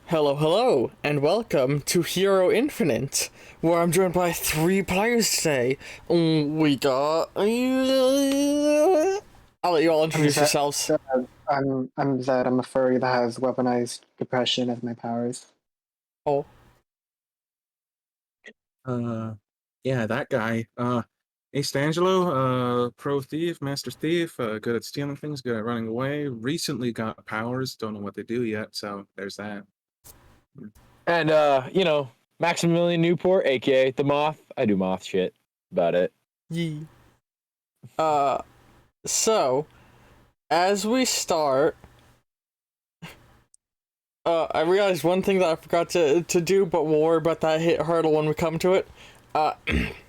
Hello, hello, and welcome to Hero Infinite, where I'm joined by three players today. We got. I'll let you all introduce yourselves. I'm Zed. I'm a furry that has weaponized depression as my powers. Oh, Uh, yeah, that guy. Ace D'Angelo, pro thief, master thief, good at stealing things, good at running away. Recently got powers, don't know what they do yet, so there's that. And Maximilian Newport, aka the Moth. I do moth shit. About it. yee. So, as we start, I realized one thing that I forgot to do, but we'll worry about that hurdle when we come to it.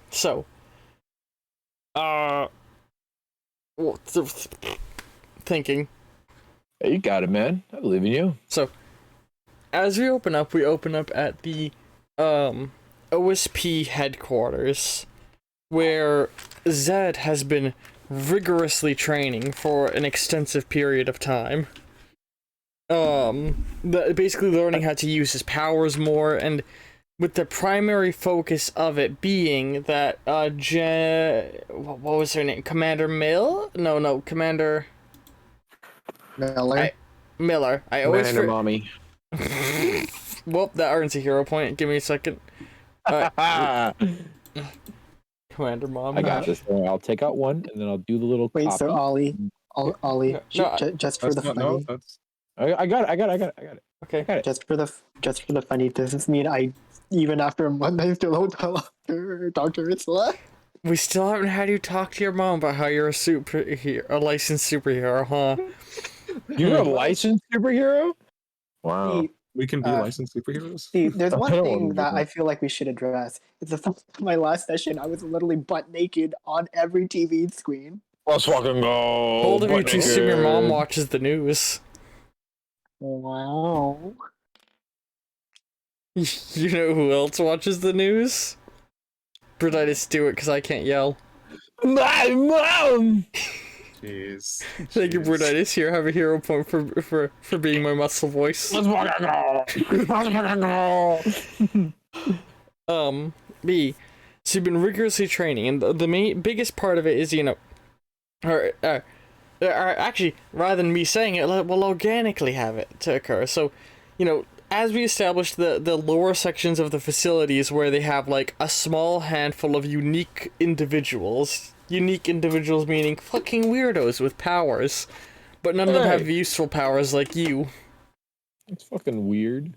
So, thinking. Hey, you got it, man. I believe in you. So, as we open up at the OSP headquarters, where Zed has been rigorously training for an extensive period of time. Basically learning how to use his powers more, and with the primary focus of it being that what was her name? Commander Mill? No, Commander Miller. Miller. I always Commander Mommy. Well, that earns a hero point. Give me a second. Commander Mom. I got this. I'll take out one, and then I'll do the little Wait, copy. so Ollie, No, just for the funny, I got it. Okay. Got it. just for the funny. Does this mean even after a month I still don't tell Dr. Ursula? We still haven't had you talk to your mom about how you're a licensed superhero, huh? You're a licensed superhero? Wow. See, We can be licensed superheroes. there's I one don't thing wanna do that that. I feel like we should address. It's the my last session. I was literally butt naked on every TV screen. Let's fucking go. Bold of you Butt to assume your naked. mom watches the news. Wow. You know who else watches the news? Bruditis, do it, because I can't yell. My mom! Jeez. Thank you, Bruditis. Here, have a hero point for being my muscle voice. Let's fucking go. B. So you've been rigorously training, and the biggest part of it is, actually, rather than me saying it, we'll organically have it to occur. So, as we established the lower sections of the facilities where they have, like, a small handful of unique individuals meaning fucking weirdos with powers, but none of them have useful powers like you. It's fucking weird.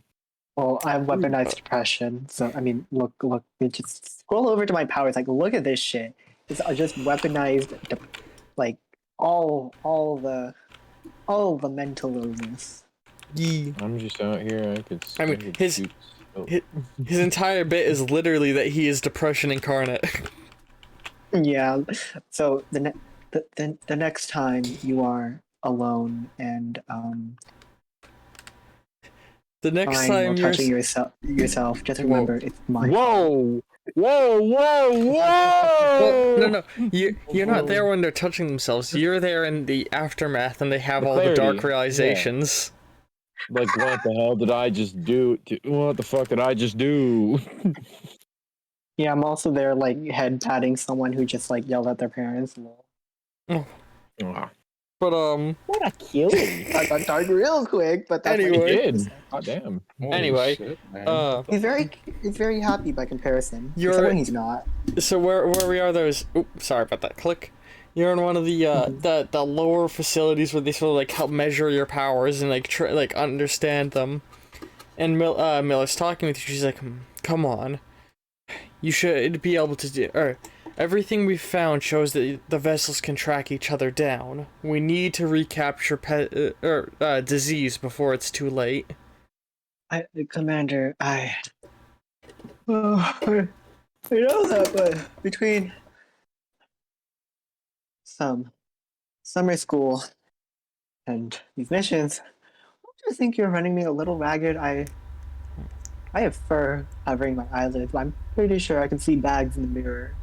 Well, I have weaponized depression, so I mean, look, just scroll over to my powers. Like, look at this shit. It's just weaponized, like all the mental illness. Yee. I'm just out here. I mean, his entire bit is literally that he is depression incarnate. Yeah. So the next time you are alone and The next fine, time or you're touching yourself, just remember it's my Whoa! Well, no, you're not there when they're touching themselves. You're there in the aftermath, and they have The all the dark clarity, realizations. Like, what the hell did I just do? What the fuck did I just do? Yeah, I'm also there, like, head patting someone who just, like, yelled at their parents. Ah, But What a kill! I got dark real quick, but that's Anyway. I did. God damn. Anyway, shit, man. he's very happy by comparison. You're- Except when he's not. so where we are, there's sorry about that. Click. You're in one of the the lower facilities where they sort of like help measure your powers and like understand them. And Miller's talking with you. She's like, "Come on, you should be able to do." Everything we've found shows that the vessels can track each other down. We need to recapture disease before it's too late. Commander, I know that, but between some summer school and these missions, don't you think you're running me a little ragged? I have fur covering my eyelids, but I'm pretty sure I can see bags in the mirror.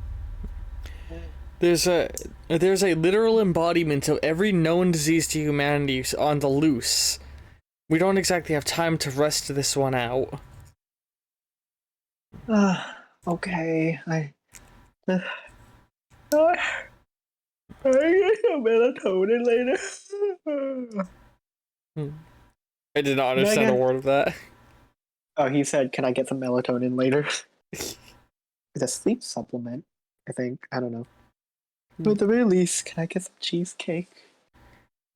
There's a literal embodiment of every known disease to humanity on the loose. we don't exactly have time to rest this one out. Okay, uh, I get some melatonin later. I did not Can I understand a get- word of that. Oh, he said, "Can I get some melatonin later?" It's a sleep supplement, I think. I don't know. But at the very least, can I get some cheesecake?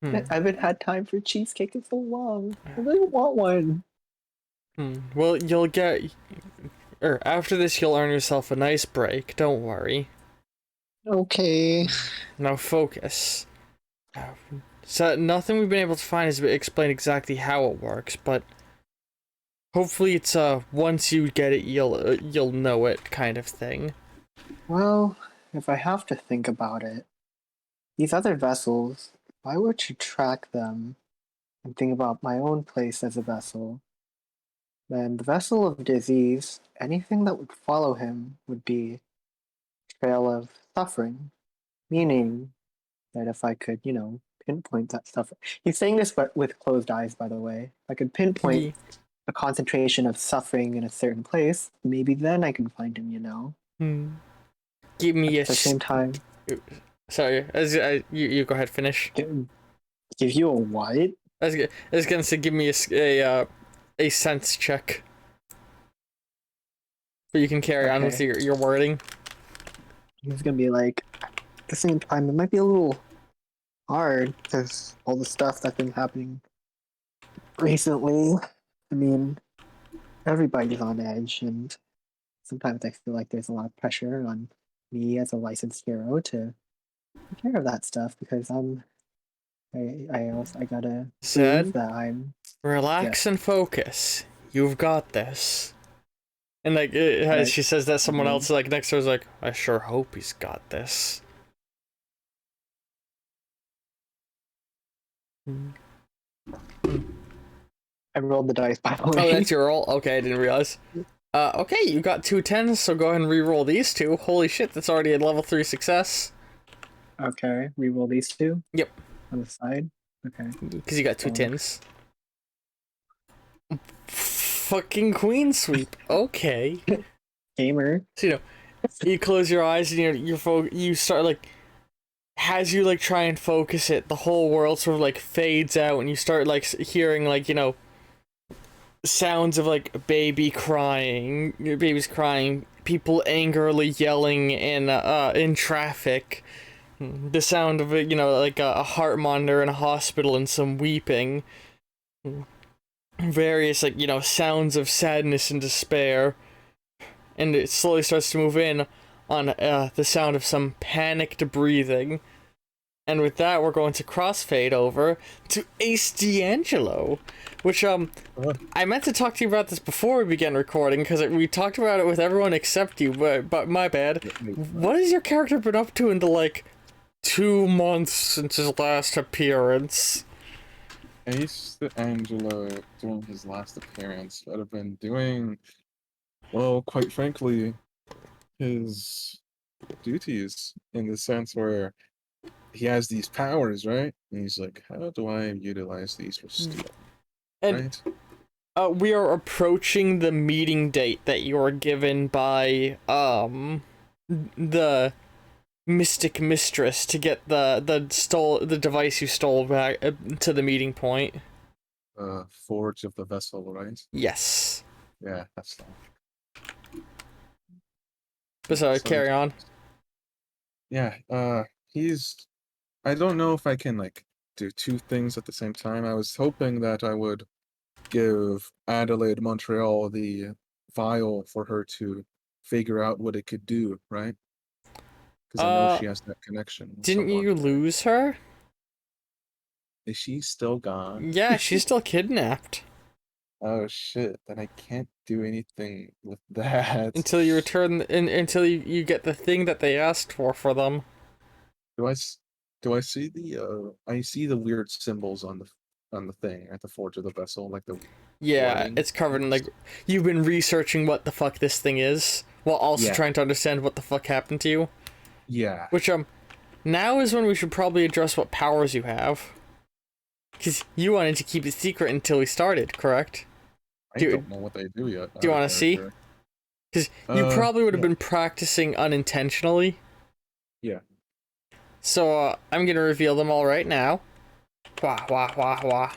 I haven't had time for cheesecake in so long. I really want one. Well, you'll get... after this, you'll earn yourself a nice break. Don't worry. Okay. Now focus. So nothing we've been able to find has explained exactly how it works, but hopefully it's once you get it, you'll know it kind of thing. Well, if I have to think about it, these other vessels, if I were to track them and think about my own place as a vessel, then the vessel of disease, anything that would follow him would be a trail of suffering. Meaning that if I could, pinpoint that stuff. He's saying this but with closed eyes, by the way. If I could pinpoint a concentration of suffering in a certain place, maybe then I can find him. Give me At the same time, Sorry, you go ahead, finish. give you a what? I was gonna say, give me a sense check. But you can carry on with Okay. your wording. He's gonna be like, at the same time, it might be a little hard because all the stuff that's been happening recently. I mean, everybody's on edge, and sometimes I feel like there's a lot of pressure on me as a licensed hero to take care of that stuff because I gotta Zed, prove that I'm relax and focus. You've got this. And like, as Right. she says that, someone Mhm. else like next to her is like, I sure hope he's got this. I rolled the dice, by the way. Oh, that's your roll? Okay, I didn't realize. Okay, you got 2 10s, so go ahead and re-roll these two. Holy shit, that's already a level 3 success. Okay, re-roll these two. Yep. On the side. Okay. Because you got 2 10s. Fucking queen sweep. Okay. Gamer. So, you close your eyes and you start like, as you like try and focus it, the whole world sort of like fades out and you start like hearing like, sounds of like babies crying, people angrily yelling in traffic, the sound of like a heart monitor in a hospital and some weeping, various like sounds of sadness and despair, and it slowly starts to move in on the sound of some panicked breathing. And with that, we're going to crossfade over to Ace D'Angelo, which, I meant to talk to you about this before we began recording, because we talked about it with everyone except you, but my bad. What has your character been up to in the, 2 months since his last appearance? Ace D'Angelo, during his last appearance, would have been doing, well, quite frankly, his duties, in the sense where he has these powers, right? And he's like, how do I utilize these for steal? And Right? we are approaching the meeting date that you were given by the Mystic Mistress to get the device you stole back to the meeting point. Forge of the vessel, right? Yes. Yeah, that's the But sorry, carry on. Yeah, I don't know if I can do 2 things at the same time. I was hoping that I would give Adelaide Montreal the vial for her to figure out what it could do, right? Because I know she has that connection with Didn't someone. you lose her? Is she still gone? Yeah, she's still kidnapped. Oh shit, then I can't do anything with that. Until you return, until you get the thing that they asked for them. Do I see I see the weird symbols on the thing at the forge of the vessel, like the Yeah, warning it's covered in things? you've been researching what the fuck this thing is, while also Yeah. trying to understand what the fuck happened to you. Yeah. Which now is when we should probably address what powers you have. Because you wanted to keep it secret until we started, correct? I Dude, don't know what they do yet. Do you want to see? Because you probably would have yeah. been practicing unintentionally. Yeah. So I'm gonna reveal them all right now. Wah wah wah wah.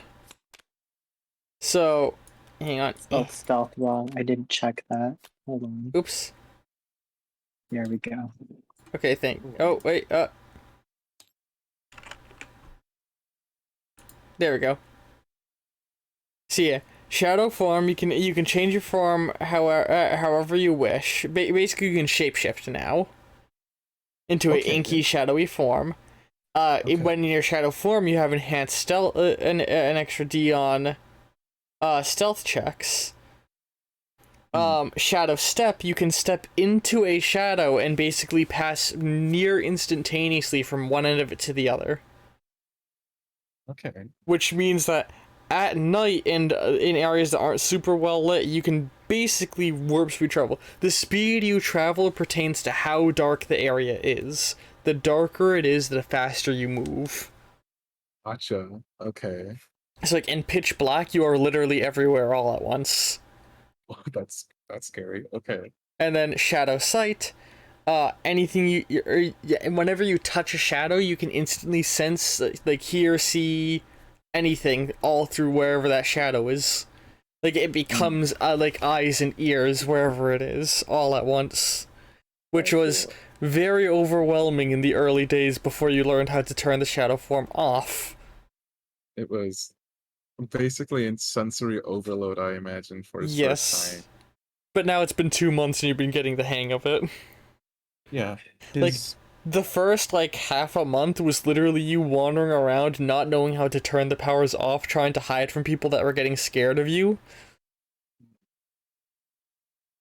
So, hang on. Spelled stealth wrong. I didn't check that. Hold on. Oops. There we go. Okay, Oh wait. There we go. So yeah, shadow form. You can change your form however you wish. Basically, you can shapeshift now into an inky, shadowy form. When in your shadow form, you have enhanced stealth, an extra D on stealth checks. Shadow step, you can step into a shadow and basically pass near instantaneously from one end of it to the other. Okay. Which means that at night and in areas that aren't super well lit, you can basically warp speed travel. The speed you travel pertains to how dark the area is. The darker it is, the faster you move. Gotcha. Okay. It's like in pitch black, you are literally everywhere all at once. That's scary. Okay. And then shadow sight. Anything whenever you touch a shadow, you can instantly sense, like hear, see, anything all through wherever that shadow is. Like it becomes like eyes and ears wherever it is all at once, which was very overwhelming in the early days before you learned how to turn the shadow form off. It was basically in sensory overload, I imagine, for his first time. But now it's been 2 months and you've been getting the hang of it. Yeah. Like, the first, half a month was literally you wandering around, not knowing how to turn the powers off, trying to hide from people that were getting scared of you.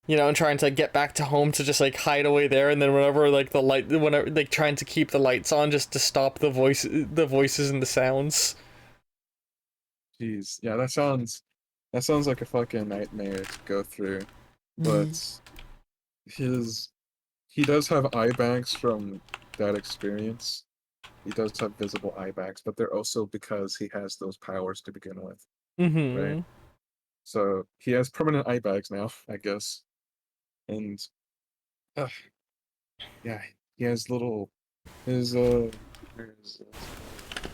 You know, and trying to get back to home to just, hide away there, and then whenever, trying to keep the lights on just to stop the voices and the sounds. Jeez. Yeah, that sounds like a fucking nightmare to go through. But he does have eye bags from that experience. He does have visible eye bags, but they're also because he has those powers to begin with. Right? So he has permanent eye bags now, I guess. And yeah, he has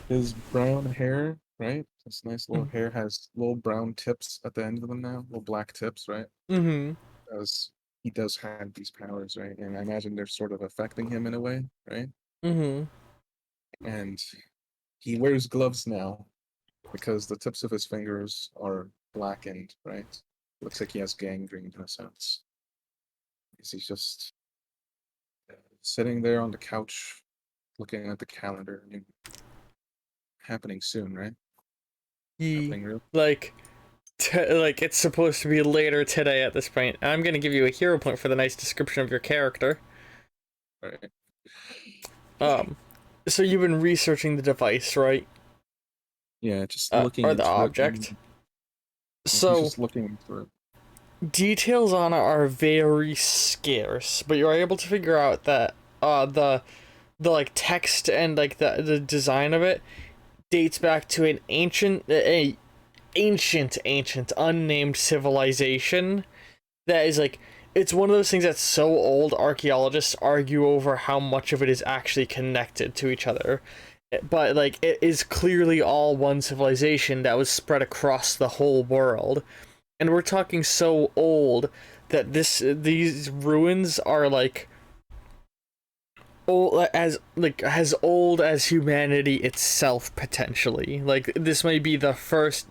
his brown hair, right? This nice little hair has little brown tips at the end of them now, little black tips, right? As he does have these powers, right? And I imagine they're sort of affecting him in a way, right? And he wears gloves now because the tips of his fingers are blackened, right? Looks like he has gangrene in a sense. He's just sitting there on the couch, looking at the calendar. I mean, happening soon, right? Happening real. It's supposed to be later today at this point. I'm gonna give you a hero point for the nice description of your character. Right. So you've been researching the device, right? Yeah, just looking or into the it object. and- So he's just looking into it. details on it are very scarce, but you're able to figure out that the text and the design of it dates back to an ancient unnamed civilization that is it's one of those things that's so old archaeologists argue over how much of it is actually connected to each other, but it is clearly all one civilization that was spread across the whole world. And we're talking so old that these ruins are as old as humanity itself, potentially. This might be the first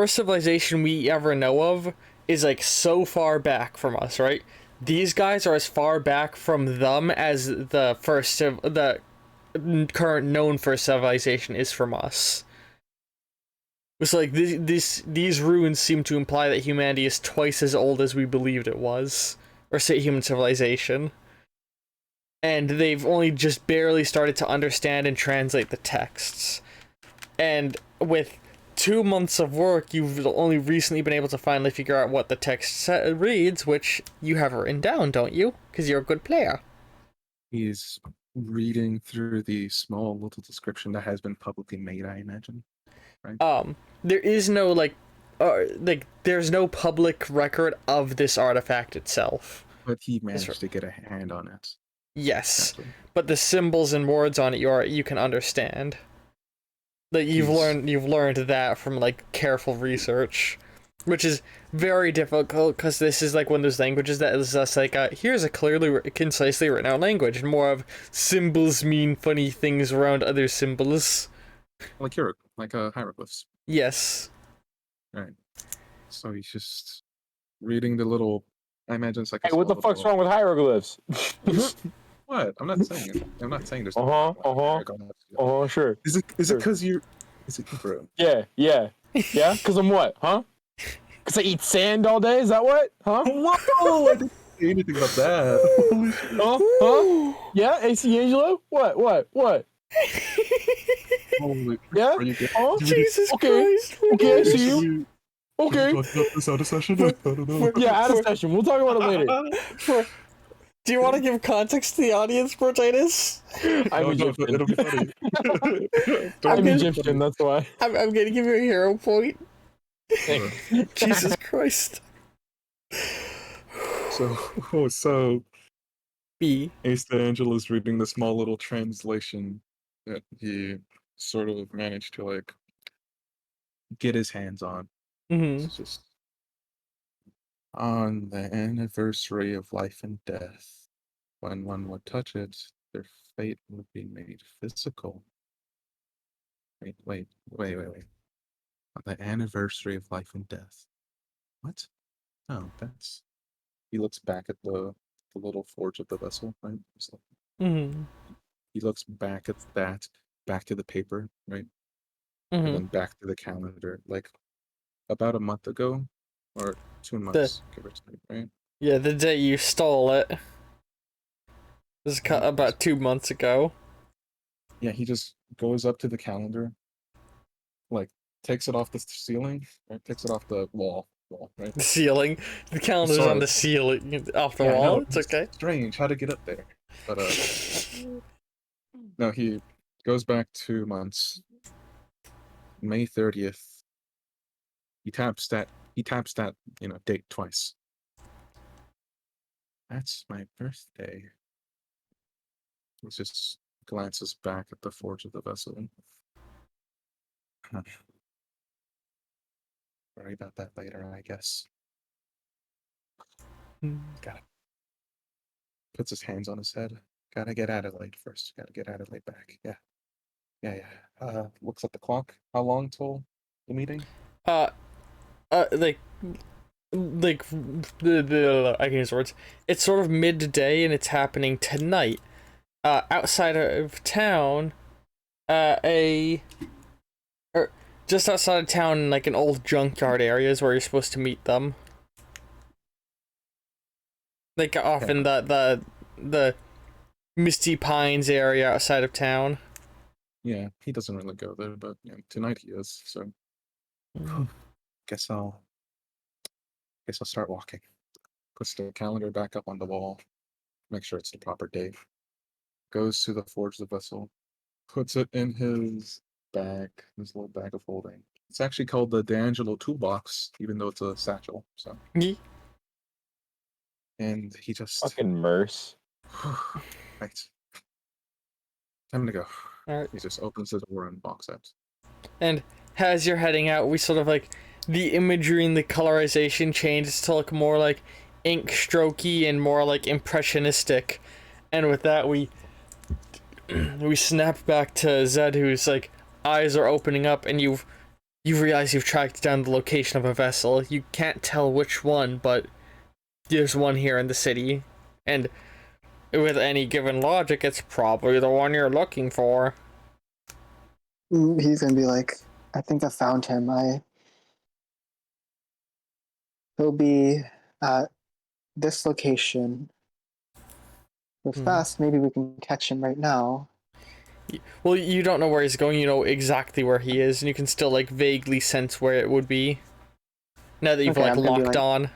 civilization we ever know of is so far back from us, right? These guys are as far back from them as the current known first civilization is from us. It's these ruins seem to imply that humanity is twice as old as we believed it was, or say human civilization. And they've only just barely started to understand and translate the texts. And with 2 months of work, you've only recently been able to finally figure out what the text reads, which you have written down, don't you? Because you're a good player. He's reading through the small little description that has been publicly made, I imagine. There is no there's no public record of this artifact itself. But he managed to get a hand on it. Yes, Exactly. but the symbols and words on it you can understand. Like you've learned that from like careful research, which is very difficult because this is like one of those languages that is just like here's a clearly concisely written out language, and more of symbols mean funny things around other symbols. Like hieroglyphs. Yes. Right. So he's just reading the little. I imagine it's like. Hey, what the fuck's wrong with hieroglyphs? What? I'm not saying it. I'm not saying there's. Sure. Is it Sure. because you're? Is it bro? Yeah. Because I'm what? Huh? Because I eat sand all day? Is that what? Huh? Whoa! I didn't say anything about that. Holy shit. Huh? Yeah, AC Angelo? What? Holy. Yeah? Are you good? Oh, Jesus okay. Christ. Okay, I see Should you. we Okay. talk about this out of session? I don't know. Yeah, out of session. We'll talk about it later. Do you want to give context to the audience, Protitus? I'm Egyptian. It'll be funny. I'm Egyptian, that's why. I'm gonna give you a hero point. Jesus Christ. So B. Ace Angela's reading the small little translation that he sort of managed to like get his hands on. Mm-hmm. It's just on the anniversary of life and death, when one would touch it, their fate would be made physical. Wait. On the anniversary of life and death. What? No, that's. He looks back at the little forge of the vessel, right? So Mm-hmm. he looks back at that, back to the paper, right? Mm-hmm. And then back to the calendar, like about a month ago, or 2 months, give or take, right? Yeah, the day you stole it. This is about 2 months ago. Yeah, he just goes up to the calendar, like takes it off the ceiling, right? Takes it off the wall, right? The ceiling. The calendar's on the ceiling, off the wall. No, It's okay. Strange how to get up there, but no, he goes back 2 months. May 30th. He taps that date twice. That's my birthday. He just glances back at the forge of the vessel. Worry about that later, I guess. Got it. Puts his hands on his head. Gotta get Adelaide first. Gotta get Adelaide back. Yeah. Looks at the clock. How long till the meeting? Like I can use words. It's sort of midday and it's happening tonight. Outside of town, just outside of town, like an old junkyard area is where you're supposed to meet them. Like off in the Misty Pines area outside of town. Yeah, he doesn't really go there, but tonight he is. So, guess I'll start walking. Puts the calendar back up on the wall. Make sure it's the proper date. Goes to the forge of the vessel. Puts it in his bag, his little bag of holding. It's actually called the D'Angelo toolbox, even though it's a satchel. So. And he just Fucking Merce. Right. Time to go. Alright. He just opens the door and walks out. And as you're heading out, we sort of like the imagery and the colorization changes to look more like ink strokey and more like impressionistic. And with that, we snap back to Zed, whose like eyes are opening up, and you realize you've tracked down the location of a vessel. You can't tell which one, but there's one here in the city, and with any given logic, it's probably the one you're looking for. He's gonna be like, I think I found him. He'll be at this location. If fast, maybe we can catch him right now. Well, you don't know where he's going, you know exactly where he is, and you can still like vaguely sense where it would be. Now that you've locked on.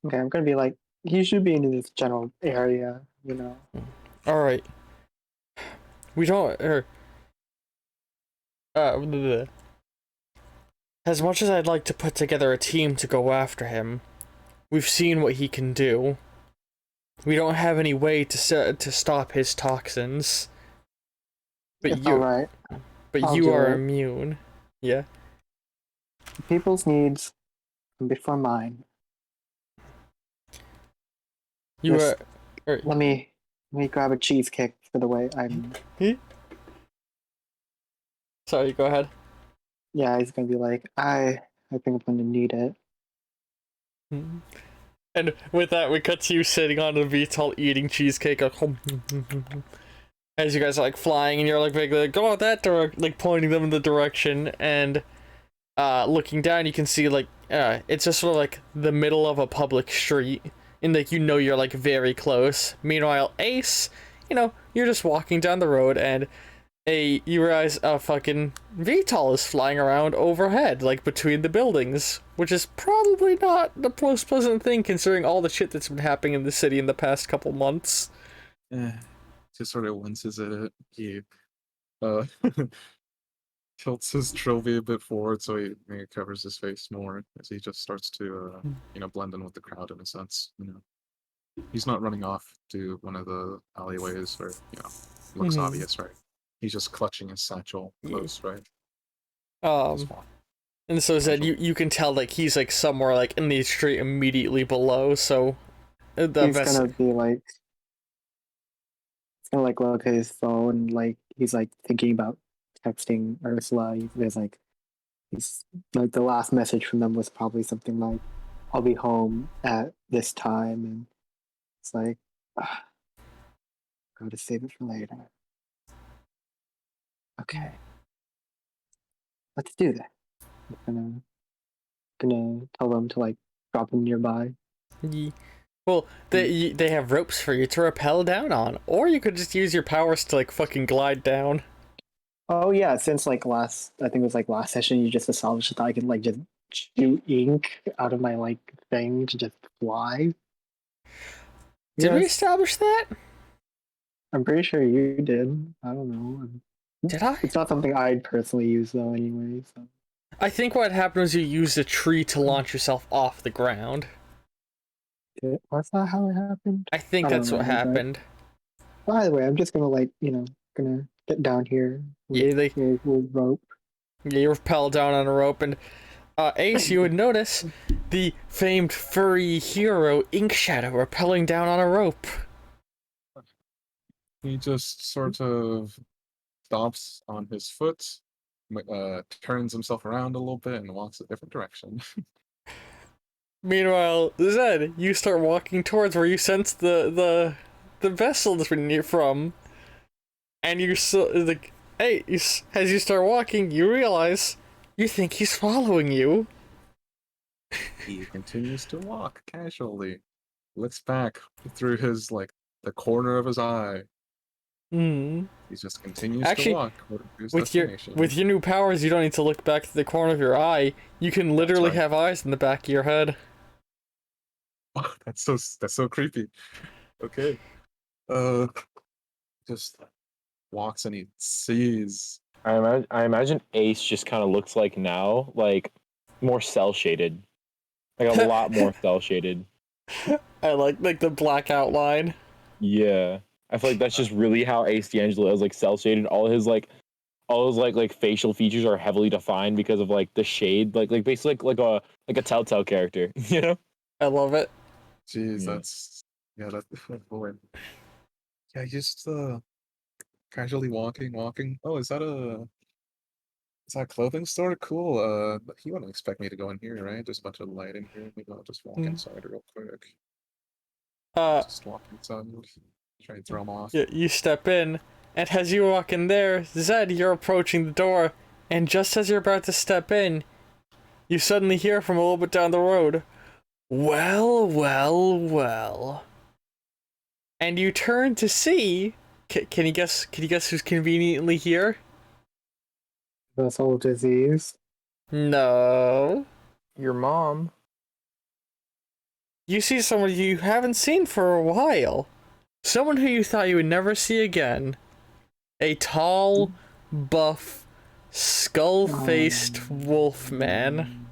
Okay, I'm gonna be like, he should be in this general area, you know. Alright. We don't, or, bleh. As much as I'd like to put together a team to go after him, we've seen what he can do. We don't have any way to stop his toxins. But It's alright. I'll you do are it. immune. Yeah. People's needs come before mine. You Just- are. Let me grab a cheesecake for the way I'm. Sorry, go ahead. Yeah, he's gonna be like, I think I'm gonna need it. And with that, we cut to you sitting on the VTOL eating cheesecake. As you guys are like flying, and you're like, go out that direction, like pointing them in the direction, and looking down, you can see like it's just sort of like the middle of a public street, and like you're like very close. Meanwhile, Ace, you're just walking down the road, and you realize a fucking VTOL is flying around overhead, like between the buildings, which is probably not the most pleasant thing considering all the shit that's been happening in the city in the past couple months. Just sort of winces at it. He uh, tilts his trophy a bit forward so he covers his face more as he just starts to blend in with the crowd in a sense. He's not running off to one of the alleyways where looks obvious, right? He's just clutching his satchel close, right? And so Zed, you can tell like he's like somewhere like in the street immediately below. So He's gonna be like, he's gonna like look at his phone, like he's like thinking about texting Ursula. There's like, he's like the last message from them was probably something like, "I'll be home at this time," and it's like, gotta save it for later. Okay, let's do that. I'm gonna tell them to like drop him nearby. Well, they have ropes for you to rappel down on, or you could just use your powers to like fucking glide down. Oh yeah, since like I think it was like last session, you just established that I could like just shoot ink out of my like thing to just fly. Did we Yes, establish that? I'm pretty sure you did. I don't know. Did I? It's not something I'd personally use though, anyway. So. I think what happened was you used a tree to launch yourself off the ground. Was that how it happened? I think that's what happened. By the way, I'm just gonna like gonna get down here. Yeah, we'll rope. Yeah, you rappel down on a rope, and Ace, you would notice the famed furry hero Ink Shadow rappelling down on a rope. He just sort of stops on his foot, turns himself around a little bit, and walks a different direction. Meanwhile, Zed, you start walking towards where you sense the vessel that's been from, and you like, hey, as you start walking, you realize you think he's following you. He continues to walk casually, looks back through his the corner of his eye. He just continues to walk to his destination. With your new powers, you don't need to look back to the corner of your eye. You can literally have eyes in the back of your head. Oh, that's so creepy. Okay. Just walks and he sees. I imagine Ace just kind of looks like now, like more cell shaded, like a lot more cell shaded. I like the black outline. Yeah, I feel like that's just really how Ace D'Angelo is, like cell shaded. All his facial features are heavily defined because of like the shade, like basically like a Telltale character, you know? I love it. Jeez, that's boy. Yeah, just casually walking. Oh, is that a clothing store? Cool. You wouldn't expect me to go in here, right? There's a bunch of light in here. Maybe I'll just walk inside real quick. Just walk inside. Try and throw him off. Yeah, you step in, and as you walk in there, Zed, you're approaching the door, and just as you're about to step in, you suddenly hear from a little bit down the road, "Well, well, well." And you turn to see. Can you guess? Can you guess who's conveniently here? Vessel disease. No. Your mom. You see someone you haven't seen for a while. Someone who you thought you would never see again. A tall, buff, skull-faced wolf man.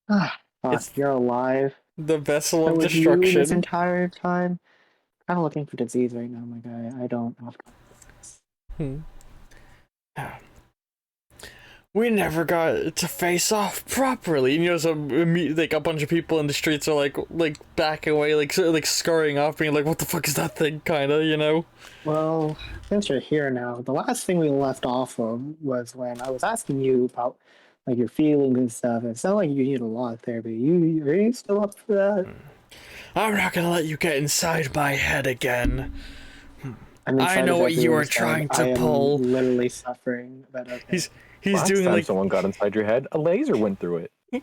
Ah, fuck, It's you're alive. the vessel So of with you this destruction. entire time, kind of looking for disease right now, my guy. I don't have. Hmm. We never got to face off properly. You know, so like a bunch of people in the streets are like backing away, like sort of like scurrying off, being like, "What the fuck is that thing?" Kind of, you know. Well, since you're here now, the last thing we left off of was when I was asking you about like your feelings and stuff. It sounded like you need a lot of therapy. Are you still up for that? I'm not gonna let you get inside my head again. I'm I inside know of what you everyone's are trying head. to I am pull. literally suffering, but okay. He's Last doing time like, someone got inside your head, a laser went through it.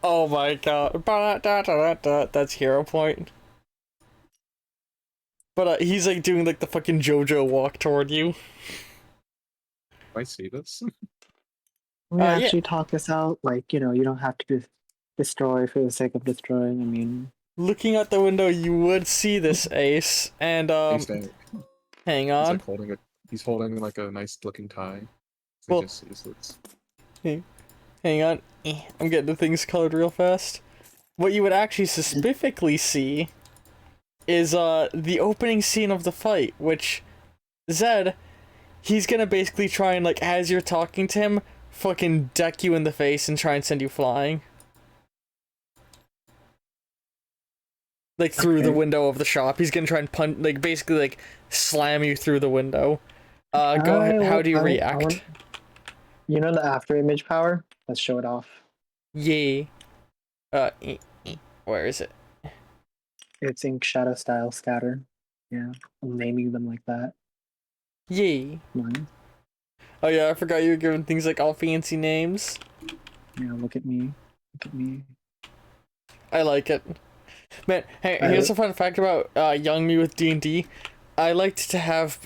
oh my god, that's hero point. But he's like doing like the fucking JoJo walk toward you. I see this. We yeah. actually talk this out. Like, you don't have to just destroy for the sake of destroying. I mean, Looking out the window, you would see this Ace, and hang He's on. like holding a. He's holding like a nice looking tie. Well- Just sees this. Hang on. I'm getting the things colored real fast. What you would actually specifically see is the opening scene of the fight, which Zed, he's gonna basically try and, like, as you're talking to him, fucking deck you in the face and try and send you flying. Like, through the Okay. window of the shop. He's gonna try and punch, like, basically, like, slam you through the window. Go ahead. How do you react? You know the after image power? Let's show it off. Yeah. Where is it? It's ink shadow style scatter. Yeah, I'm naming them like that. Yeah. Mine. Oh yeah, I forgot you were giving things like all fancy names. Yeah, look at me. Look at me. I like it. Man, hey, here's a fun fact about young me with D&D. I liked to have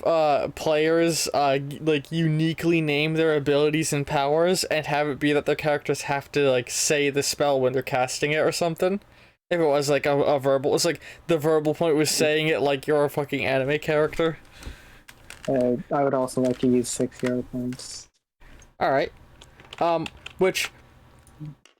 players like uniquely name their abilities and powers and have it be that their characters have to like say the spell when they're casting it or something. If it was like a verbal, it's like the verbal point was saying it like you're a fucking anime character. I would also like to use 6 hero points. All right. Which,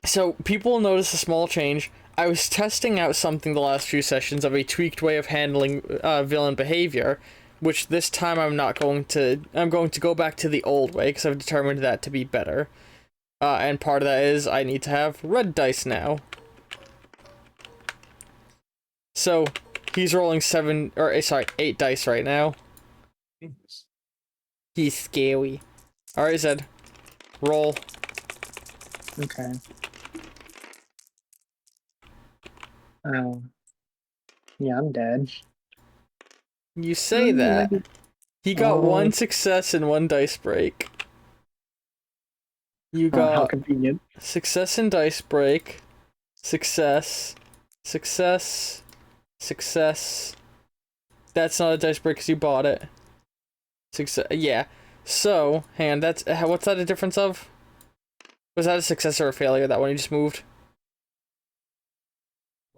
so people notice a small change. I was testing out something the last few sessions of a tweaked way of handling villain behavior, which this time I'm going to go back to the old way because I've determined that to be better. And part of that is I need to have red dice now. So he's rolling 8 dice right now. He's scary. Alright, Zed. Roll. Okay. Oh. Yeah, I'm dead. You say that. He got Oh. 1 success and 1 dice break. You How got convenient. success and dice break. Success. Success. Success. That's not a dice break because you bought it. Success. Yeah. So, hang on, what's that a difference of? Was that a success or a failure, that one you just moved?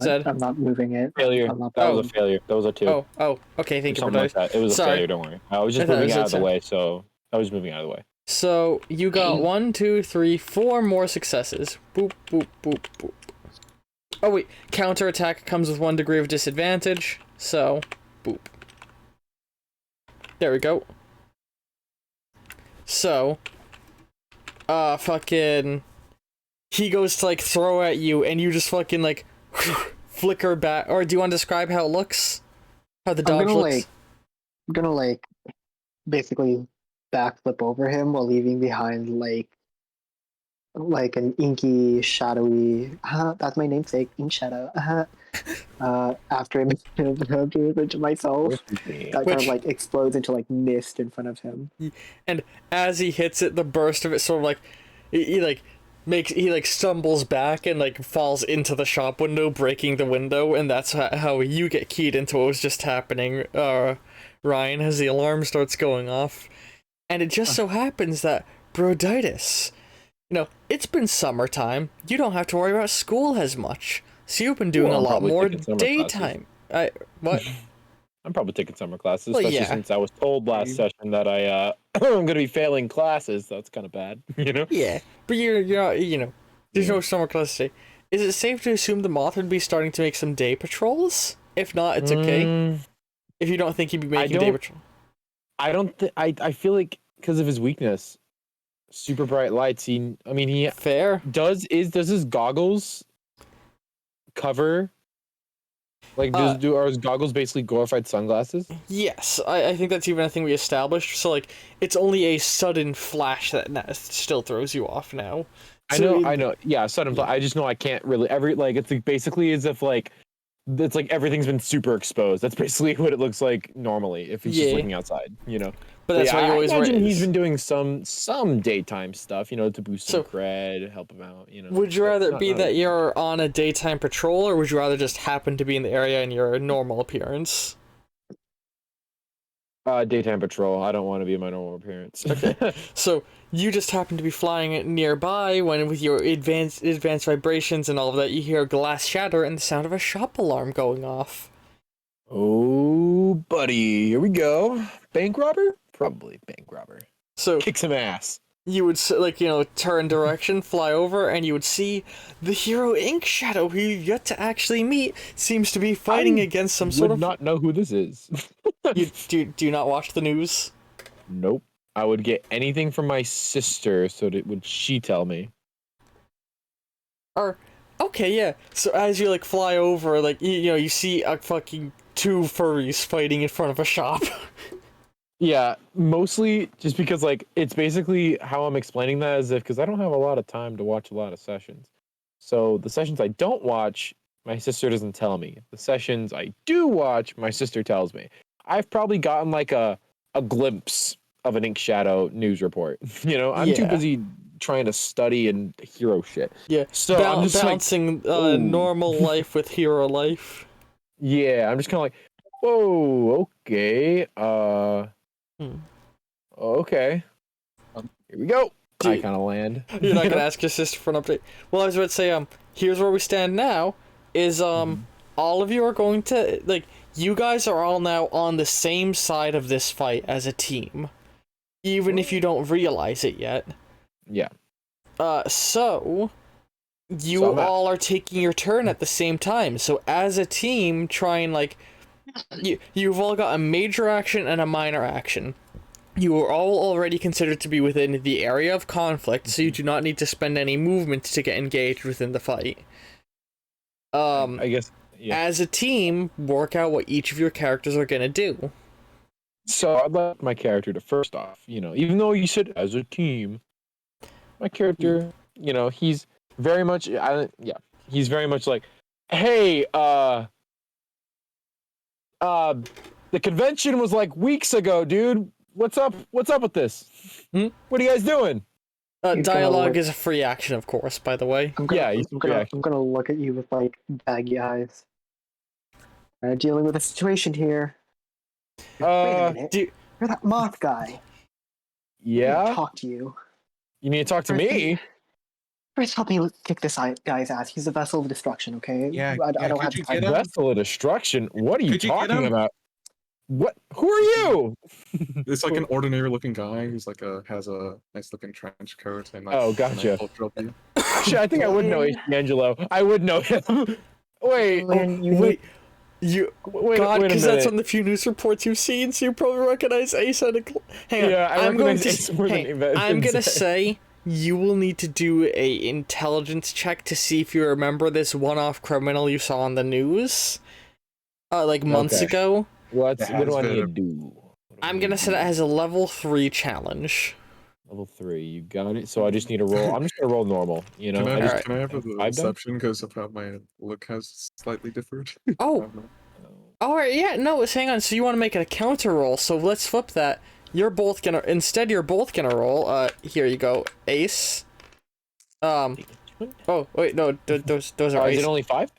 Zed? I'm not moving it. Failure. I'm not That was a failure. That was a 2. Oh, okay, thank you for Something like dice. that. It was a Sorry. failure, don't worry. I was I just thought it moving was out a of the 10. way, so I was moving out of the way. So, you got 1, 2, 3, 4 more successes. Boop, boop, boop, boop. Oh wait, counterattack comes with 1 degree of disadvantage, so, boop. There we go. So, fucking, he goes to, like, throw at you, and you just fucking, like, flicker back. Or do you want to describe how it looks? How the dodge looks? I'm gonna, like, basically backflip over him while leaving behind, like an inky, shadowy, that's my namesake, Ink Shadow, after image of myself, that kind of, like, explodes into, like, mist in front of him. And as he hits it, the burst of it sort of like he stumbles back and like falls into the shop window, breaking the window, and that's how you get keyed into what was just happening, Ryan, as the alarm starts going off. And it just so happens that Broditis, it's been summertime. You don't have to worry about school as much, so you've been doing a lot more daytime. What? I'm probably taking summer classes, Well, especially yeah. since I was told last session that I'm gonna be failing classes. So that's kind of bad, you know. Yeah, but there's Yeah. no summer class today. Is it safe to assume the Moth would be starting to make some day patrols? If not, it's okay. If you don't think he'd be making day patrol. I don't. I feel like because of his weakness, super bright lights. He Fair. does his goggles cover? Like, are his goggles basically glorified sunglasses? Yes, I think that's even a thing we established. So, like, it's only a sudden flash that still throws you off now. So I know. Yeah, sudden. Yeah. I just know I can't really it's like basically as if like it's like everything's been super exposed. That's basically what it looks like normally if he's just looking outside, you know. But that's why you always imagine he's been doing some daytime stuff, you know, to boost some cred, help him out, you know. Would you rather be that you're on a daytime patrol, or would you rather just happen to be in the area in your normal appearance? Daytime patrol. I don't want to be in my normal appearance. Okay. So you just happen to be flying nearby when, with your advanced vibrations and all of that, you hear a glass shatter and the sound of a shop alarm going off. Oh, buddy, here we go. Bank robber? Probably bank robber. So kick some ass. You would turn direction, fly over, and you would see the hero Ink Shadow, who you've yet to actually meet, seems to be fighting against some sort of. I would not know who this is. Do you not watch the news? Nope. I would get anything from my sister, so that would she tell me? Okay, yeah. So as you fly over, you see a fucking two furries fighting in front of a shop. Yeah, mostly just because it's basically how I'm explaining that is because I don't have a lot of time to watch a lot of sessions. So the sessions I don't watch, my sister doesn't tell me. The sessions I do watch, my sister tells me. I've probably gotten a glimpse of an Ink Shadow news report. You know, I'm too busy trying to study and hero shit. Yeah, so I'm just balancing normal life with hero life. Yeah, I'm just kind of whoa, okay, okay, here we go. I kind of land. You're not gonna ask your sister for an update. Well, I was about to say, here's where we stand now. Is all of you are going to you guys are all now on the same side of this fight as a team, even if you don't realize it yet. Yeah. So you all are taking your turn at the same time. So as a team, try and you've all got a major action and a minor action. You are all already considered to be within the area of conflict, so you do not need to spend any movement to get engaged within the fight. I guess, yeah. As a team, work out what each of your characters are gonna do. So I'd like my character to first off, even though you said as a team, my character, he's very much, he's very much hey, the convention was weeks ago, dude. What's up with this? What are you guys doing? Dialogue is a free action, of course, by the way. I'm gonna look at you with baggy eyes. Dealing with a situation here. Wait a minute. You're that moth guy. Yeah. I need to talk to you. You need to talk to me. First, help me kick this guy's ass. He's a vessel of destruction. Okay. Yeah. I don't have time. Vessel of destruction. What are you talking about? What? Who are you? It's an ordinary-looking guy who's has a nice-looking trench coat and gotcha. Actually, I think I would know Angelo. I would know him. Wait. Wait. God, because that's on the few news reports you've seen, so you probably recognize Ace. Hang on. Yeah, I'm going to. I'm gonna say you will need to do a intelligence check to see if you remember this one-off criminal you saw on the news, months ago. What do I need to do? I'm gonna set it as a level 3 challenge. Level 3, you got it. So I just need to roll. I'm just gonna roll normal. Can I have a deception because of how my look has slightly differed? Oh. Alright, yeah, no, hang on. So you want to make it a counter roll? So let's flip that. You're both gonna roll. Here you go, Ace. Oh wait, no, those are. Is it only 5?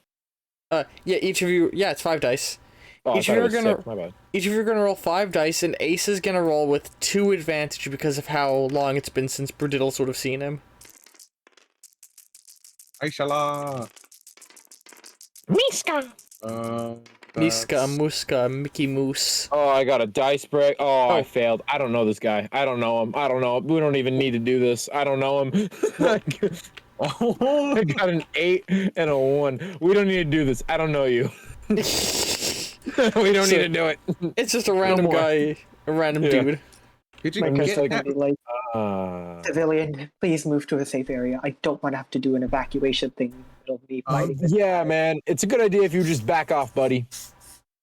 Yeah, each of you. Yeah, it's 5 dice. Oh, each of you are gonna roll 5 dice, and Ace is gonna roll with 2 advantage because of how long it's been since Brudiddles would have seen him. Aishala. Miska. Miska, Muska, Mickey Moose. Oh, I got a dice break. Oh, I Oh. failed. I don't know this guy. I don't know him. I don't know. We don't even need to do this. I don't know him. I got an 8 and a 1. We don't need to do this. I don't know you. We don't need to do it. It's just a random more. guy, a random Yeah. dude. Did you My I'm just character get can be like, Uh, civilian, please move to a safe area. I don't want to have to do an evacuation thing. It'll be fighting. this yeah, guy. man. It's a good idea if you just back off, buddy.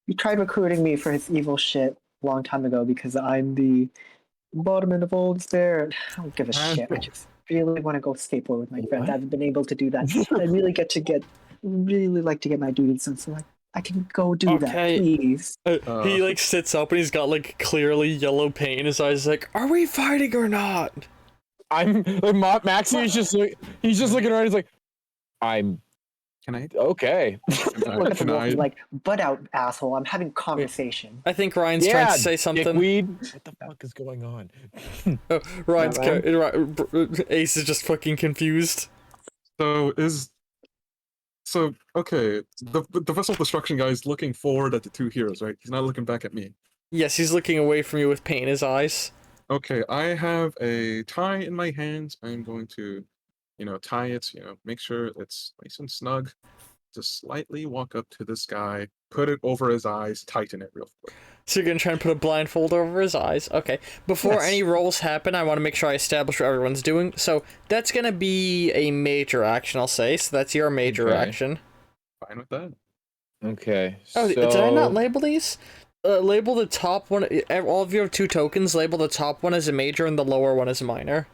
He tried recruiting me for his evil shit a long time ago because I'm the embodiment of all despair. I don't give a shit. I just really want to go skateboard with my friends. What? I haven't been able to do that. I really really like to get my duties done, so I can go do that, Okay. please. He like sits up and he's got like clearly yellow paint in his eyes. Like, are we fighting or not? I'm like Maxie is just like he's just looking around. He's like, I'm Can I? okay. Look at the Can wolf, I? he's like, butt out, asshole. I'm having conversation. I think Ryan's trying to say something. Dickweed. What the fuck is going on? Oh, Ryan's Ryan? Ace is just fucking confused. So okay, the vessel destruction guy is looking forward at the two heroes, right? He's not looking back at me. Yes, he's looking away from you with paint in his eyes. Okay, I have a tie in my hands. I'm going to, tie it. Make sure it's nice and snug. Just slightly walk up to this guy, put it over his eyes, tighten it real quick. So you're gonna try and put a blindfold over his eyes. Okay. Before Yes. any rolls happen, I want to make sure I establish what everyone's doing. So that's gonna be a major action, I'll say. So that's your major Okay. action. Fine with that. Okay. Oh, so... did I not label these? Label the top one. All of you have 2 tokens. Label the top one as a major and the lower one as a minor.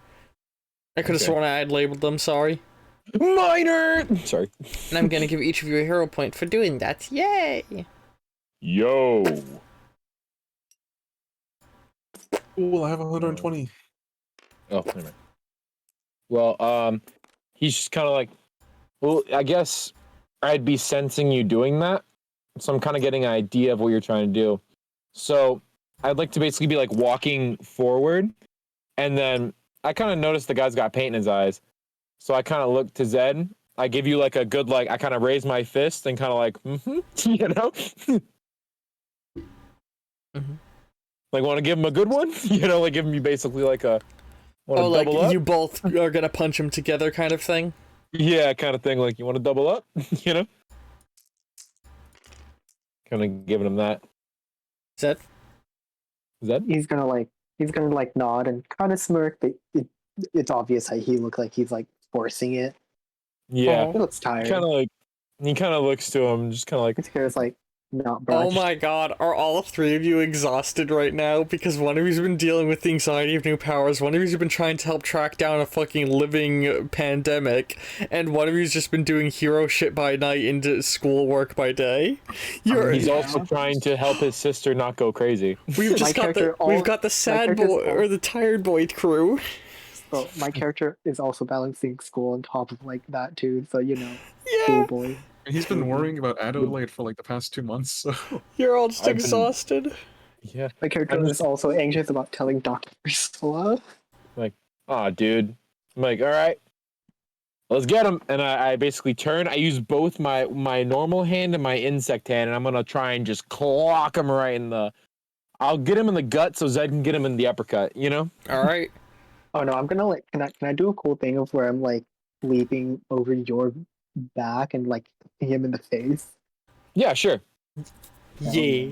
I could have Okay. sworn I had labeled them. Sorry. Minor. Sorry. And I'm gonna give each of you a hero point for doing that. Yay! Yo. Cool, I have 120. Oh, never mind. Well, he's just kind of like, well, I guess I'd be sensing you doing that, so I'm kind of getting an idea of what you're trying to do. So I'd like to basically be like walking forward, and then I kind of noticed the guy's got paint in his eyes, so I kind of look to Zed. I give you like a good like I kind of raise my fist and kind of like you know. Mhm. Like, want to give him a good one? Like give him basically like a. Want to like double up? you both are gonna punch him together, kind of thing. Yeah, kind of thing. Like, you want to double up? Kind of giving him that. Zed? Zed? He's gonna nod and kind of smirk, but it's obvious that he looked like he's like forcing it. Yeah. He looks tired. Kind of like he kind of looks to him, just kind of like. His hair is like not Oh brushed. my god, are all 3 of you exhausted right now? Because one of you's been dealing with the anxiety of new powers, one of you's been trying to help track down a fucking living pandemic, and one of you's just been doing hero shit by night into schoolwork by day. He's also trying to help his sister not go crazy. We've just we've got the sad boy or the tired boy crew. So my character is also balancing school on top of like that too. So Yeah, school boy. He's been worrying about Adelaide for like the past 2 months, so you're all just I've been- exhausted. Yeah. My character I'm is also anxious about telling Dr. Priscilla. Aw, dude. I'm like, all right, let's get him. And I basically turn. I use both my normal hand and my insect hand, and I'm gonna try and just clock him right in the. I'll get him in the gut so Zed can get him in the uppercut. All right. Oh no, I'm gonna like can I do a cool thing of where I'm like leaping over your back and like hitting him in the face? Yeah, sure. Yeah.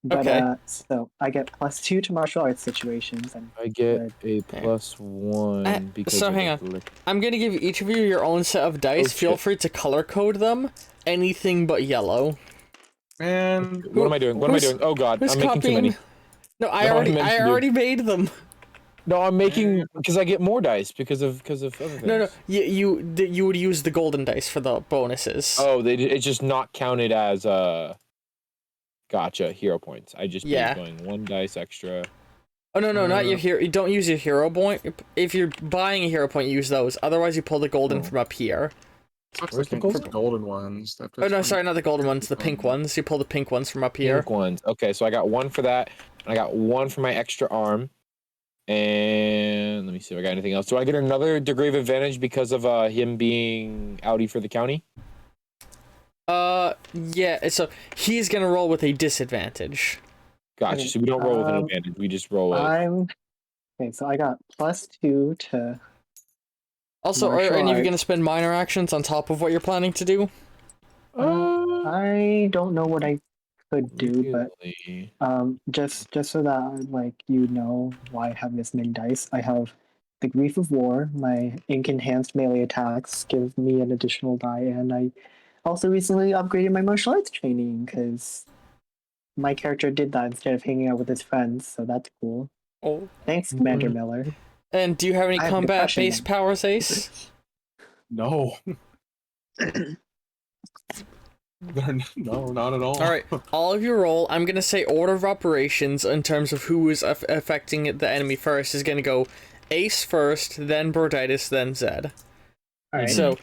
But Okay. so I get +2 to martial arts situations and I get Good. a +1 because. so of hang the on. lick- I'm gonna give each of you your own set of dice. Oh, Feel shit. free to color code them. Anything but yellow. man, What am I doing? What am I who's- doing? Oh god, Who's I'm making too many. copying? No, I No, I already meant to do- made them. No, I'm making because I get more dice because of other things. No, you would use the golden dice for the bonuses. Oh, it's just not counted as Gotcha, hero points. I just be Yeah. going 1 dice extra. Oh no, not your hero. You don't use your hero point. If you're buying a hero point, use those. Otherwise, you pull the golden from up here. sucks Where's I the can't use gold? the golden ones. Oh no, sorry, not the golden ones. The pink ones. You pull the pink ones from up here. Pink ones. Okay, so I got 1 for that, and I got 1 for my extra arm. And let me see if I got anything else. Do I get another degree of advantage because of him being outie for the county? Yeah, so he's gonna roll with a disadvantage. Gotcha. Okay, So we don't roll with an advantage. We just roll with. Okay, so I got +2 to Also, are martial any of you arts. gonna spend minor actions on top of what you're planning to do? I don't know what I could do, but Really? just so that like you know why I have this many dice, I have the Grief of War. My ink enhanced melee attacks give me an additional die, and I also recently upgraded my martial arts training because my character did that instead of hanging out with his friends, so that's cool. Oh. Thanks, Commander Mhm. Miller. And do you have any I have combat-based depression powers, Ace? No. No, not at all. Alright, all of you roll. I'm gonna say order of operations in terms of who is affecting the enemy first is gonna go Ace first, then Broditis, then Zed. Alright. So,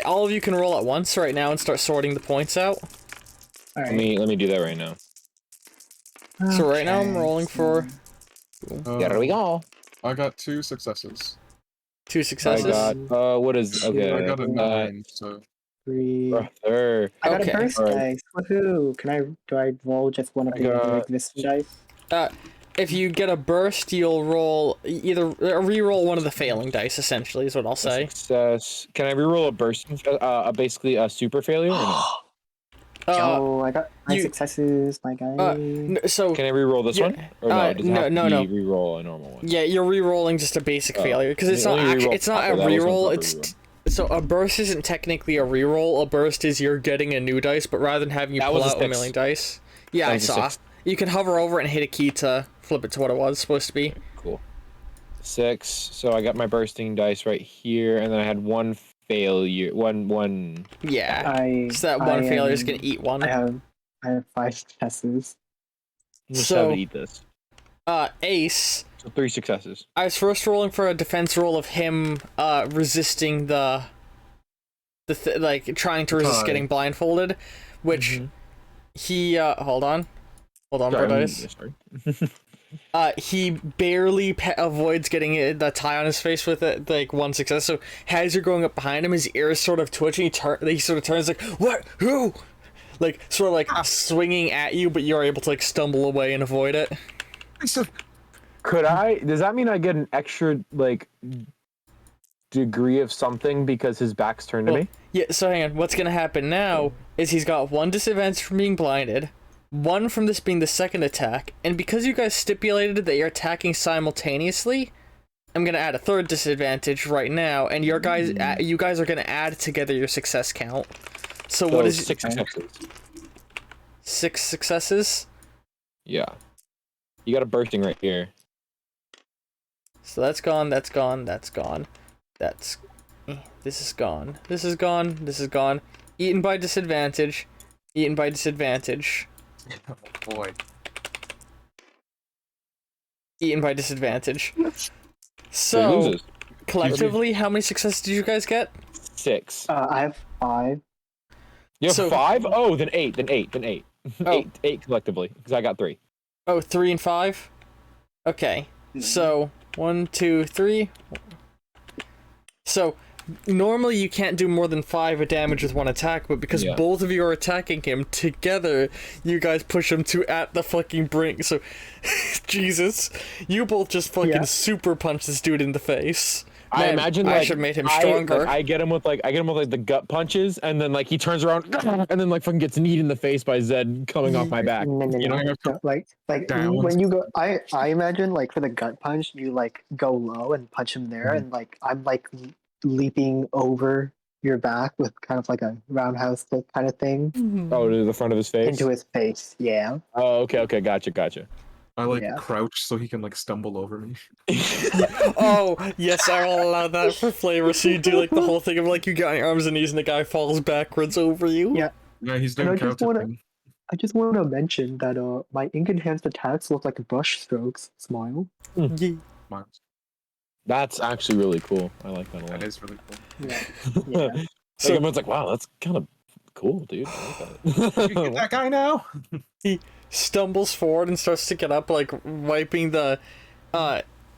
all of you can roll at once right now and start sorting the points out. Alright. Let me do that right now. So right now I'm Okay, rolling for There we go. I got 2 successes. 2 I successes. got what is okay? I got a 9, so 3. Brother. I got Okay. a burst Alright. dice. Woohoo! Do I roll just one of I the other got- existing dice? If you get a burst, you'll roll either re-roll one of the failing dice. Essentially, is what I'll say. Success. Can I reroll a bursting? Basically a super failure or no? Oh, I got 9 you- successes, my guy. So Can I reroll this Yeah, one? Or no? Does it have no, to be reroll a normal one? yeah, you're re-rolling just a basic Oh. failure because it's Let not me actually reroll it's not a proper. That wasn't re-roll. proper It's reroll. so a burst isn't technically a re-roll. A burst is you're getting a new dice, but rather than having you That pull was a out a 6. million dice. Yeah, That I was a saw. 6. You can hover over it and hit a key to flip it to what it was supposed to be. Cool. 6. So I got my bursting dice right here, and then I had one failure. One. Yeah. So that one failure is gonna eat one. I have 5 successes. Just So- have to eat this. Ace. So 3 successes. I was first rolling for a defense roll of him resisting like trying to resist Hi. getting blindfolded, which he hold on, Sorry, Broditis. sorry. He barely avoids getting the tie on his face with it, like 1 success. So as you're going up behind him, his ears sort of twitching. He sort of turns like, "What? Who?" Like sort of like swinging at you, but you're able to like stumble away and avoid it. Could I? Does that mean I get an extra like degree of something because his back's turned to Well, me? Yeah. So hang on. What's gonna happen now is he's got 1 disadvantage from being blinded, 1 from this being the second attack, and because you guys stipulated that you're attacking simultaneously, I'm gonna add a 3rd disadvantage right now, and you guys are gonna add together your success count. So what is 6 successes? 6 successes? Yeah. You got a bursting right here. So that's gone. That's gone. That's gone. That's this is gone. This is gone. This is gone. Eaten by disadvantage. Eaten by disadvantage. Oh boy. Eaten by disadvantage. So So he loses. collectively, how many successes did you guys get? 6. I have 5. You have so- 5? Oh, then 8. Then 8. Then 8. Oh. 8 collectively because I got 3. Oh, 3 and 5? Okay. So 1, 2, 3. So normally you can't do more than 5 of damage with 1 attack, but because Yeah. both of you are attacking him together, you guys push him to at the fucking brink. So Jesus, you both just fucking super punch this dude in the face. I Man, imagine I like should have made him stronger. I get him with like the gut punches, and then like he turns around and then like fucking gets kneed in the face by Zed coming off my back. No, You know, you have to no, like down. when you go, I imagine like for the gut punch, you like go low and punch him there, Mhm. and like I'm like leaping over your back with kind of like a roundhouse kick kind of thing Oh, to the front of his face. into his face. Yeah. Oh, okay, gotcha. I like Yeah. crouch so he can like stumble over me. Oh, yes, I will allow that for flavor. So you do like the whole thing of like you get on your arms and knees and the guy falls backwards over you. Yeah. Yeah, he's And doing I just counter wanna- thing. I just want to mention that my ink enhanced attacks look like brush strokes. Smile. Yeah. Miles. That's actually really cool. I like that a lot. That is really cool. Yeah. Yeah. Like So- everyone's like, wow, that's kind of cool, dude. I like You get that guy now? Stumbles forward and starts to get up, like wiping the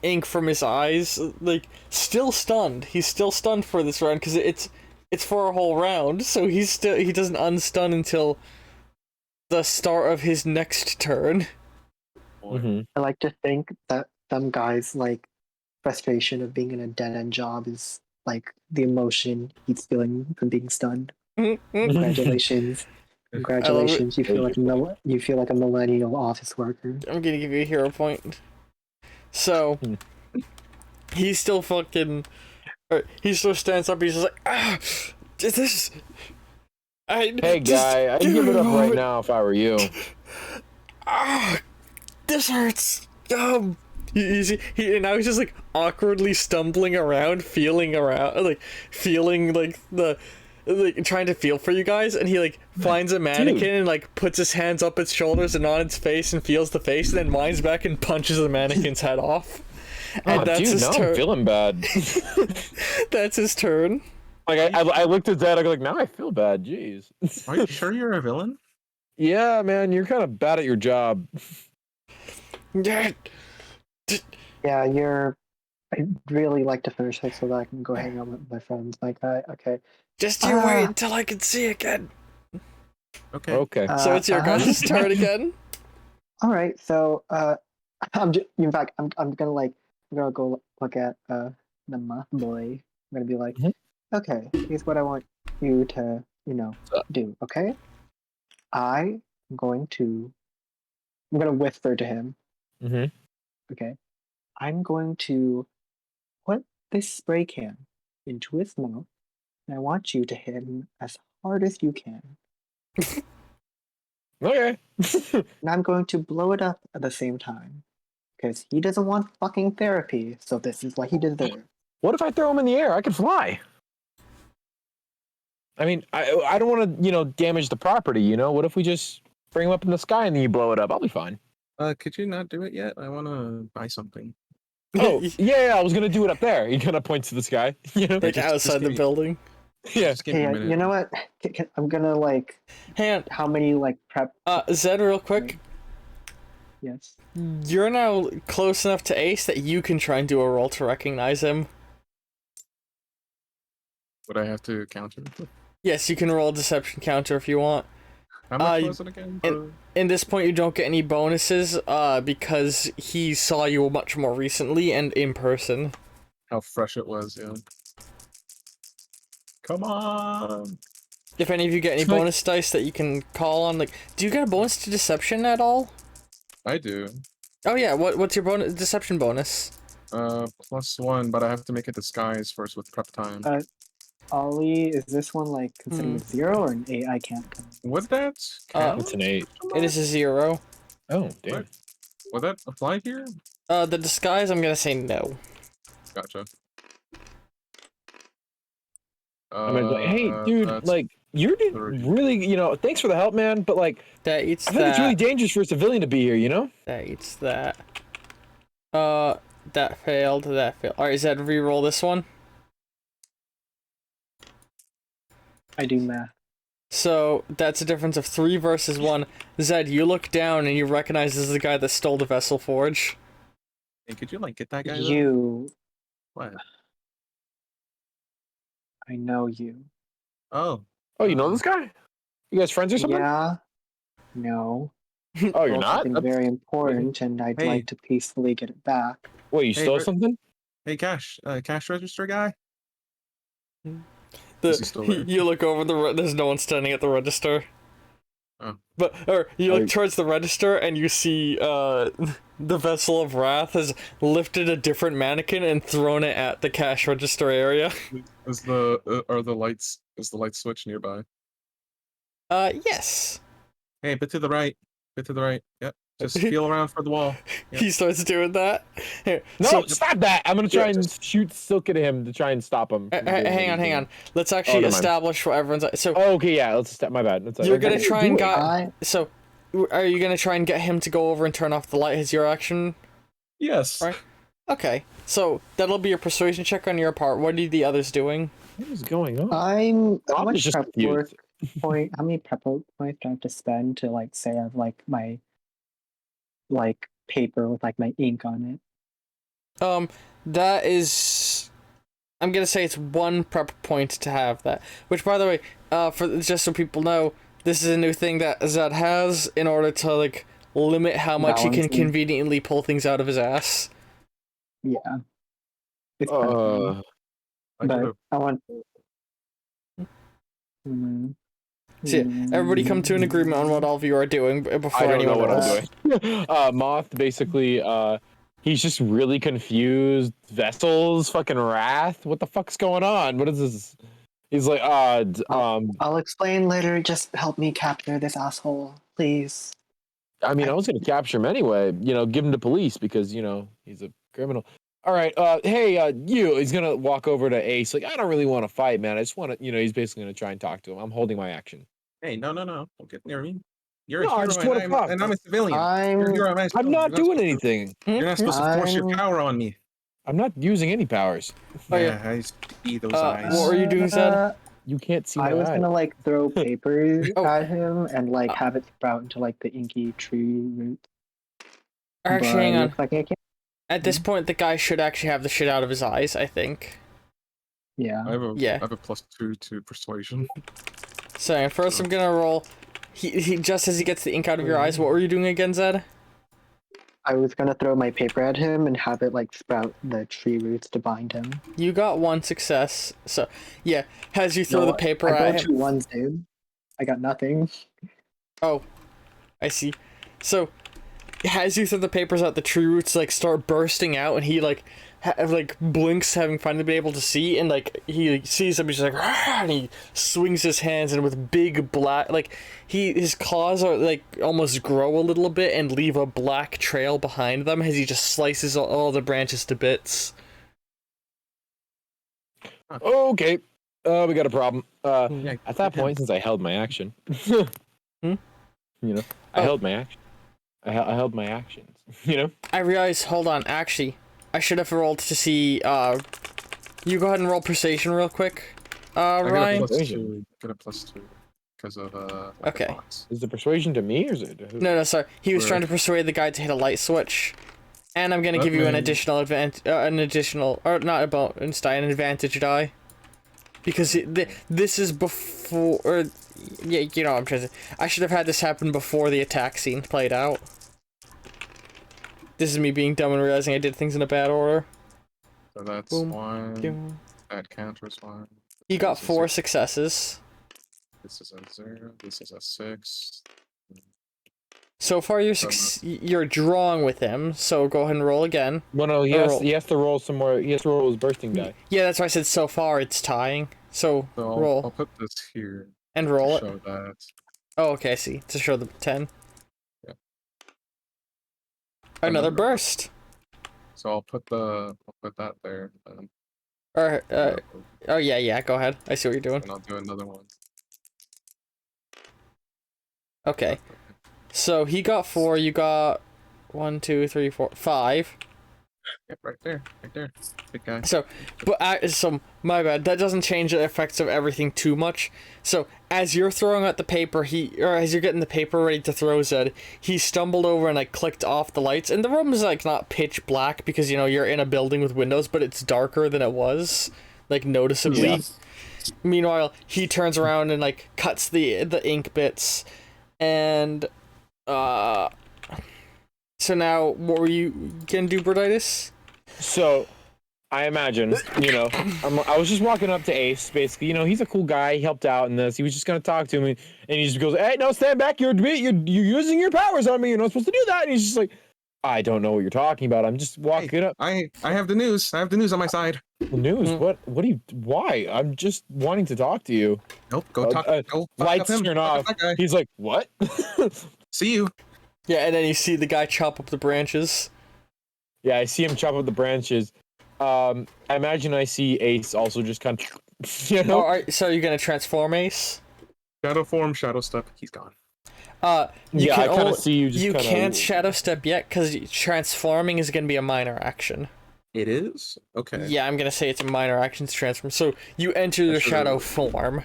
ink from his eyes, like still stunned. He's still stunned for this round because it's it's for a whole round, so he doesn't unstun until the start of his next turn. Mhm. I like to think that some guys like frustration of being in a dead end job is like the emotion he's feeling from being stunned. Congratulations. I love it. Congratulations. You feel like you feel like a millennial office worker. I'm gonna give you a hero point. So he's still fucking. Or he still stands up. He's just like, ah, this. Hey guy, I'd give it up right now if I were you. Ah, this hurts. And now he's just like awkwardly stumbling around, feeling like trying to feel for you guys, and he like finds a mannequin and like puts his hands up its shoulders and on its face and feels the face, and then winds back and punches the mannequin's head off. And that's dude, his now turn. I'm feeling bad. That's his turn. Like I looked at that, I go like, now I feel bad. Jeez. Are you sure you're a villain? Yeah, man, you're kind of bad at your job. Yeah. Yeah, I'd really like to finish it so that I can go hang out with my friends. Like, okay. Just you wait until I can see again. Okay. Okay. So it's your guys' turn again. All right. So, in fact, I'm gonna go look at the moth boy. I'm gonna be like, Mhm. okay, here's what I want you to, do. Okay, I'm gonna whisper to him. Mhm. Okay, I'm going to put this spray can into his mouth, and I want you to hit him as hard as you can. Okay. And I'm going to blow it up at the same time. Because he doesn't want fucking therapy, so this is what he deserves. What if I throw him in the air? I could fly. I mean, I don't want to, damage the property, What if we just bring him up in the sky and then you blow it up? I'll be fine. Could you not do it yet? I want to buy something. Oh, yeah, I was going to do it up there. He kind of points to the sky, Like just outside the give me- building. Yeah. Just give me a Hey, minute. you know what? I'm gonna Hang on. how many prep? Zed, real quick. Yes. You're now close enough to Ace that you can try and do a roll to recognize him. Would I have to counter? Yes, you can roll a deception counter if you want. How much was it again? In this point, you don't get any bonuses, because he saw you much more recently and in person. How fresh it was, yeah. Come on! If any of you get any bonus dice that you can call on, like, do you get a bonus to deception at all? I do. Oh yeah, what's your deception bonus? +1, but I have to make a disguise first with prep time. Ollie, is this one considered a 0 or an 8? I can't. Would that count? It's an 8. It is a 0. Oh, damn. Would that apply here? The disguise, I'm gonna say no. Gotcha. I mean, hey, dude, you're really, thanks for the help, man, but That eats I think it's really that. dangerous for a civilian to be here, That eats that. That failed. That failed. Alright, Zed, re-roll this one. I do math. So that's a difference of 3 versus 1. Zed, you look down and you recognize this is the guy that stole the Vessel Forge. Hey, could you get that guy? You. What? I know you. Oh. Oh, you know this guy? You guys friends or something? Yeah. No. Oh, you're not? Something very important, and I'd Hey. like to peacefully get it back. Wait, you Hey, stole something? Hey, cash register guy. Is he still there? You look over there's no one standing at the register. Oh. Or you look towards the register and you see the Vessel of Wrath has lifted a different mannequin and thrown it at the cash register area. Is the light switch nearby? Yes. Hey, bit to the right. Yep. Just feel around for the wall. Yep. He starts doing that. Here, No, so- stop that! I'm gonna try Yeah, and shoot Silk at him to try and stop him. hang on. Let's actually never mind. establish what everyone's. So Oh, okay, yeah, let's step. My bad. That's you're gonna try and I- So, are you gonna try and get him to go over and turn off the light as your action? Yes. Right. Okay, so that'll be your persuasion check on your part. What are the others doing? What is going on? How I'm much just prep confused. how many prep points do I have to spend to say I have my paper with my ink on it? That is I'm gonna say it's 1 prep point to have that. Which, by the way, for just so people know, this is a new thing that Zed has in order to like limit how much he can Balancing. conveniently pull things out of his ass. Yeah. It's kind of funny. I But could've- I want. Mm, So yeah, everybody come to an agreement on what all of you are doing before I don't know anyone what rolls. I'm doing. Moth basically, he's just really confused. Vessels, fucking wrath. What the fuck's going on? What is this? He's like, I'll explain later. Just help me capture this asshole, please. I mean, I was gonna capture him anyway. You know, give him to police because you know he's a criminal. All right, hey, you. He's gonna walk over to Ace. Like, I don't really want to fight, man. I just want to, you know, he's basically gonna try and talk to him. I'm holding my action. Hey, no, don't get near me. You're No, I a just hero, wanna talk. and I'm a civilian. You're a hero, I'm not doing anything. You're not supposed to force your power on me. I'm not using any powers. Oh, Yeah, yeah. I see those eyes. What were you doing, Zed? You can't see I my was eyes. gonna like throw papers Oh. at him and like have it sprout into like the inky tree root. Actually, But hang it on. looks like I can't. At this point, the guy should actually have the shit out of his eyes, I think. Yeah. I have a Yeah. I have a +2 to persuasion. So, first I'm gonna roll. He just as he gets the ink out of your eyes, what were you doing again, Zed? I was gonna throw my paper at him and have it like sprout the tree roots to bind him. You got 1 success. So, yeah, as you throw the paper I at got him. 2 ones, dude. I got nothing. Oh, I see. So, as you throw the papers out, the tree roots like start bursting out, and he like blinks, having finally been able to see, and like he sees them, he's like, "Rah!" And he swings his hands, and with big black, like his claws are like almost grow a little bit and leave a black trail behind them as he just slices all the branches to bits. Okay, we got a problem. Yeah, At that point, since I held my action, you know, I Oh. held my action. I held my actions. You know. I realize. Hold on, actually, I should have rolled to see. You go ahead and roll persuasion real quick. I Ryan. got a +2. Got a +2 because of like Okay. the box. Is the persuasion to me or is it to who? No, sorry. He was Right. trying to persuade the guy to hit a light switch, and I'm gonna give you an Okay. additional or not a bonus die, an advantage die, because this is before, or yeah, you know what I'm trying to say. I should have had this happen before the attack scene played out. This is me being dumb and realizing I did things in a bad order. So that's Boom. 1. That counters 1. He got This is 4 a- successes. This is a 0. This is a 6. So far, you're drawing with him. So go ahead and roll again. Well, no, Roll. he has to roll some more. He has to roll his bursting die. Yeah, that's why I said so far it's tying. So So I'll roll put this here and to roll it. show that. Oh, okay, I see. To show the 10. Yeah. Another Another burst. So I'll put that there, Or, oh yeah, go ahead. I see what you're doing. and I'll do another one. Okay. So he got 4, you got 1, 2, 3, 4, 5. Yep, right there, big guy. So, so my bad. That doesn't change the effects of everything too much. So as you're throwing out the paper, or as you're getting the paper ready to throw, Zed, he stumbled over and like clicked off the lights, and the room is like not pitch black because you know you're in a building with windows, but it's darker than it was, like noticeably. Yeah. Meanwhile, he turns around and like cuts the ink bits, and so now what were you gonna do, Broditis? So, I imagine, you know, I was just walking up to Ace, basically, you know, he's a cool guy, he helped out in this, he was just gonna talk to me, and he just goes, hey, no, stand back, you're using your powers on me, you're not supposed to do that, and he's just like, I don't know what you're talking about, I'm just walking up. I have the news. I have the news on my side. The news? Why? I'm just wanting to talk to you. Nope, go talk. Go fuck Lights up him. turn Fuck off. up that guy. He's like, what? See you. Yeah, and then you see the guy chop up the branches. Yeah, I see him chop up the branches. I imagine I see Ace also just kind of, you know? So you're gonna transform Ace? Shadow form, shadow step. He's gone. You Yeah, can I kind only- of see you just You kinda... can't shadow step yet because transforming is gonna be a minor action. It is? Okay. Yeah, I'm gonna say it's a minor action to transform. So you enter your should've- shadow form.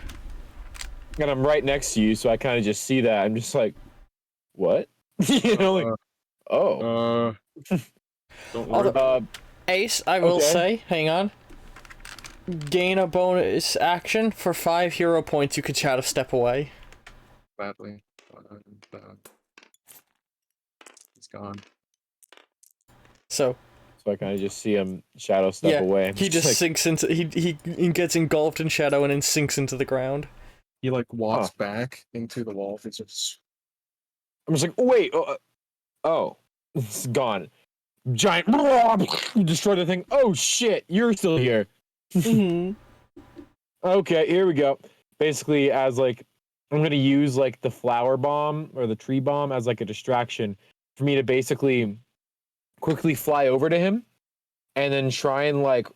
And I'm right next to you, so I kind of just see that. I'm just like, what? You know, like, oh. Don't worry. Ace, I will Okay. say, hang on. gain a bonus action for 5 hero points. You can shadow step away. Badly. He's gone. So So I kind of just see him shadow step yeah, away. he just like, sinks into he gets engulfed in shadow and then sinks into the ground. He like walks back into the wall. It's just. I'm just like, oh, wait, oh, it's gone. Giant, you destroyed the thing. Oh shit, you're still here. Mm-hmm. Okay, here we go. Basically, as like, I'm gonna use like the flower bomb or the tree bomb as like a distraction for me to basically quickly fly over to him and then try and like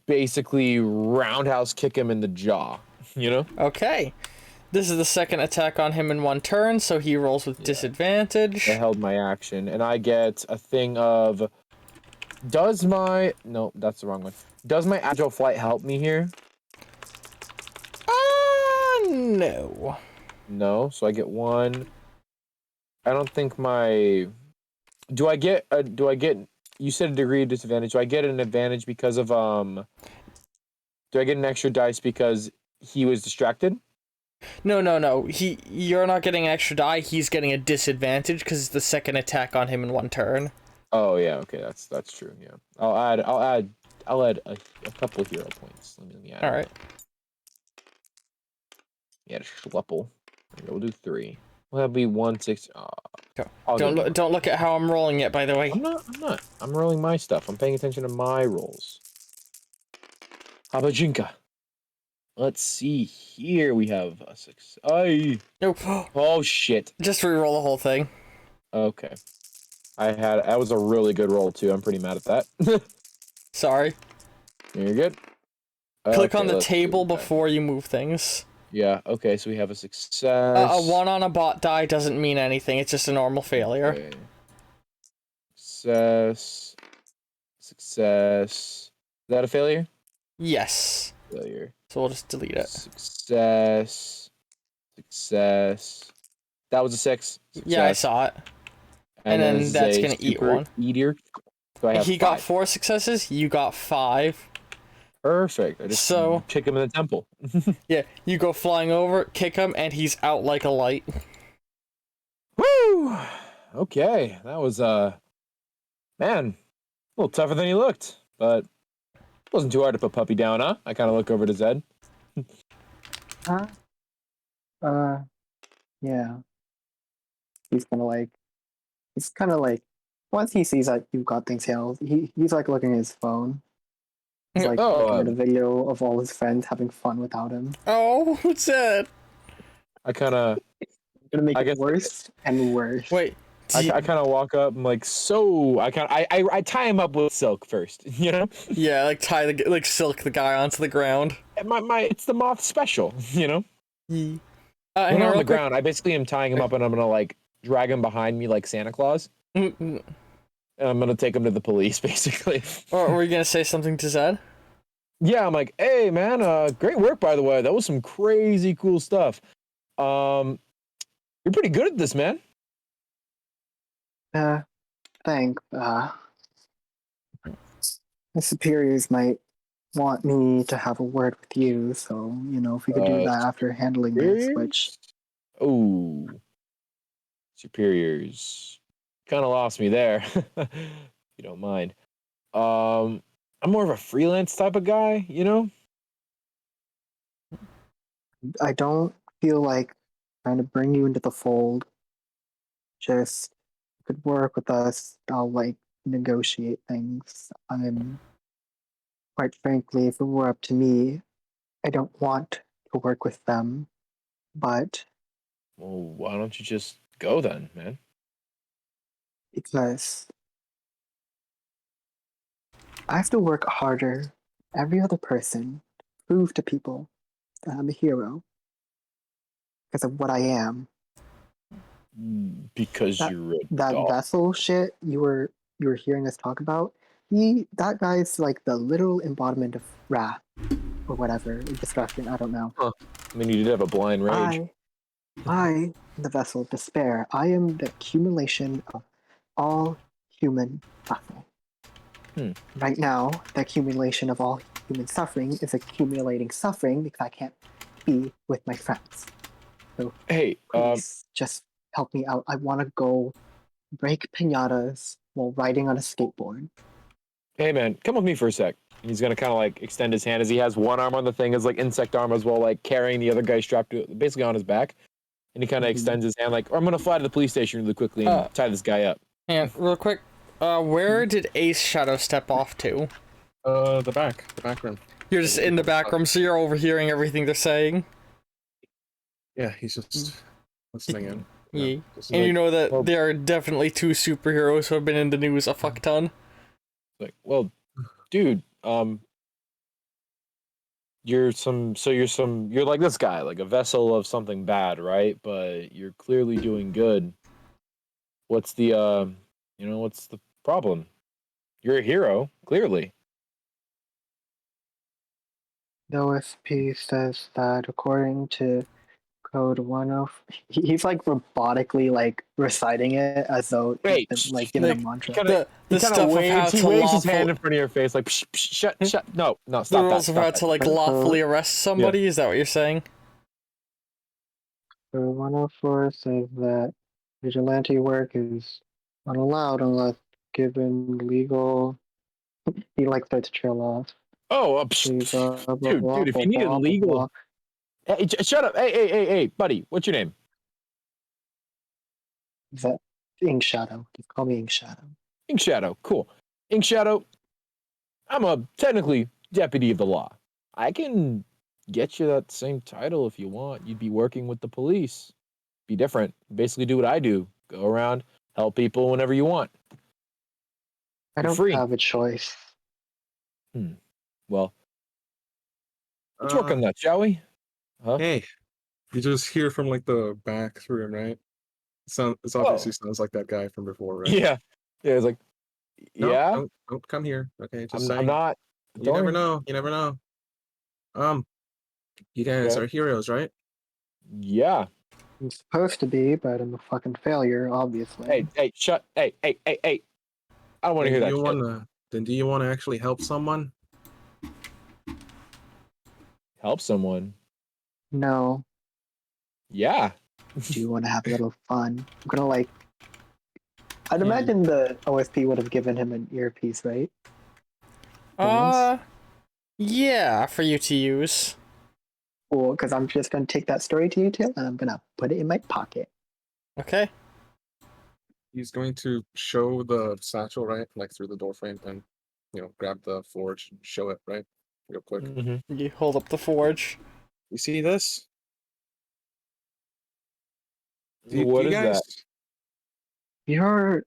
basically roundhouse kick him in the jaw. You know? Okay. This is the second attack on him in 1 turn, so he rolls with disadvantage. I held my action, and I get a thing of. Does my no? That's the wrong one. Does my agile flight help me here? No. No, so I get 1. I don't think my. Do I get a? Do I get? You said a degree of disadvantage. Do I get an advantage because of Do I get an extra dice because he was distracted? No. You're not getting an extra die. He's getting a disadvantage because it's the second attack on him in 1 turn. Oh yeah, okay, that's true. Yeah, I'll add a couple of hero points. Let me add. All right. Yeah, schluppel. We'll do 3. Well, that'll be 1 6. Don't look at how I'm rolling it, by the way. I'm not. I'm rolling my stuff. I'm paying attention to my rolls. Habajinka. Let's see here. We have a 6. Nope. Oh shit. Just re-roll the whole thing. Okay. That was a really good roll too. I'm pretty mad at that. Sorry. You're good. Click Okay, on the let's table do that. before you move things. Yeah. Okay. So we have a success. A 1 on a bot die doesn't mean anything. It's just a normal failure. Okay. Success. Success. Is that a failure? Yes. Failure. So we'll just delete it. Success. Success. That was a 6. Yeah, I Success. saw it. And then is that's a gonna eat super 1. Eater. So I have He got 5. 4 successes. You got 5. Perfect. I just So- kick him in the temple. Yeah, you go flying over, kick him, and he's out like a light. Woo! Okay, that was man, a little tougher than he looked, but wasn't too hard to put Puppy down, huh? I kind of look over to Zed. Yeah. He's kind of like, once he sees that you've got things handled, he's like looking at his phone. He's like looking at a video of all his friends having fun without him. Oh, what's that? I kind of, Gonna make I it guess- worse and worse. Wait. I kind of walk up and like, so I tie him up with silk first, you know? Yeah, like silk the guy onto the ground. And it's the moth special, you know? Hang When on I'm on real the quick. ground, I basically am tying him up and I'm gonna like drag him behind me like Santa Claus. Mm-mm. And I'm gonna take him to the police, basically. Or were you gonna say something to Zed? Yeah, I'm like, hey man, great work by the way. That was some crazy cool stuff. You're pretty good at this, man. Thanks. My superiors might want me to have a word with you, so, if we could do that after handling this, which... Oh, superiors. Kind of lost me there. If you don't mind. I'm more of a freelance type of guy, you know? I don't feel like trying to bring you into the fold. Just could work with us. I'll negotiate things. Quite frankly, if it were up to me, I don't want to work with them. But Well, why don't you just go then, man? because I have to work harder, every other person, prove to people that I'm a hero because of what I am. Because you're a That dog. vessel shit you were hearing us talk about, that guy's like the literal embodiment of wrath or whatever, destruction, I don't know. I mean, you did have a blind rage. I am the vessel of despair. I am the accumulation of all human suffering. Right now, the accumulation of all human suffering is accumulating suffering because I can't be with my friends. So Hey, please just help me out. I want to go break pinatas while riding on a skateboard. hey man, come with me for a sec. He's gonna kind of like extend his hand as he has one arm on the thing as like insect arm as well, like carrying the other guy strapped to basically on his back. And he kind of extends his hand like, I'm gonna fly to the police station really quickly and tie this guy up. And real quick, where did Ace Shadow step off to? The back room. You're just in the back room, so you're overhearing everything they're saying. Yeah, he's just listening in. Yeah. Just And like, you know that well- there are definitely two superheroes who have been in the news a fuck ton. Like, well, dude, you're like this guy, like a vessel of something bad, right? But you're clearly doing good. What's the what's the problem? You're a hero, clearly. The OSP says that according to Code 10, he's like robotically like reciting it as though Wait, he's been, like given like, a mantra. The He stuff kinda of how waves, he to waves his hand lawful, in front of your face, like, psh, psh, shut, no, the stop that, rules of how stop to that. like lawfully arrest somebody. Is that what you're saying? Code 104 says that vigilante work is unallowed unless given legal. He like starts to trail off. Oh, Please, blah, blah, dude, blah, if blah, you need blah, legal, blah. hey, shut up, hey, buddy, what's your name? Is that Ink Shadow? Just call me Ink Shadow. Ink Shadow, cool. Ink Shadow, I'm a technically deputy of the law. I can get you that same title if you want. You'd be working with the police. Be different. Basically do what I do. Go around, help people whenever you want. I You're don't free. have a choice. Well, let's work on that, shall we? Huh? Hey, you just hear from like the back room, right? It obviously sounds like that guy from before, right? Yeah. Yeah, it's like, No, yeah, don't come here. Okay, just I'm saying. not. You never know. You never know. You guys Okay. are heroes, right? Yeah. I'm supposed to be, but I'm a fucking failure, obviously. Hey, shut. Hey. I don't want to hear that shit. Then do you want to actually help someone? Help someone. No. Yeah. Do you want to have a little fun? I'm gonna like. I'd Hmm. imagine the OSP would have given him an earpiece, right? Hands? Yeah, for you to use. Cool, because I'm just gonna take that story to detail and I'm gonna put it in my pocket. Okay. He's going to show the satchel, right? Like through the door frame and, grab the forge and show it, right? Real quick. Mm-hmm. You hold up the forge. You see this? What You is guys? that? You're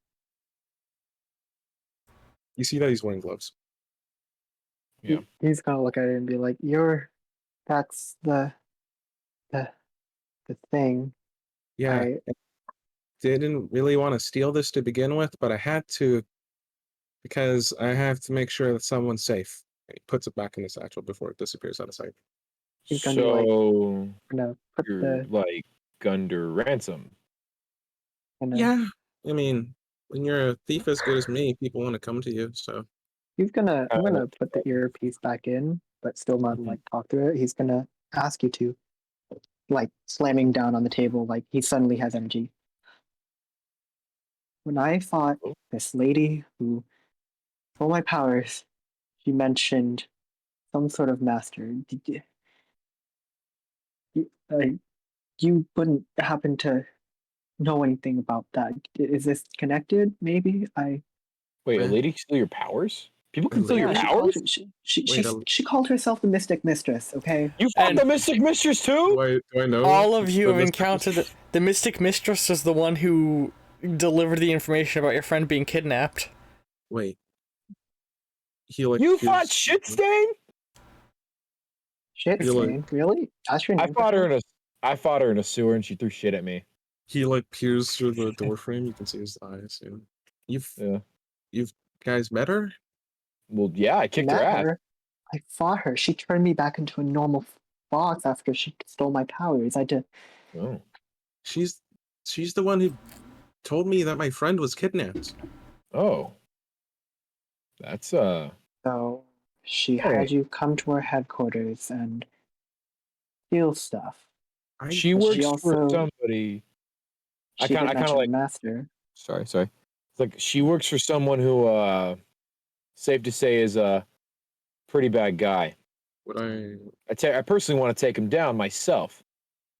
You see that he's wearing gloves. Yeah. he's gonna look at it and be like, that's the thing. Yeah. I I didn't really want to steal this to begin with, but I had to because I have to make sure that someone's safe. And he puts it back in the satchel before it disappears out of sight. He's gonna be like, So gonna put you're the like under ransom. gonna Yeah. I mean, when you're a thief as good as me, people want to come to you. So I'm Uh, gonna put the earpiece back in, but still not Mhm. like talk through it. He's gonna ask you to like slamming down on the table like he suddenly has energy. When I fought Oh. this lady who stole my powers, she mentioned some sort of master. You wouldn't happen to know anything about that. Is this connected? Maybe I. Wait, a Where? lady can steal your powers? People can A steal your Yeah, lady? she called powers? her, she, Wait, she called herself the Mystic Mistress. Okay. You fought And the Mystic Mistress too? do I know? all of you the have Mystic encountered the Mystic Mistress is the one who delivered the information about your friend being kidnapped. Wait. He like You fought peers. Shitstain? Shit, You're like- Stain. Really? That's your I name? fought her in a sewer and she threw shit at me. He like peers through the door frame. You can see his eyes. Yeah. You've guys met her? Well, yeah, I kicked her Met ass. her. I fought her. She turned me back into a normal fox after she stole my powers. I did. Oh. She's the one who told me that my friend was kidnapped. Oh. That's So She Hey. had you come to our headquarters and steal stuff. She But works she for also somebody. I she kind did of mention like. the master. Sorry. It's like she works for someone who, safe to say, is a pretty bad guy. Would I? I personally want to take him down myself.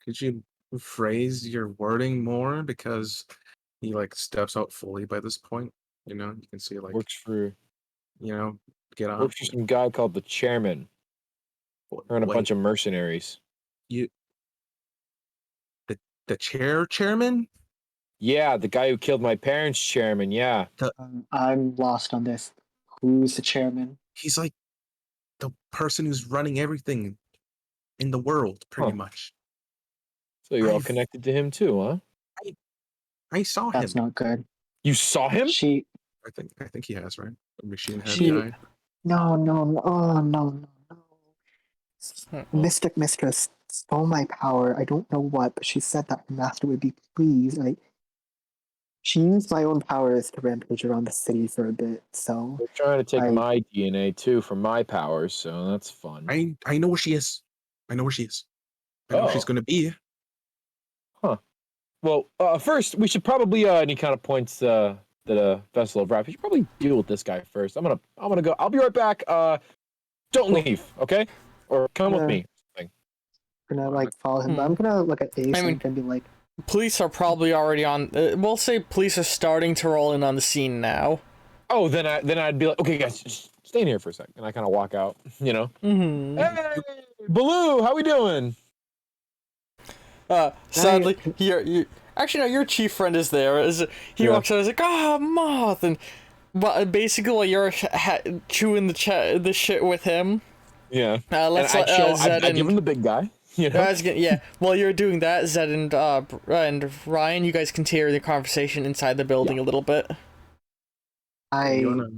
Could you phrase your wording more? Because he like steps out fully by this point. You know, you can see like Works for get on. works for some guy called the chairman. Her and a Wait, bunch of mercenaries. you the chairman? Yeah, the guy who killed my parents' chairman. Yeah. I'm lost on this. Who's the chairman? He's like the person who's running everything in the world, pretty Huh. much. So you're all I've- connected to him too, huh? I saw him. That's not good. You saw him? She I think he has, right? A machine head She- guy. no, oh no. Mystic Mistress stole my power. I don't know what, but she said that her master would be pleased. She used my own powers to rampage around the city for a bit, so They're trying to take I- my DNA too for my powers, so that's fun. I know where she is. I know where she is. I know where she's Oh. gonna be. Well, first we should probably and he kind of points the vessel of wrath. We should probably deal with this guy first. I'm gonna go. I'll be right back. Don't leave, okay? Or come with me. gonna like follow him. But I'm gonna look at Ace I mean- and be like, Police are probably already on. We'll say police are starting to roll in on the scene now. Oh, then I'd be like, okay, guys, just stay in here for a second, and I kind of walk out. You know. Mm-hmm. Hey, Baloo, how we doing? Sadly, actually no, your chief friend is there. He walks out, he's like, moth, and basically while you're chewing the shit with him. Yeah. Let's and let Zed I and give him the big guy. You know. While you're doing that, Zed and Ryan, you guys continue the conversation inside the building a little bit. You I wanna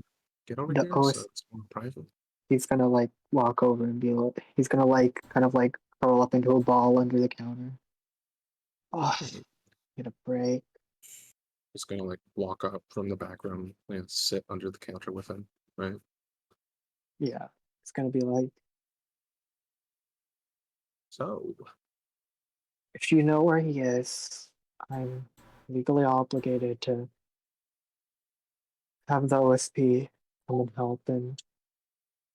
get over the here OS so it's more private? he's gonna like walk over and be like, he's gonna like kind of like curl up into a ball under the counter. Oh, get a break. Just gonna like walk up from the back room and sit under the counter with him, right? Yeah, it's gonna be like, So if you know where he is, I'm legally obligated to have the OSP come and help. And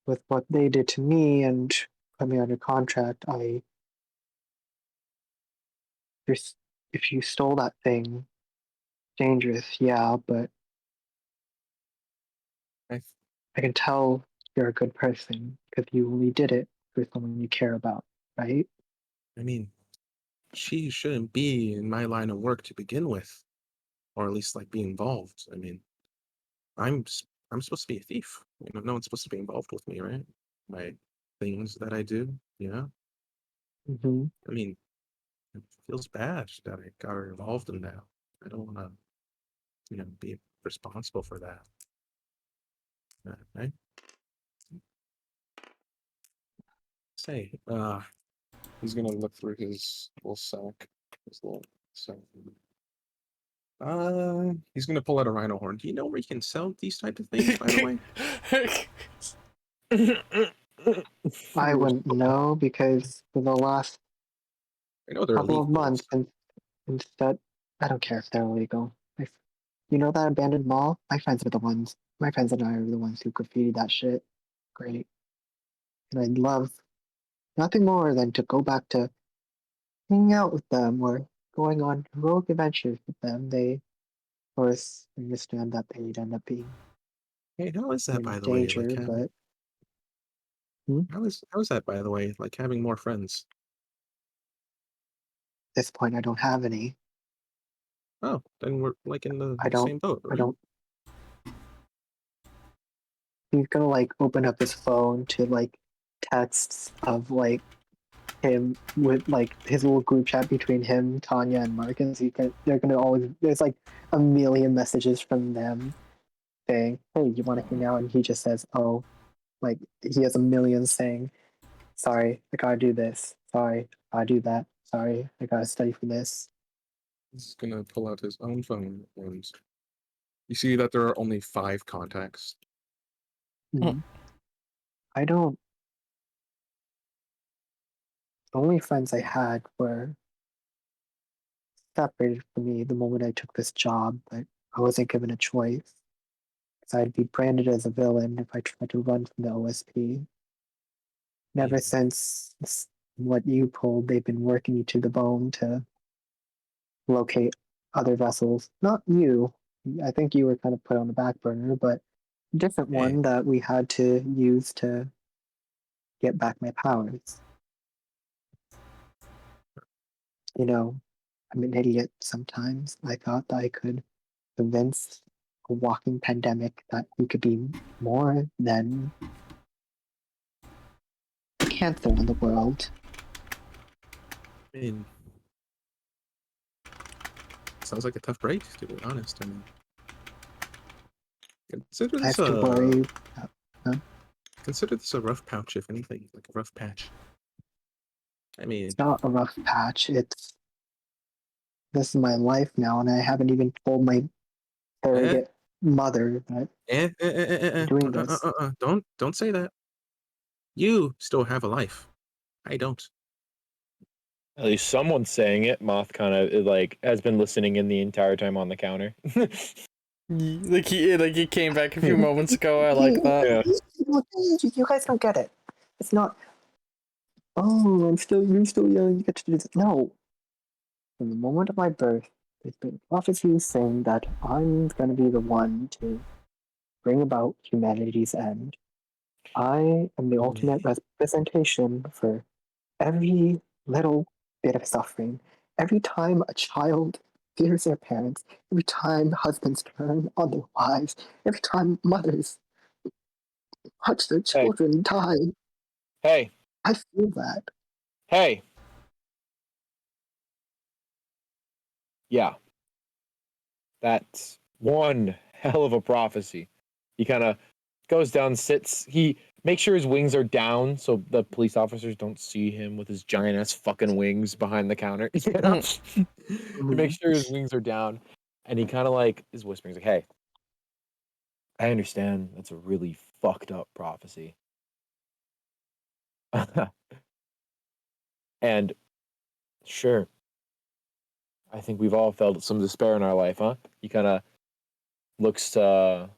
with what they did to me and put me under contract, if you stole that thing, dangerous, yeah, but I I can tell you're a good person because you only did it for someone you care about, right? mean, she shouldn't be in my line of work to begin with, or at least like be involved. I mean, I'm supposed to be a thief. You know, no one's supposed to be involved with me, right? My things that I do, you know. Mm-hmm. I mean, it feels bad that I got her involved in that. I don't want to, be responsible for that. Right? Say, he's gonna look through his little sack. His little sack. He's gonna pull out a rhino horn. Do you know where you can sell these type of things, by the way? I wouldn't know because for the last I know they're couple of illegal. months, and instead, I don't care if they're illegal. You know that abandoned mall? My friends and I are the ones who graffitied that shit. Great. And I'd love nothing more than to go back to hanging out with them or going on heroic adventures with them. They, of course, understand that they'd end up being Hey, how is that, in by the way? danger, Like, but how is that, by the way? Like having more friends. at this point, I don't have any. Oh, then we're like in the I don't- same boat. I Right? don't. He's gonna like open up his phone to like texts of like him with like his little group chat between him, Tanya, and Marcus. They're gonna always there's like a million messages from them saying, "Hey, you want to hang out?" And he just says, "Oh," like he has a million saying, "Sorry, I gotta do this. Sorry, I gotta do that. Sorry, I gotta study for this." He's gonna pull out his own phone, and you see that there are only 5 contacts. Mhm. I don't. The only friends I had were separated from me the moment I took this job, but I wasn't given a choice. So I'd be branded as a villain if I tried to run from the OSP. And ever since what you pulled, they've been working you to the bone to locate other vessels. Not you. I think you were kind of put on the back burner, but a different Hey, one that we had to use to get back my powers. You know, I'm an idiot sometimes. I thought that I could convince a walking pandemic that we could be more than a cancer in the world. I mean, sounds like a tough break, to be honest. I mean, consider I this have to a worry. consider this a rough patch, if anything, like a rough patch. I mean, It's not a rough patch. It's this is my life now, and I haven't even told my eh, surrogate mother that I'm doing this. don't say that. You still have a life. I don't. At least someone's saying it. Moth kind of like has been listening in the entire time on the counter. Like he came back a few moments ago. I like that. Yeah. You guys don't get it. It's not. Oh, you're still young. You get to do this. No. From the moment of my birth, there's been prophecies saying that I'm going to be the one to bring about humanity's end. I am the ultimate representation for every little bit of suffering. Every time a child fears their parents, every time husbands turn on their wives, every time mothers watch their Hey, children die, hey, I feel that. hey. Yeah, that's one hell of a prophecy. He kind of goes down, sits. He makes sure his wings are down so the police officers don't see him with his giant ass fucking wings behind the counter. You know? He makes sure his wings are down, and he kind of like is whispering, he's like, "Hey, I understand that's a really fucked up prophecy." And sure, I think we've all felt some despair in our life, huh? He kind of looks to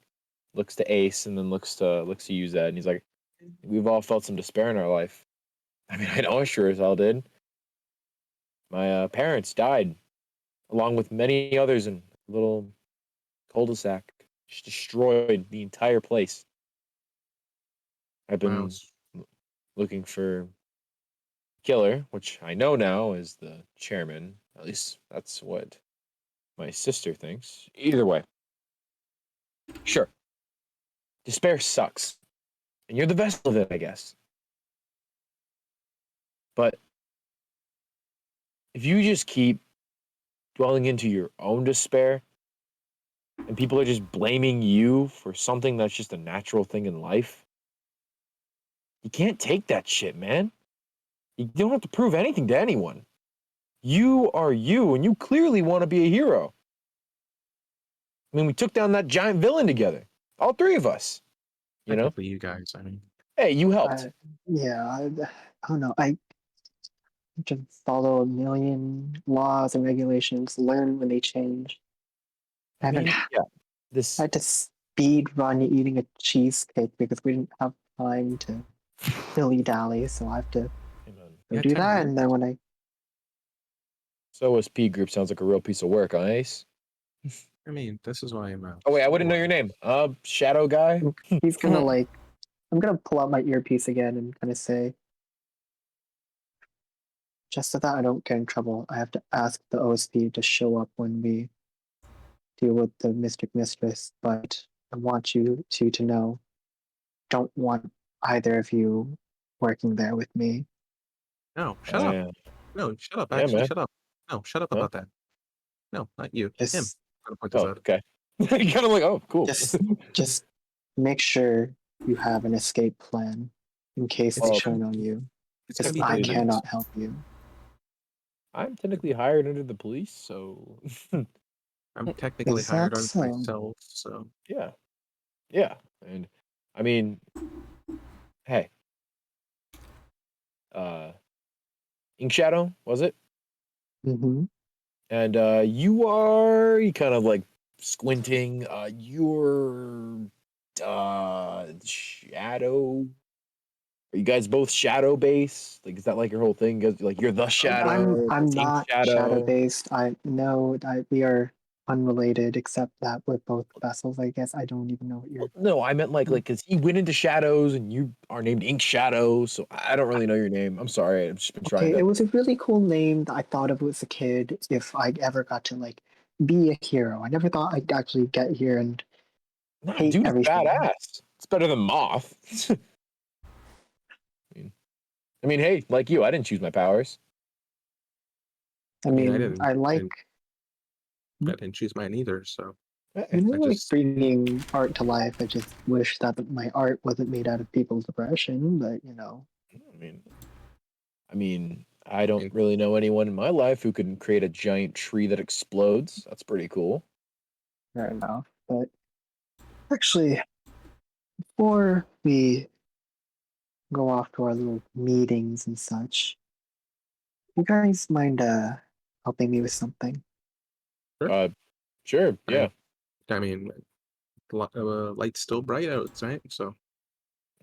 Ace and then looks to you, Zed, and he's like, "We've all felt some despair in our life. I mean, I know I sure as hell did. My parents died, along with many others in a little cul-de-sac. Just destroyed the entire place. I've Wow. been looking for killer, which I know now is the chairman. At least that's what my sister thinks. Either way, sure, despair sucks, and you're the vessel of it, I guess. But if you just keep dwelling into your own despair, and people are just blaming you for something that's just a natural thing in life, you can't take that shit, man. You don't have to prove anything to anyone. You are you, and you clearly want to be a hero. I mean, we took down that giant villain together, all three of us. You know, Technically, you guys. I mean, hey, you helped. I, yeah, I don't know. I just follow a million laws and regulations, learn when they change. I I haven't mean, yeah, I this. had to speed run eating a cheesecake because we didn't have time to dilly dally, so I have to Hang on. go yeah, do that. 10 years. And then when I So OSP group sounds like a real piece of work, huh, Ace? I mean, this is why I'm Oh wait, I so wouldn't know your name. Shadow guy. he's gonna like, I'm gonna pull out my earpiece again and kind of say, just so that I don't get in trouble, I have to ask the OSP to show up when we deal with the Mystic Mistress. But I want you two to know, don't want either of you working there with me. No, shut up. Yeah, No, shut up. yeah, Actually, man. shut up. No, shut up Huh? about that. No, not you. Him. Just, I'm gonna point this Oh, out. okay. Kind of like, oh, cool. just make sure you have an escape plan in case they It's Well, turn on you, it's because gonna be I technically, hypotheticals. cannot help you. I'm technically hired under the police, so I'm technically Is hired that on so? myself, so yeah, yeah. And I mean, Hey. Ink Shadow, was it? Mm-hmm. And you kind of like squinting. You're Shadow. Are you guys both shadow based? Like, is that like your whole thing? 'Cause, like, you're the shadow, I'm that's Ink not shadow Shadow. based. I know we are unrelated, except that we're both vessels. I guess I don't even know what Well, you're. no, I meant like, cause he went into shadows, and you are named Ink Shadow. So I don't really know your name. I'm sorry. I've just been trying Okay, it to. was a really cool name that I thought of as a kid. If I ever got to like be a hero, I never thought I'd actually get here and Nah, hate dude is everything. badass. It's better than Moth. I mean, hey, like you, I didn't choose my powers. I I mean, mean, I like I didn't choose mine either. So Hey, I I like just bringing art to life. I just wish that my art wasn't made out of people's depression, but you know, I mean, I don't mean, really know anyone in my life who can create a giant tree that explodes. That's pretty cool. fair enough. But actually, before we go off to our little meetings and such, you guys mind helping me with something? sure. Uh, sure, I, yeah. I mean, light's still bright outside, so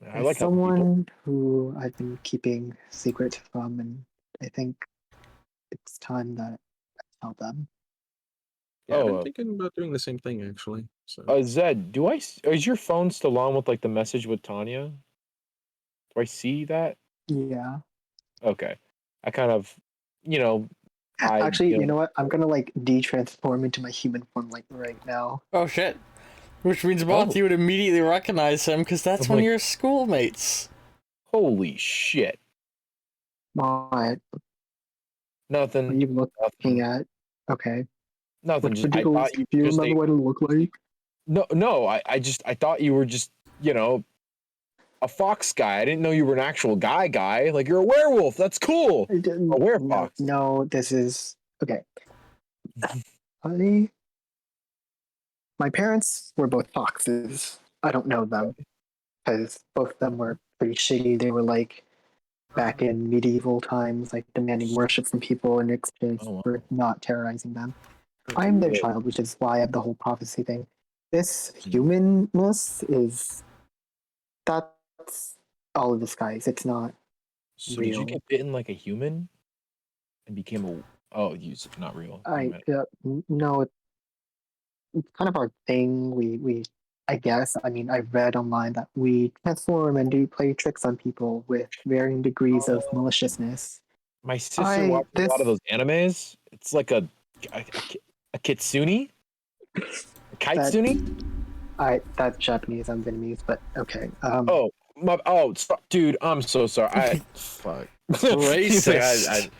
I There's like helping people. someone who I've been keeping secret from, and I think it's time that I tell them. yeah, I've been Oh, thinking about doing the same thing actually. So Zed, is your phone still on with like the message with Tanya? Do I see that? Yeah. Okay. I kind of, you know, I, Actually, you know what? I'm gonna like de-transform into my human form like right now. Oh shit. Which means both oh, you would immediately recognize him because that's I'm one of like, your schoolmates. holy shit. What are Nothing, you looking nothing, at? Okay. nothing. What Just, I particulars? thought Do you were you just remember a, what it looked like? no, I thought you were just, a fox guy. I didn't know you were an actual guy. Like, you're a werewolf. That's cool. I A didn't. No, werefox. no. This is okay. I, my parents were both foxes. I don't know them because both of them were pretty shitty. They were like back in medieval times, like demanding worship from people in exchange Oh, for wow. not terrorizing them. I'm their Whoa. child, which is why I have the whole prophecy thing. This Hmm. humanness is that's all a disguise. It's not So did you real. get bitten like a human and became a? Oh, you said not real. You I meant no, it's kind of our thing. We I guess I mean I read online that we transform and do play tricks on people with varying degrees of oh, maliciousness. my sister I watches a lot of this those animes. It's like a kitsune, a that kitsune. I that's Japanese. I'm Vietnamese, but okay. Oh, dude, I'm so sorry. Fuck. He's like, Racist.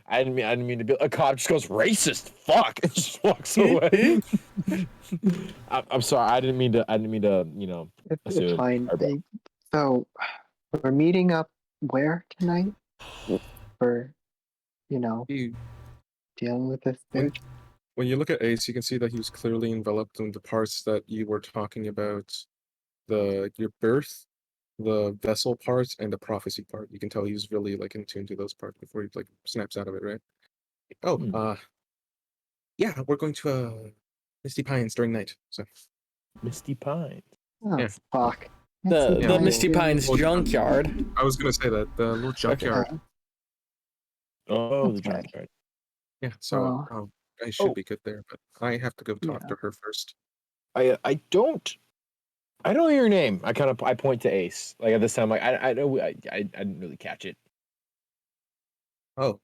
I didn't mean to be. A cop just goes racist. Fuck, and just walks away. I'm sorry. I didn't mean to. it's Assume. fine. Sorry, bro. So we're meeting up where tonight for you know you, dealing with this when bitch. when you look at Ace, you can see that he was clearly enveloped in the parts that you were talking about, the your birth, the vessel part, and the prophecy part. You can tell he's really like in tune to those parts before he like snaps out of it, right? Oh, Hmm. yeah, we're going to Misty Pines during night. So Misty Pine. Oh yeah, fuck! Misty The yeah. Pines Misty really. Pines junkyard. I was gonna say that the little Okay. junkyard. Oh, the Okay. junkyard. Yeah, so Well, I should Oh, be good there, but I have to go talk yeah. to her first. I don't hear your name. I point to Ace. Like at this time, like I know I didn't really catch it. Oh,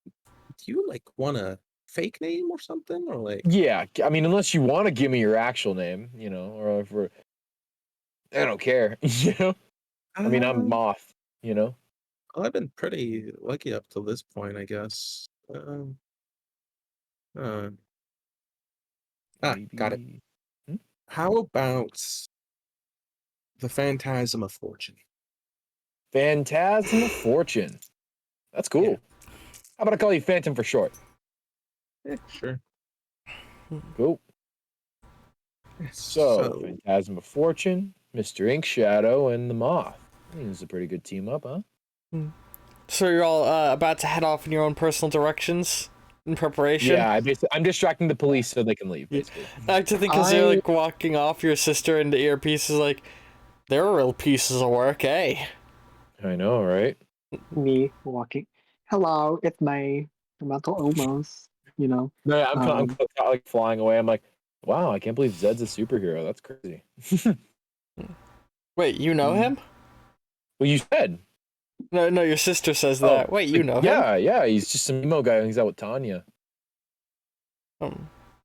do you like want a fake name or something, or like? Yeah, I mean, unless you want to give me your actual name, or if I don't care, I mean, I'm Um, Moth, you know. I've been pretty lucky up to this point, I guess. Uh, got it. Maybe. Hmm? How about the Phantasm of Fortune? Phantasm of Fortune. That's Yeah, cool. How about I call you Phantom for short? sure. Cool. So, So, Phantasm of Fortune, Mr. Ink Shadow, and the Moth. It's a pretty good team up, huh? So you're all about to head off in your own personal directions in preparation. Yeah, I'm distracting the police so they can leave. Basically. I like to think as you're like walking off, your sister in the earpiece is like, "They're real pieces of work, eh?" I know, right? Me walking. Hello, it's my mental almost. You know. No, I'm kind of like flying away. I'm like, wow, I can't believe Zed's a superhero. That's crazy. Wait, you know him? Well, you said. No, your sister says Oh, that. Wait, you know him? Yeah, he's just some emo guy. He's out with Tanya.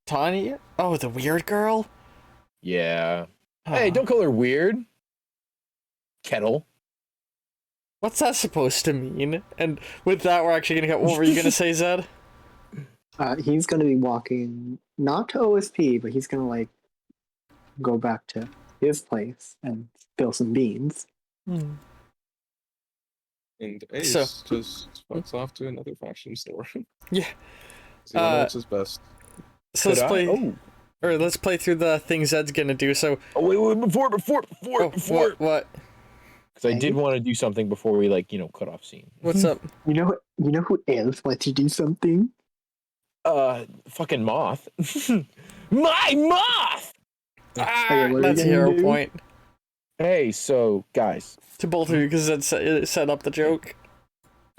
Tanya? Oh, the weird girl? Yeah. Hey, don't call her weird. Kettle. What's that supposed to mean? And with that, we're actually gonna get. What were you gonna say, Zed? He's gonna be walking not to OSP, but he's gonna like go back to his place and spill some beans. And Ace So- just fucks off to another fashion store. Yeah. He knows his best. So let's play. Oh. Or let's play through the things Zed's gonna do. So. Oh wait, before. What? Because I did want to do something before we cut off scene. What's up? You know who else wants to do something? Fucking moth. My moth. Okay, what are That's a you gonna hero do? point Hey, so guys, to both of you because it set up the joke.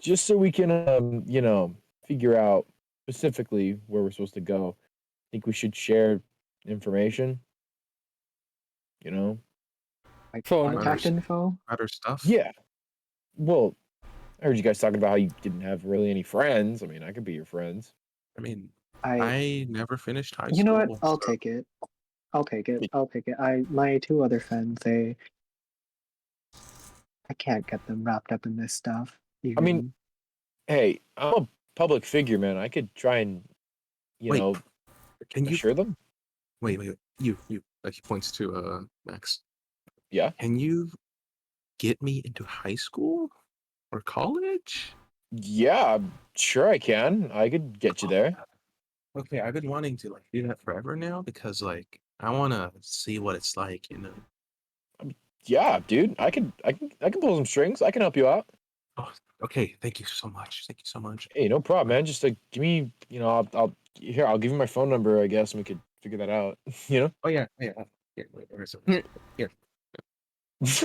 just so we can figure out specifically where we're supposed to go, I think we should share information. Like Phone contact numbers. info. Other stuff. Yeah. Well, I heard you guys talking about how you didn't have really any friends. I mean, I could be your friends. I mean, I I never finished high school. you know what? I'll so- take it. I'll take it. My two other friends, I can't get them wrapped up in this stuff. I mean, hey, I'm a public figure, man. I could try and Wait, can you assure them. wait? You. Like he points to Max. Yeah. Can you get me into high school or college? Yeah, sure I can. I could get you there. Okay, I've been wanting to like do that forever now because like I want to see what it's like, you know. Yeah, dude. I can pull some strings. I can help you out. Oh, okay, thank you so much. Thank you so much. Hey, no problem, man. Just give me, I'll give you my phone number, I guess, and we could figure that out. Oh yeah. Here, wait, where's it? Here.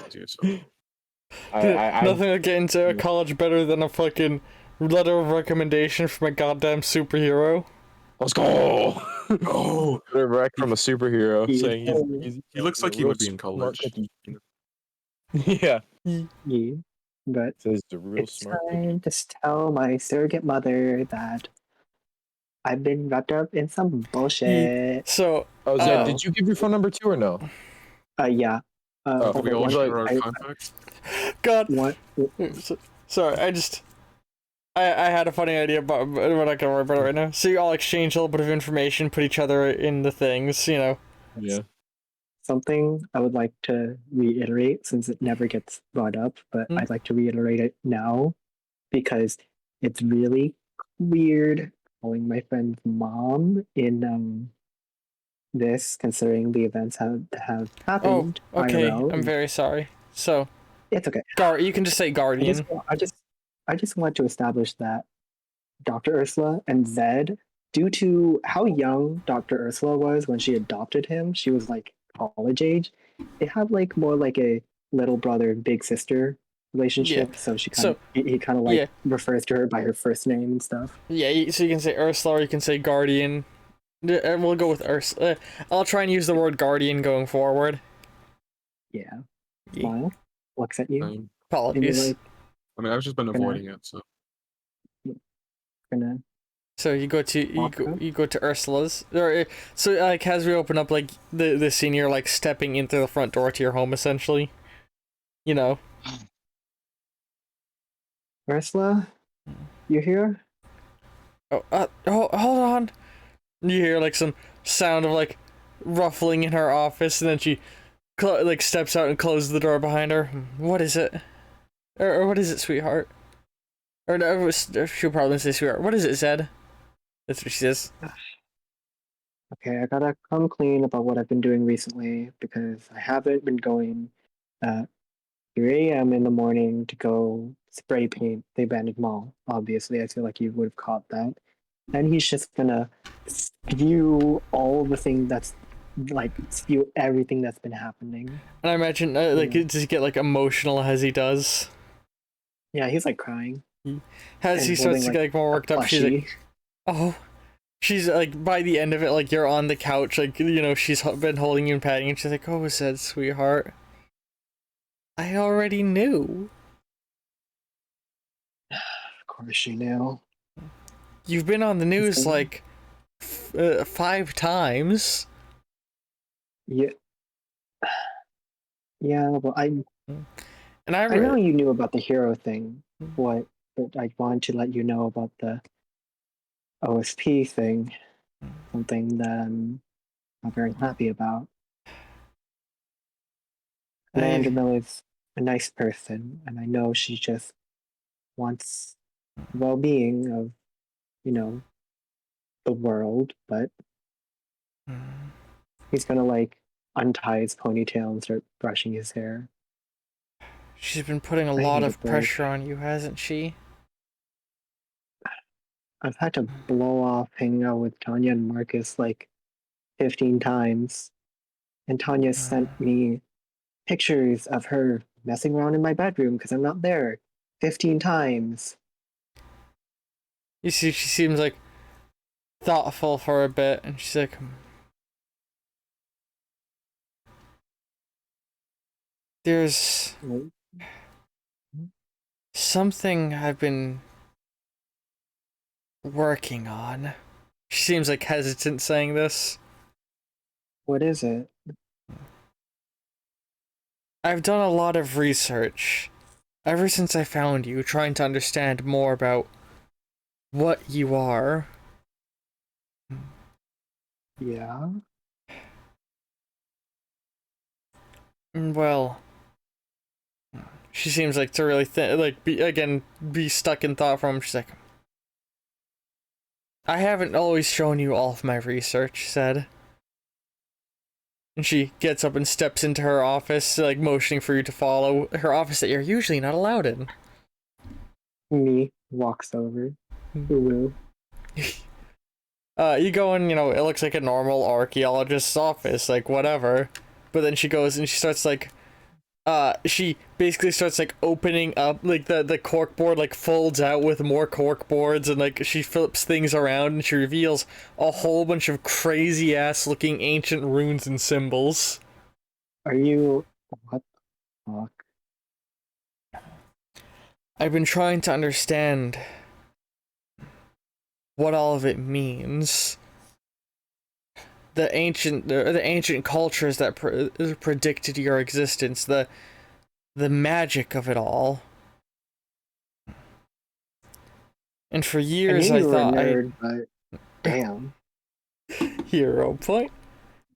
Dude, so- Nothing will get into a college better than a fucking letter of recommendation from a goddamn superhero. Let's go. Oh, Rec from a superhero He- saying he looks like he would be in college. Yeah. Yeah, but Says the real it's smart. time to tell my surrogate mother that I've been wrapped up in some bullshit. So, Oh, Zed, Oh. did you give your phone number too or no? Yeah. Can hold we on, all one- share our I- contacts? God, one- sorry, I had a funny idea, but we're not gonna worry about it right now. So you all exchange a little bit of information, put each other in the things, Yeah. Something I would like to reiterate since it never gets brought up, but I'd like to reiterate it now because it's really weird calling my friend's mom in this, considering the events have Oh, happened. okay, IRL, I'm and very sorry. So, it's okay. you can just say guardian. I just want to establish that Dr. Ursula and Zed, due to how young Dr. Ursula was when she adopted him, she was like college age. They have like more like a little brother, big sister relationship. So he kind of like refers to her by her first name and stuff. Yeah, so you can say Ursula or you can say guardian. We'll go with Ursula. I'll try and use the word guardian going forward. Yeah. Yeah. Smile. Looks at you. Um, And you're Apologies. like, I mean, I've just been avoiding it, so gonna So you go to Ursula's, or so like as we open up, like the scene, you're like stepping into the front door to your home, essentially. Ursula, you here? Hold on. You hear like some sound of like ruffling in her office, and then she like steps out and closes the door behind her. What is it? Or what is it, sweetheart? Or no, she'll probably say sweetheart. What is it, Zed? That's what she says. Okay, I gotta come clean about what I've been doing recently because I haven't been going 3 a.m. in the morning to go spray paint the abandoned mall. Obviously, I feel like you would have caught that. And he's just gonna spew all the thing that's like spew everything that's been happening. And I imagine, like, Yeah. does he get like emotional as he does? Yeah, he's like crying. As And he starts to holding, get like more a worked up, she's plushie. like, oh. She's like, by the end of it, like, you're on the couch, like, you know, she's been holding you and patting you, and she's like, oh, said sweetheart. I already knew. Of course you knew. You've been on the news gonna- like 5 times. Yeah. Yeah, well, And I know you knew about the hero thing. What? But I wanted to let you know about the OSP thing. Something that I'm not very happy about. Amanda Miller's a nice person, and I know she just wants well-being of, you know, the world. But he's gonna like untie his ponytail and start brushing his hair. She's been putting a I lot need a of break. pressure on you, hasn't she? I've had to blow off hanging out with Tanya and Marcus like 15 times, and Tanya sent me pictures of her messing around in my bedroom because I'm not there 15 times. You see, she seems like thoughtful for a bit, and she's like, there's something I've been working on. She seems like hesitant saying this. What is it? I've done a lot of research ever since I found you, trying to understand more about what you are. Yeah. Well, she seems like to really be stuck in thought for a moment. She's like, I haven't always shown you all of my research, she said. And she gets up and steps into her office, like motioning for you to follow her office that you're usually not allowed in. Me walks over. Ulu. You go in, you know, it looks like a normal archaeologist's office, like whatever. But then she goes and she starts like, she basically starts like opening up, like the cork board like folds out with more cork boards, and like she flips things around and she reveals a whole bunch of crazy ass looking ancient runes and symbols. Are you. What the fuck? I've been trying to understand what all of it means. The ancient cultures that predicted your existence, the magic of it all. And for years I I knew you were a thought nerd, but damn. hero point.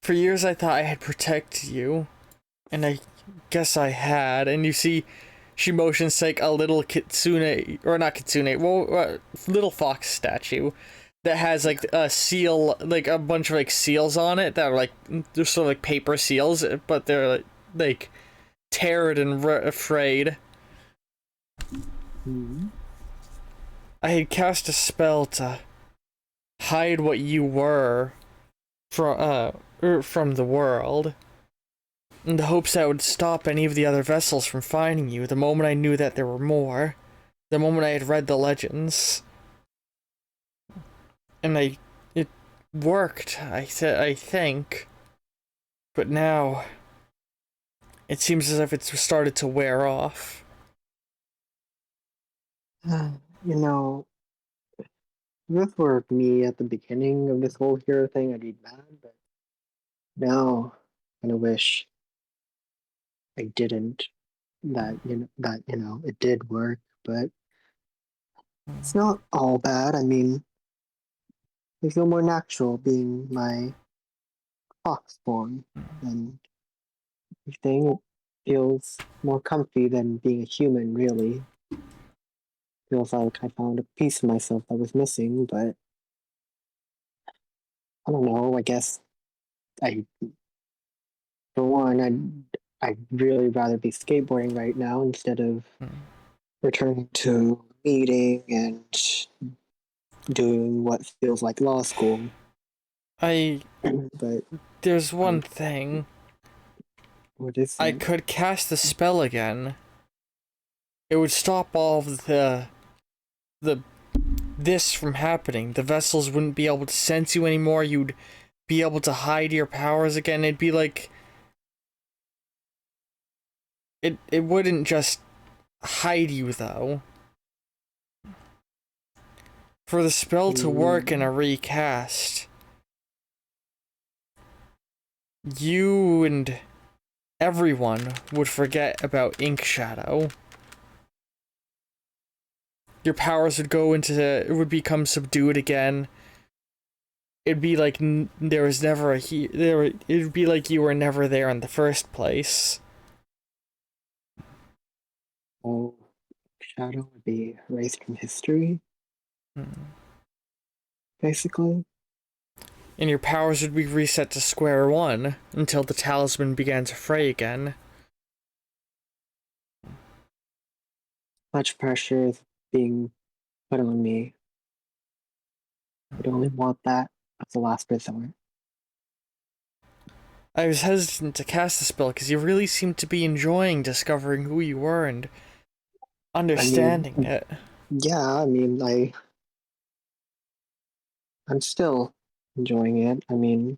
For years I thought I had protected you, and I guess I had. And you see, she motions to like a little kitsune, or not kitsune, well, little fox statue that has like a seal, like a bunch of like seals on it that are like, they're sort of like paper seals, but they're like teared and frayed. Hmm. I had cast a spell to hide what you were from the world, in the hopes that I would stop any of the other vessels from finding you the moment I knew that there were more, the moment I had read the legends. And it worked, I think. But now, it seems as if it's started to wear off. You know, if this were me at the beginning of this whole hero thing, I'd be mad, but now I kind of wish I didn't. That it did work, but it's not all bad. I mean, I feel more natural being my fox form, and everything it feels more comfy than being a human. Really, feels like I found a piece of myself that was missing, but I don't know. I guess I, for one, I'd really rather be skateboarding right now instead of returning to meeting and doing what feels like law school. But There's one thing. what is I that? could cast the spell again. It would stop all of this from happening. The vessels wouldn't be able to sense you anymore. You'd be able to hide your powers again. It'd be like it wouldn't just hide you though. For the spell to work in a recast, you and everyone would forget about Ink Shadow. Your powers would go into it would become subdued again. It'd be like there was never it'd be like you were never there in the first place. Oh, Shadow would be erased from history, basically. And your powers would be reset to square one until the talisman began to fray again. Much pressure is being put on me. I'd only want that as the last resort. I was hesitant to cast the spell because you really seemed to be enjoying discovering who you were and understanding it. Yeah, I'm still enjoying it. I'm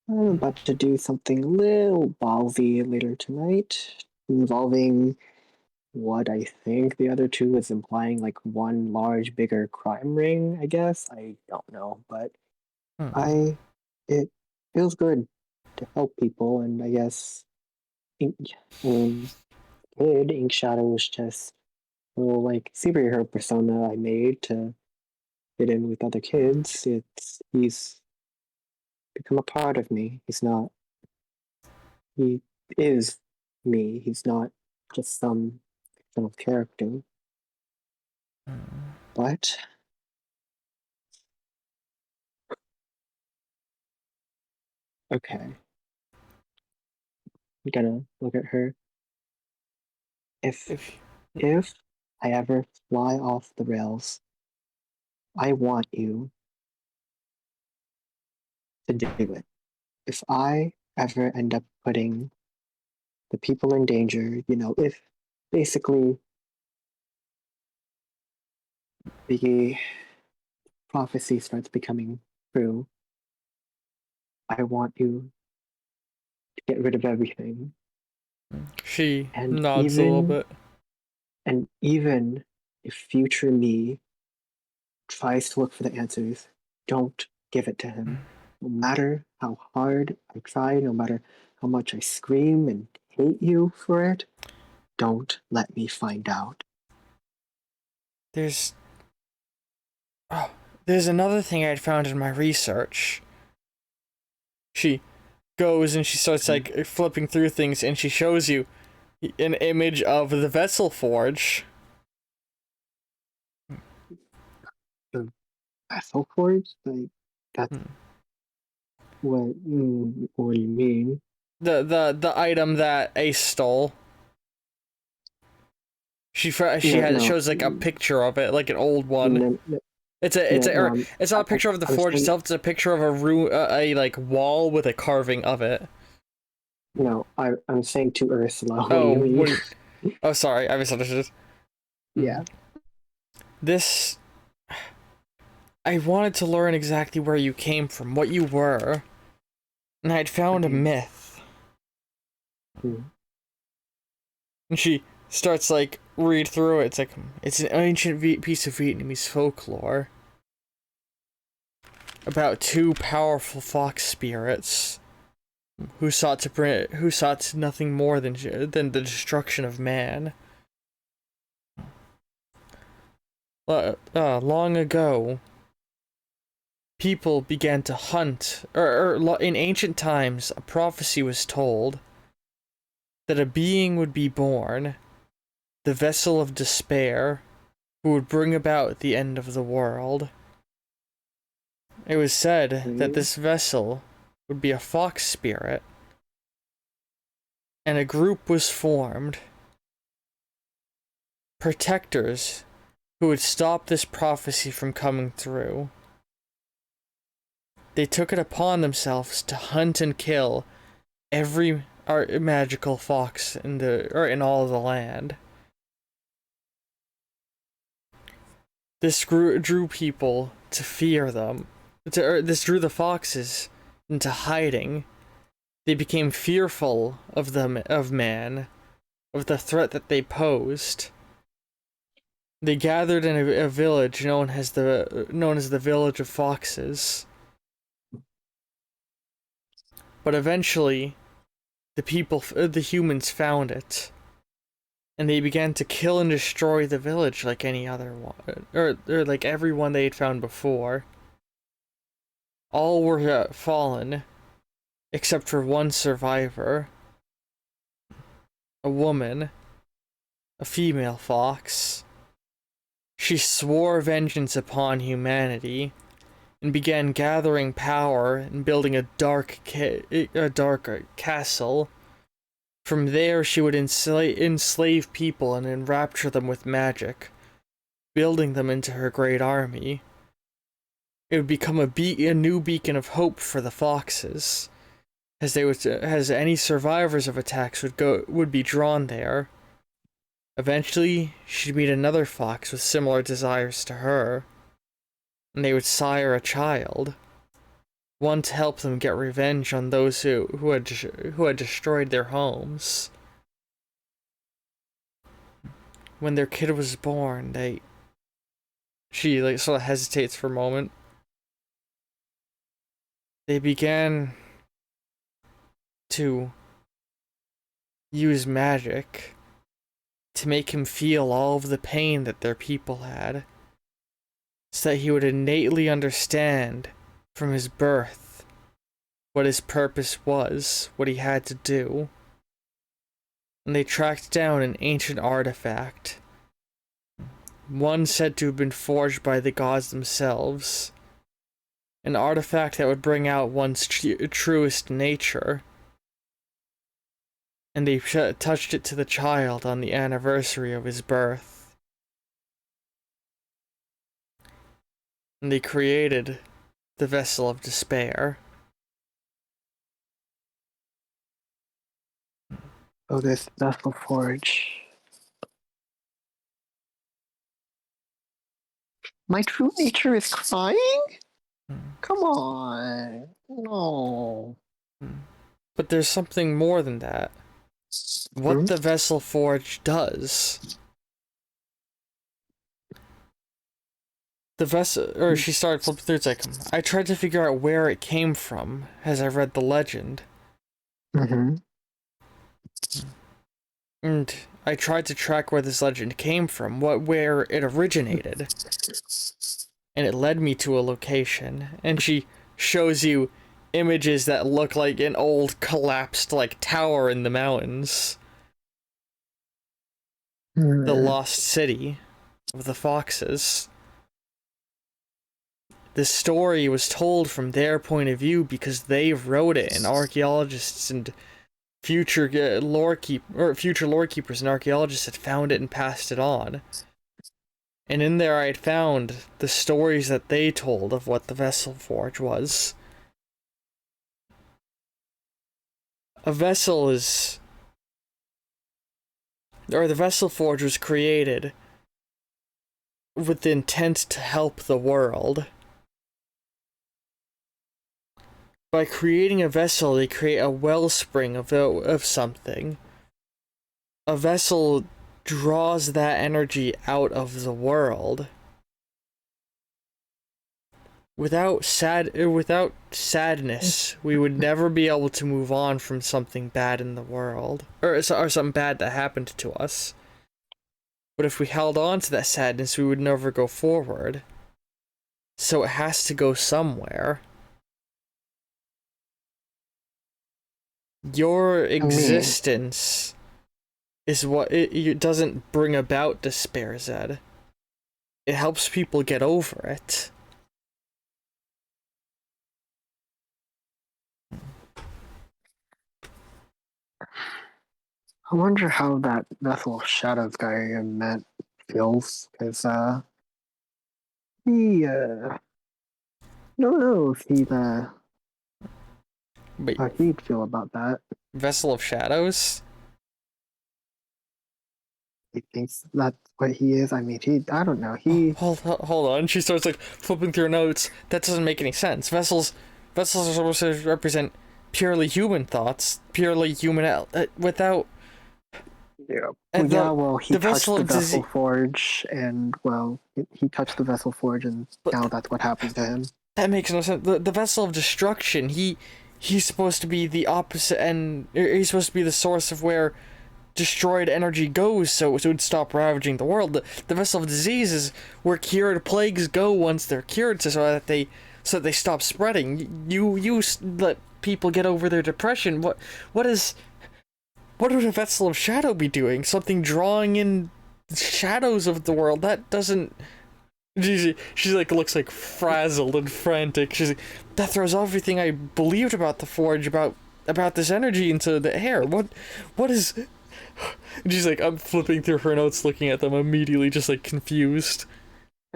about to do something a little ballsy later tonight, involving what I think the other two is implying, like one large, bigger crime ring, I guess. I don't know, but Hmm. it feels good to help people, and I guess, Ink, I mean, Ink Shadow was just a little, like, superhero persona I made to fit in with other kids. He's become a part of me. He is me. He's not just some fictional character. But okay, I'm gonna look at her. If If if I ever fly off the rails, I want you to do it. If I ever end up putting the people in danger, if basically the prophecy starts becoming true, I want you to get rid of everything. she And nods a little even bit. and even if future me tries to look for the answers, don't give it to him. No matter how hard I try, no matter how much I scream and hate you for it, don't let me find out. There's there's another thing I'd found in my research. She goes and she starts like flipping through things and she shows you an image of the vessel forge. The vessel forge? Like, that's what do you mean? The item that Ace stole. She No, has it no, shows like a picture of it, like an old one. no, no, It's not a picture of the I'm forge saying, itself. It's a picture of a like wall with a carving of it. no, I'm saying to Ursula, what do Oh, you mean? oh, sorry, I misunderstood. Yeah. This, I wanted to learn exactly where you came from, what you were, and I'd found a Okay. myth. Hmm. And she starts like read through it. It's like it's an ancient piece of Vietnamese folklore about two powerful fox spirits who sought nothing more than the destruction of man. Long ago, people began to hunt, in ancient times, a prophecy was told that a being would be born, the vessel of despair, who would bring about the end of the world. It was said that Okay. this vessel would be a fox spirit, and a group was formed. Protectors who would stop this prophecy from coming through. They took it upon themselves to hunt and kill every magical fox in all of the land. This drew people to fear them. This drew the foxes into hiding. They became fearful of man, of the threat that they posed. They gathered in a village known as the Village of Foxes. But eventually, the humans found it, and they began to kill and destroy the village like any other one, or like everyone they had found before. All were fallen, except for one survivor. A woman, a female fox. She swore vengeance upon humanity, and began gathering power and building a dark castle. From there, she would enslave people and enrapture them with magic, building them into her great army. It would become a new beacon of hope for the foxes, as any survivors of attacks would be drawn there. Eventually, she'd meet another fox with similar desires to her, and they would sire a child, one to help them get revenge on those who had destroyed their homes. When their kid was born, she sort of hesitates for a moment. They began to use magic to make him feel all of the pain that their people had, so that he would innately understand from his birth what his purpose was, what he had to do. And they tracked down an ancient artifact, one said to have been forged by the gods themselves, an artifact that would bring out one's truest nature. And they touched it to the child on the anniversary of his birth. And they created the Vessel of Despair. Oh, this Vessel Forge. My true nature is crying? Come on. No. But there's something more than that. What the Vessel Forge does. The vessel, or she started flipping through, it's like, I tried to figure out where it came from as I read the legend. Mm-hmm. And I tried to track where this legend came from, where it originated. And it led me to a location. And she shows you images that look like an old collapsed tower in the mountains. The lost city of the foxes. The story was told from their point of view because they wrote it, and archaeologists and future lorekeepers and archaeologists had found it and passed it on. And in there I had found the stories that they told of what the Vessel Forge was. The Vessel Forge was created with the intent to help the world. By creating a vessel, they create a wellspring of something. A vessel draws that energy out of the world. Without sadness, we would never be able to move on from something bad in the world, or something bad that happened to us. But if we held on to that sadness, we would never go forward. So it has to go somewhere. Your existence is what it doesn't bring about despair, Zed. It helps people get over it. I wonder how that Vessel of Shadows guy I met feels, because he don't know if Wait, how he'd feel about that. Vessel of Shadows? He thinks that's what he is. I mean, I don't know. He Hold on. She starts like flipping through her notes. That doesn't make any sense. Vessels are supposed to represent purely human thoughts, purely human without. yeah. And Well, he the touched Vessel the of Vessel Forge, and well, he touched the Vessel Forge, and But- now that's what happened to him. That makes no sense. The Vessel of Destruction. He's supposed to be the opposite, and he's supposed to be the source of where destroyed energy goes, so it would stop ravaging the world. The Vessel of Disease is where cured plagues go once they're cured, so that they stop spreading. You let people get over their depression. What would a Vessel of Shadow be doing? Something drawing in shadows of the world? That doesn't. She like looks like frazzled and frantic. She's like, that throws everything I believed about the Forge, about this energy into the air. What is? And she's like, I'm flipping through her notes, looking at them, immediately just like confused.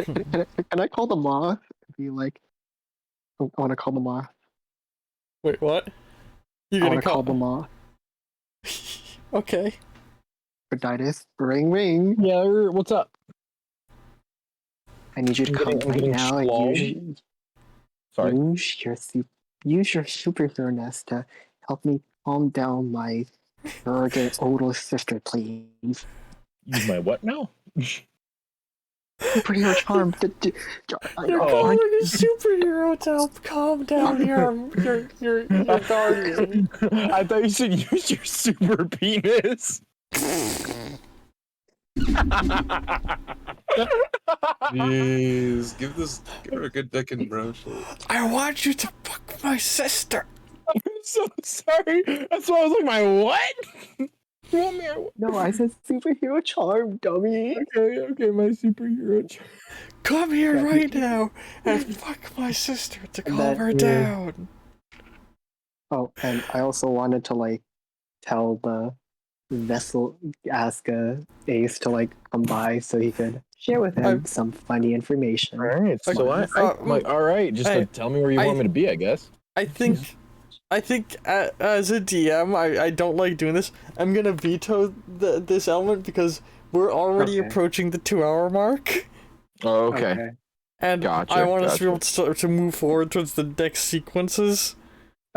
Can I call the moth? Be like, I want to call the moth. Wait, what? You I gonna want to call the moth. Okay. Aphrodite, ring ring. Yeah, what's up? I need you to I'm come getting- I'm right getting now and schlong. Sorry. use your superheroness to help me calm down my arrogant older sister, please. Use my what now? Superhero charm. You're Oh. calling a superhero to help calm down your guardian. I thought you said use your super penis. Jeez, give her a good dickin', bro. I want you to fuck my sister. I'm so sorry. That's why I was like, my what? You want me? No, I said superhero charm, dummy. Okay, my superhero. Come here Yeah, right now and fuck my sister to calm that- her yeah. down. Oh, and I also wanted to like tell the vessel, ask Ace to like come by so he could share with him some funny information. All right, so I'm like, all right, just Hey, tell me where you want me to be, I guess. I think as a DM, I don't like doing this. I'm gonna veto this element because we're already Okay. approaching the 2-hour mark, Oh, and Gotcha, I want us to be gotcha. able to start to move forward towards the next sequences.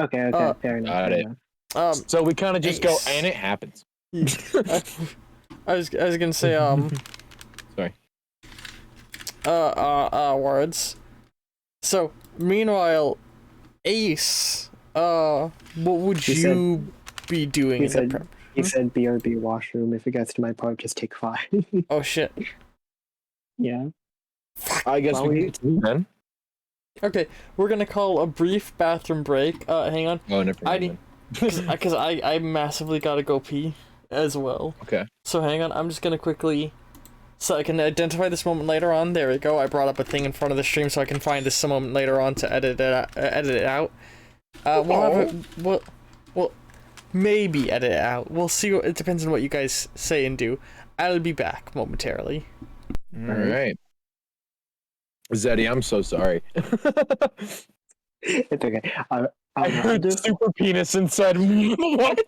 Okay, fair enough. got fair it. enough. So we kind of just go, Ace. and it happens. I was gonna say Sorry. words. So meanwhile, Ace, what would He you be doing he in the said- prep? He said BRB washroom. If it gets to my part, just take 5. Oh shit. Yeah. I guess Well, we we- can then. Okay, we're gonna call a brief bathroom break. Hang on, Oh, never I mind. need, because I massively gotta go pee as well. Okay. So hang on, I'm just gonna quickly, so I can identify this moment later on. There we go. I brought up a thing in front of the stream so I can find this moment later on to edit it out. We'll maybe edit it out. We'll see. It depends on what you guys say and do. I'll be back momentarily. All right. Zeddy, I'm so sorry. It's okay. I heard just super penis and said, "What?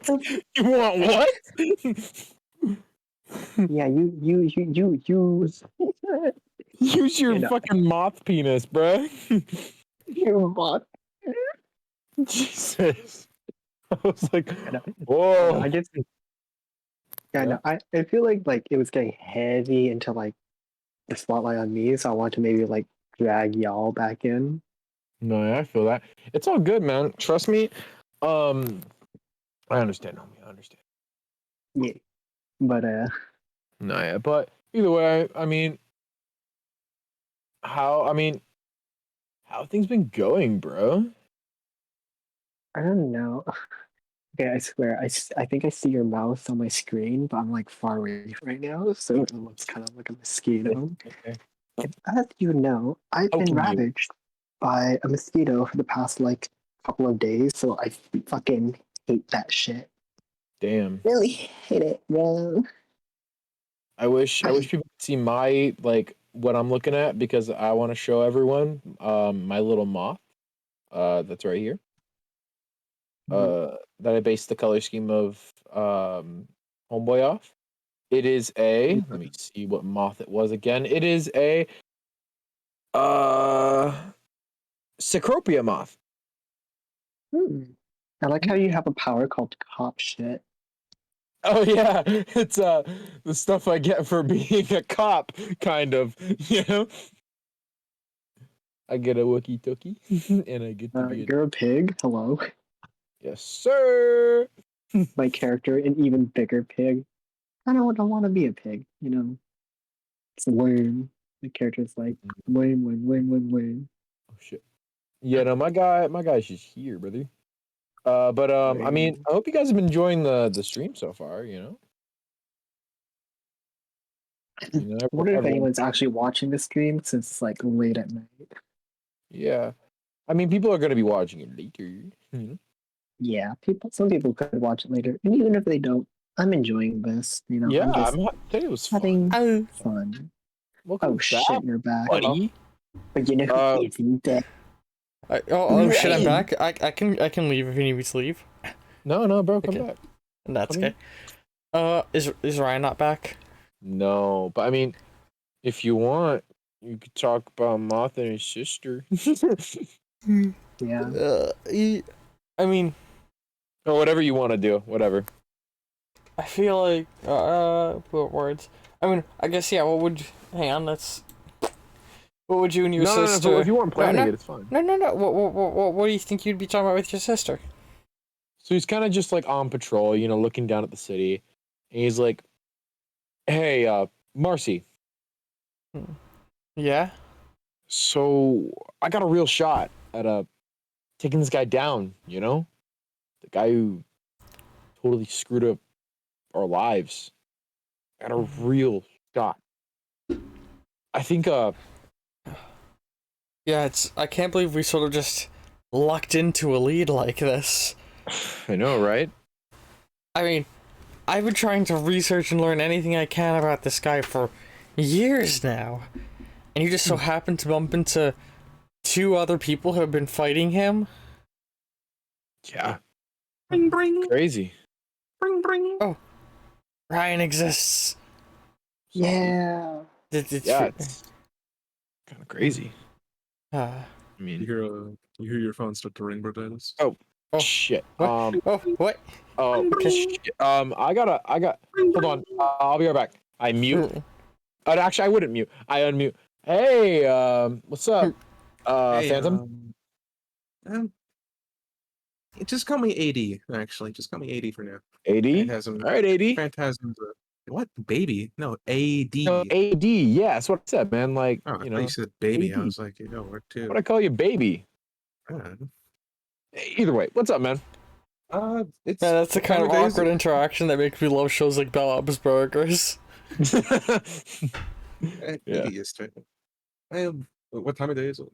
You want what?" yeah. You. Use your You know. fucking moth penis, bruh. You bought. Jesus. I was like, know. whoa. I just. Yeah, no. I feel like it was getting heavy into like the spotlight on me, so I want to maybe like drag y'all back in. No, yeah, I feel that. It's all good, man. Trust me. I understand, homie. I understand. Yeah. But No, yeah, but either way, I mean, how have things been going, bro? I don't know. Okay, I swear, I think I see your mouth on my screen, but I'm like far away right now, so it looks kind of like a mosquito. Okay. As you know, I've How been can you? ravaged by a mosquito for the past like couple of days, so I fucking hate that shit. Damn. Really hate it, man. I wish people could see my like what I'm looking at because I want to show everyone my little moth that's right here. That I based the color scheme of Homeboy off. It is a let me see what moth it was again. It is a Cecropia moth. I like how you have a power called cop shit. Oh yeah, it's the stuff I get for being a cop, kind of. You know, I get a Wookie Tookie, and I get to be a You're a pig. Hello. yes, sir. My character, an even bigger pig. I don't want to be a pig. You know, it's lame. My character's like lame, lame, lame, lame, lame. Oh shit. Yeah, no, my guy's just here, brother. But I mean, I hope you guys have been enjoying the stream so far. I wonder if anyone's actually watching the stream since it's like late at night. Yeah, I mean, people are gonna be watching it later. Yeah, some people could watch it later, and even if they don't, I'm enjoying this. You know, Yeah, I'm just it was fun. having fun. Welcome Oh shit, back, you're back. buddy. But you know who isn't dead? Shit! I'm back. I can leave if you need me to leave. No, bro, come Okay. back. That's Come okay. Is Ryan not back? No, but I mean, if you want, you could talk about Moth and his sister. Yeah. I mean, Or whatever you want to do, whatever. I feel like what words? I mean, I guess yeah. Hang on? What would you and your sister? No, if you weren't planning no, it, it's fine. No. What do you think you'd be talking about with your sister? So he's kind of just like on patrol, looking down at the city, and he's like, "Hey, Marcy. Yeah. So I got a real shot at taking this guy down. The guy who totally screwed up our lives. I got a real shot. I think Yeah, I can't believe we sort of just lucked into a lead like this. I know, right? I mean, I've been trying to research and learn anything I can about this guy for years now. And you just so happen to bump into two other people who have been fighting him? Yeah. Bring, bring, Crazy. bring, bring. Oh, Ryan exists. Yeah. Yeah, it's kind of crazy. I mean, You hear your phone start to ring, Brodatus? oh, Oh, shit. what? What? Oh, shit. I got. Hold on. I'll be right back. I mute. Actually, I wouldn't mute. I unmute. Hey, what's up, Hey, Phantom? Just call me AD. Actually, just call me AD for now. 80. Phantasm. All right, 80. Phantasm. What baby? No, AD. No, AD. Yeah, that's what I said, man. Like, Oh, I thought you said baby. AD. I was like, we're two. What I call you, baby? Either way, what's up, man? It's Man, that's the kind of days- awkward interaction that makes me love shows like Bell's Burgers. Yeah. AD is type. What time of day is it?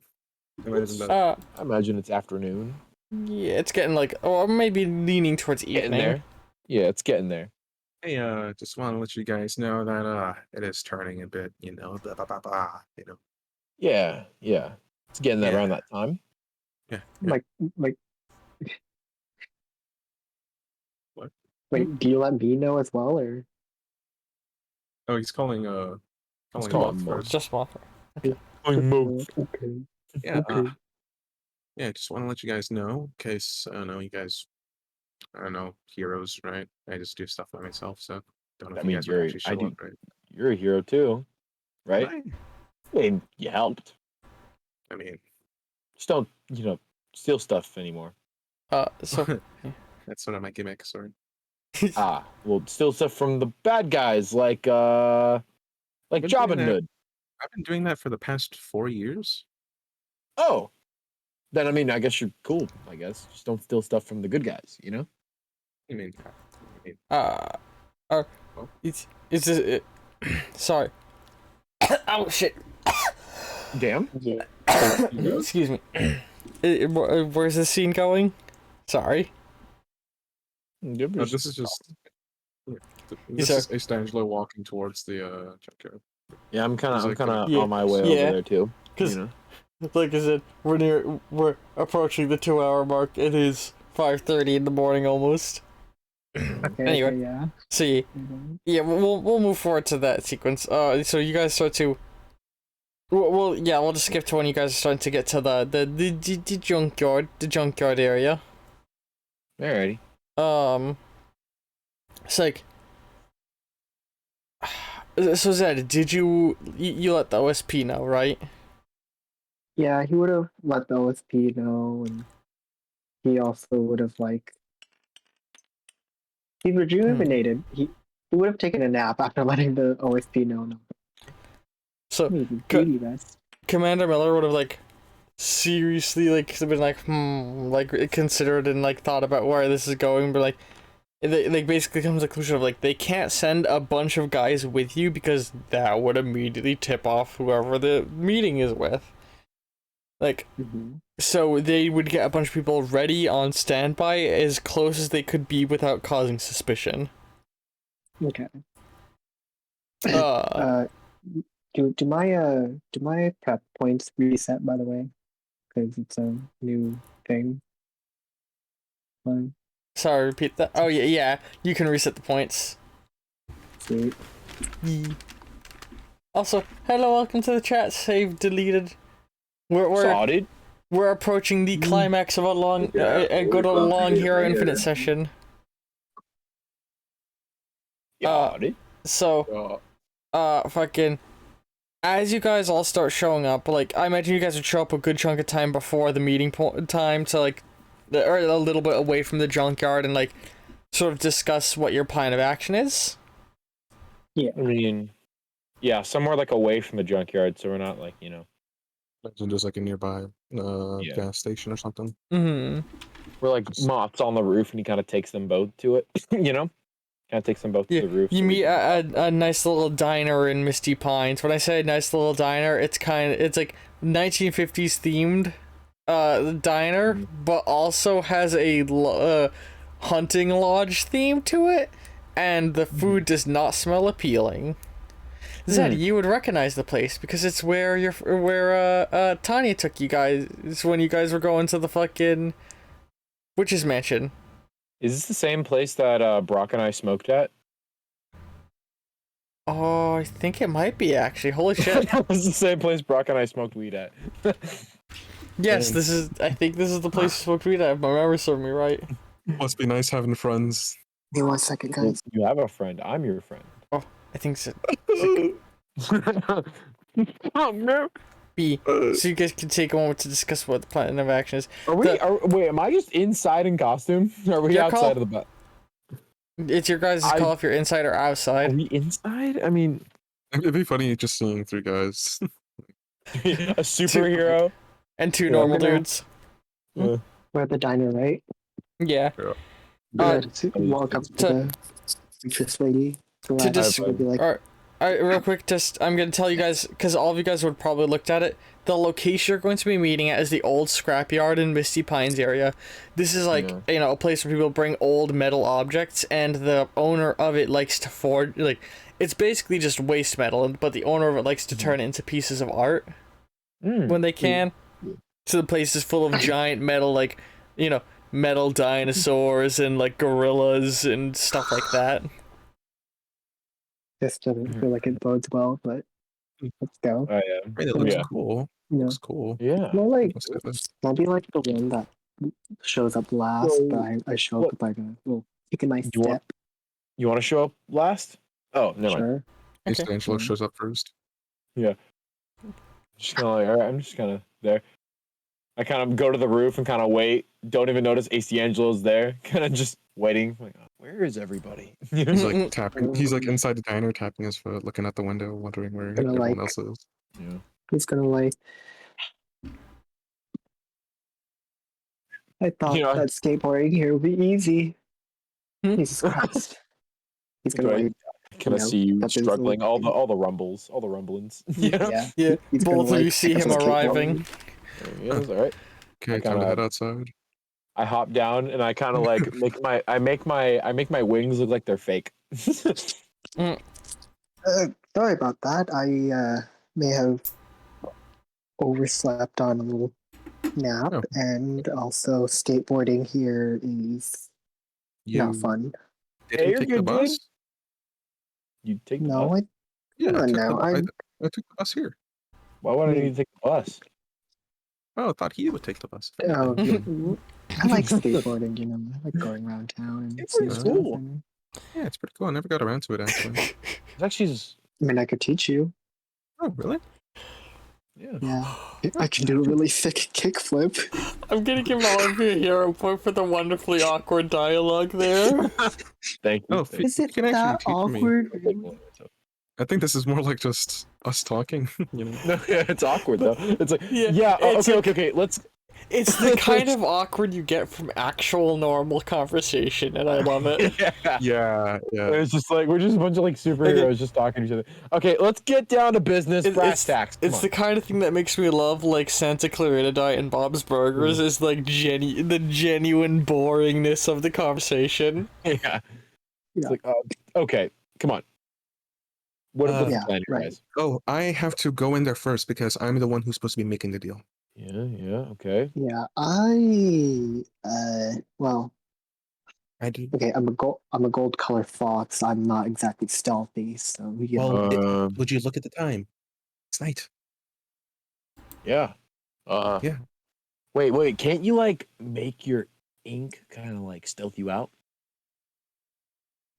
I imagine it's afternoon. Yeah, it's getting like, or maybe leaning towards Getting evening. there. Yeah, it's getting there. Hey, just want to let you guys know that it is turning a bit, blah, blah, blah, blah, Yeah. It's getting that around that time. Yeah. Like. What? Wait, do you let me know as well, or? Oh, he's calling It's Moth called first. Just Mothra. Okay. Yeah. Okay. Yeah, just want to let you guys know, in case I don't know you guys. I don't know heroes, right? I just do stuff by myself, so don't know I if mean, you guys would actually show do. up, right? You're a hero too, right? Right. I mean, you helped. I mean, Just don't, steal stuff anymore. So that's sort of my gimmick, sorry. Well, steal stuff from the bad guys, like been Job and doing that. Hood. I've been doing that for the past 4 years. Oh, then I mean, I guess you're cool. I guess just don't steal stuff from the good guys. I mean, it's sorry. Oh shit. Damn. Yeah. Excuse me. Where's this scene going? Sorry. This is just. This are- is Estangelo walking towards the junkyard. Yeah, I'm kind He's of like, Yeah, on my way yeah. over there too. Because, You know? like I said, we're approaching the 2 hour mark. It is 5:30 in the morning almost. Okay, Anyway. okay, yeah. See, yeah, we'll move forward to that sequence. So you guys start to. We'll just skip to when you guys are starting to get to the junkyard area. Alrighty. It's like. So Zed, did you let the OSP know, right? Yeah, he would have let the OSP know, and he also would have he rejuvenated. He would have taken a nap after letting the OSP know. No, So maybe beauty rest. Commander Miller would have like seriously like been like like considered and like thought about where this is going, but like they basically comes to the conclusion of like they can't send a bunch of guys with you because that would immediately tip off whoever the meeting is with. Like, so they would get a bunch of people ready on standby as close as they could be without causing suspicion. Okay. Uh, Do my prep points reset, by the way? Because it's a new thing. Fine. sorry, repeat that. Oh yeah, you can reset the points. Sweet. Also, hello, welcome to the chat. Save deleted. Sorted. We're approaching the climax of a good old long Hero Infinite session. Sorted. So, fucking, as you guys all start showing up, like, I imagine you guys would show up a good chunk of time before the meeting time to, like, or a little bit away from the junkyard and, like, sort of discuss what your plan of action is. Yeah. I mean, yeah, somewhere like away from the junkyard, so we're not like, you know. Imagine just like a nearby gas station or something. Mm-hmm. We're like moths on the roof, and he kind of takes them both to it. You know, kind of takes them both to the roof. You meet a nice little diner in Misty Pines. When I say nice little diner, it's like 1950s themed diner, but also has a hunting lodge theme to it, and the food does not smell appealing. Zed, you would recognize the place because it's where Tanya took you guys when you guys were going to the fucking witch's mansion. Is this the same place that Brock and I smoked at? Oh, I think it might be actually. Holy shit! It's the same place Brock and I smoked weed at. Yes, I think this is the place you smoked weed at. If my memory serves me right. Must be nice having friends. Hey, 1 second, guys. You have a friend. I'm your friend. Oh, I think so. Oh no! B. So you guys can take a moment to discuss what the plan of action is. Wait, am I just inside in costume? Or are we Your outside call. of the butt? It's your guys' call if you're inside or Are outside. we inside? I mean, It'd be funny just seeing 3 guys. a superhero. And 2 Yeah, normal I'm gonna- dudes. We're at the diner, right? Yeah. Good. Walk up to the waitress lady. To just be like, Alright, real quick, I'm gonna tell you guys, because all of you guys would probably looked at it, the location you're going to be meeting at is the old scrapyard in Misty Pines area. This is like, you know, a place where people bring old metal objects, and the owner of it likes to forge, like, it's basically just waste metal, but the owner of it likes to turn it into pieces of art when they can. So the place is full of giant metal, like, you know, metal dinosaurs and, like, gorillas and stuff like that. this doesn't feel like it bodes well, but let's go. Oh yeah. I mean, it looks Yeah. cool. You know, Looks cool. Yeah. more like Let's get this. I'll be like the one that shows up last, So, but I show up with like take a nice You want- step. You want to show up last? Oh, no. Sure. Okay. Estangelo shows up first. Just kind of like, all right, I'm just kind of there. I kind of go to the roof and kind of wait. Don't even notice AC Angelo's there. Kind of just waiting. Like, oh, where is everybody? He's like tapping. He's like inside the diner, tapping his foot, looking out the window, wondering where Gonna, everyone like- else is. Yeah. He's gonna like. I thought You know- that skateboarding here would be easy. Hmm? Jesus Christ. He's gonna Right. like, Kind of You know, see you that there's struggling. like- All the rumbles. All the rumblings. You know? yeah. Yeah, He's gonna, both of you like, see pick up him his skateboard. arriving. Yeah, it's all right. Okay, I time to kinda- head outside. I hop down and I kind of like make my wings look like they're fake. Sorry about that. I may have overslept on a little nap, Oh. and also skateboarding here is not You fun. didn't you're take the good, bus? dude. You take the No, bus? Yeah, come I on took now. I took the bus here. Why would I Me. need to take the bus? Oh, I thought he would take the bus. If Oh, anything. I like skateboarding. You know, I like going around town and seeing Skateboarding's stuff. cool. And, Yeah, it's pretty cool. I never got around to it actually. It's actually just, I mean, I could teach you. Oh, really? yeah. Yeah, I can do a really sick kickflip. I'm gonna give Oliver a hero point for the wonderfully awkward dialogue there. Thank you. Oh, thank Is it you can actually that teach me. awkward? you. I think this is more like just us talking. You know. No, yeah, it's awkward though. It's like, Yeah, yeah, it's okay, like- okay. Let's. It's the kind of awkward you get from actual normal conversation, and I love it. Yeah. Yeah, yeah. It's just like we're just a bunch of like superheroes just talking to each other. Okay, let's get down to business. Brass tacks. Come It's on. the kind of thing that makes me love like Santa Clarita Diet and Bob's Burgers is like the genuine boringness of the conversation. Yeah. It's Yeah. like, okay, come on. What's the Yeah, plan, right. guys? Oh, I have to go in there first because I'm the one who's supposed to be making the deal. Yeah, okay. Yeah, well, I do. okay, I'm a gold color fox. I'm not exactly stealthy, so you know. Well, would you look at the time? It's night. Yeah. Yeah. Wait. Can't you like make your ink kind of like stealth you out?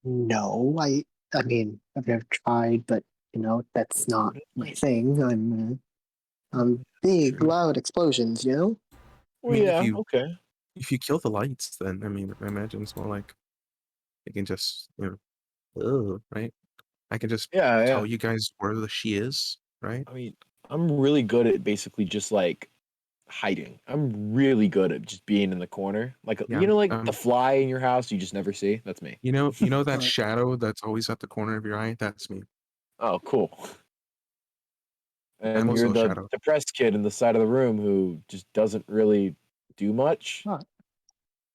No, I mean, I've never tried, but you know, that's not my thing. I'm big, True. loud explosions, you know? Well, mean, if yeah. you- Okay. If you kill the lights, then I mean, I imagine it's more like they can just, right? I can just Yeah. tell you guys where she is, right? I mean, I'm really good at basically just like hiding. I'm really good at just being in the corner, like Yeah, you know, like the fly in your house you just never see. That's me. You know that Right. shadow that's always at the corner of your eye? That's me. Oh, cool. I'm And also you're a the shadow. depressed kid in the side of the room who just doesn't really do much. Huh.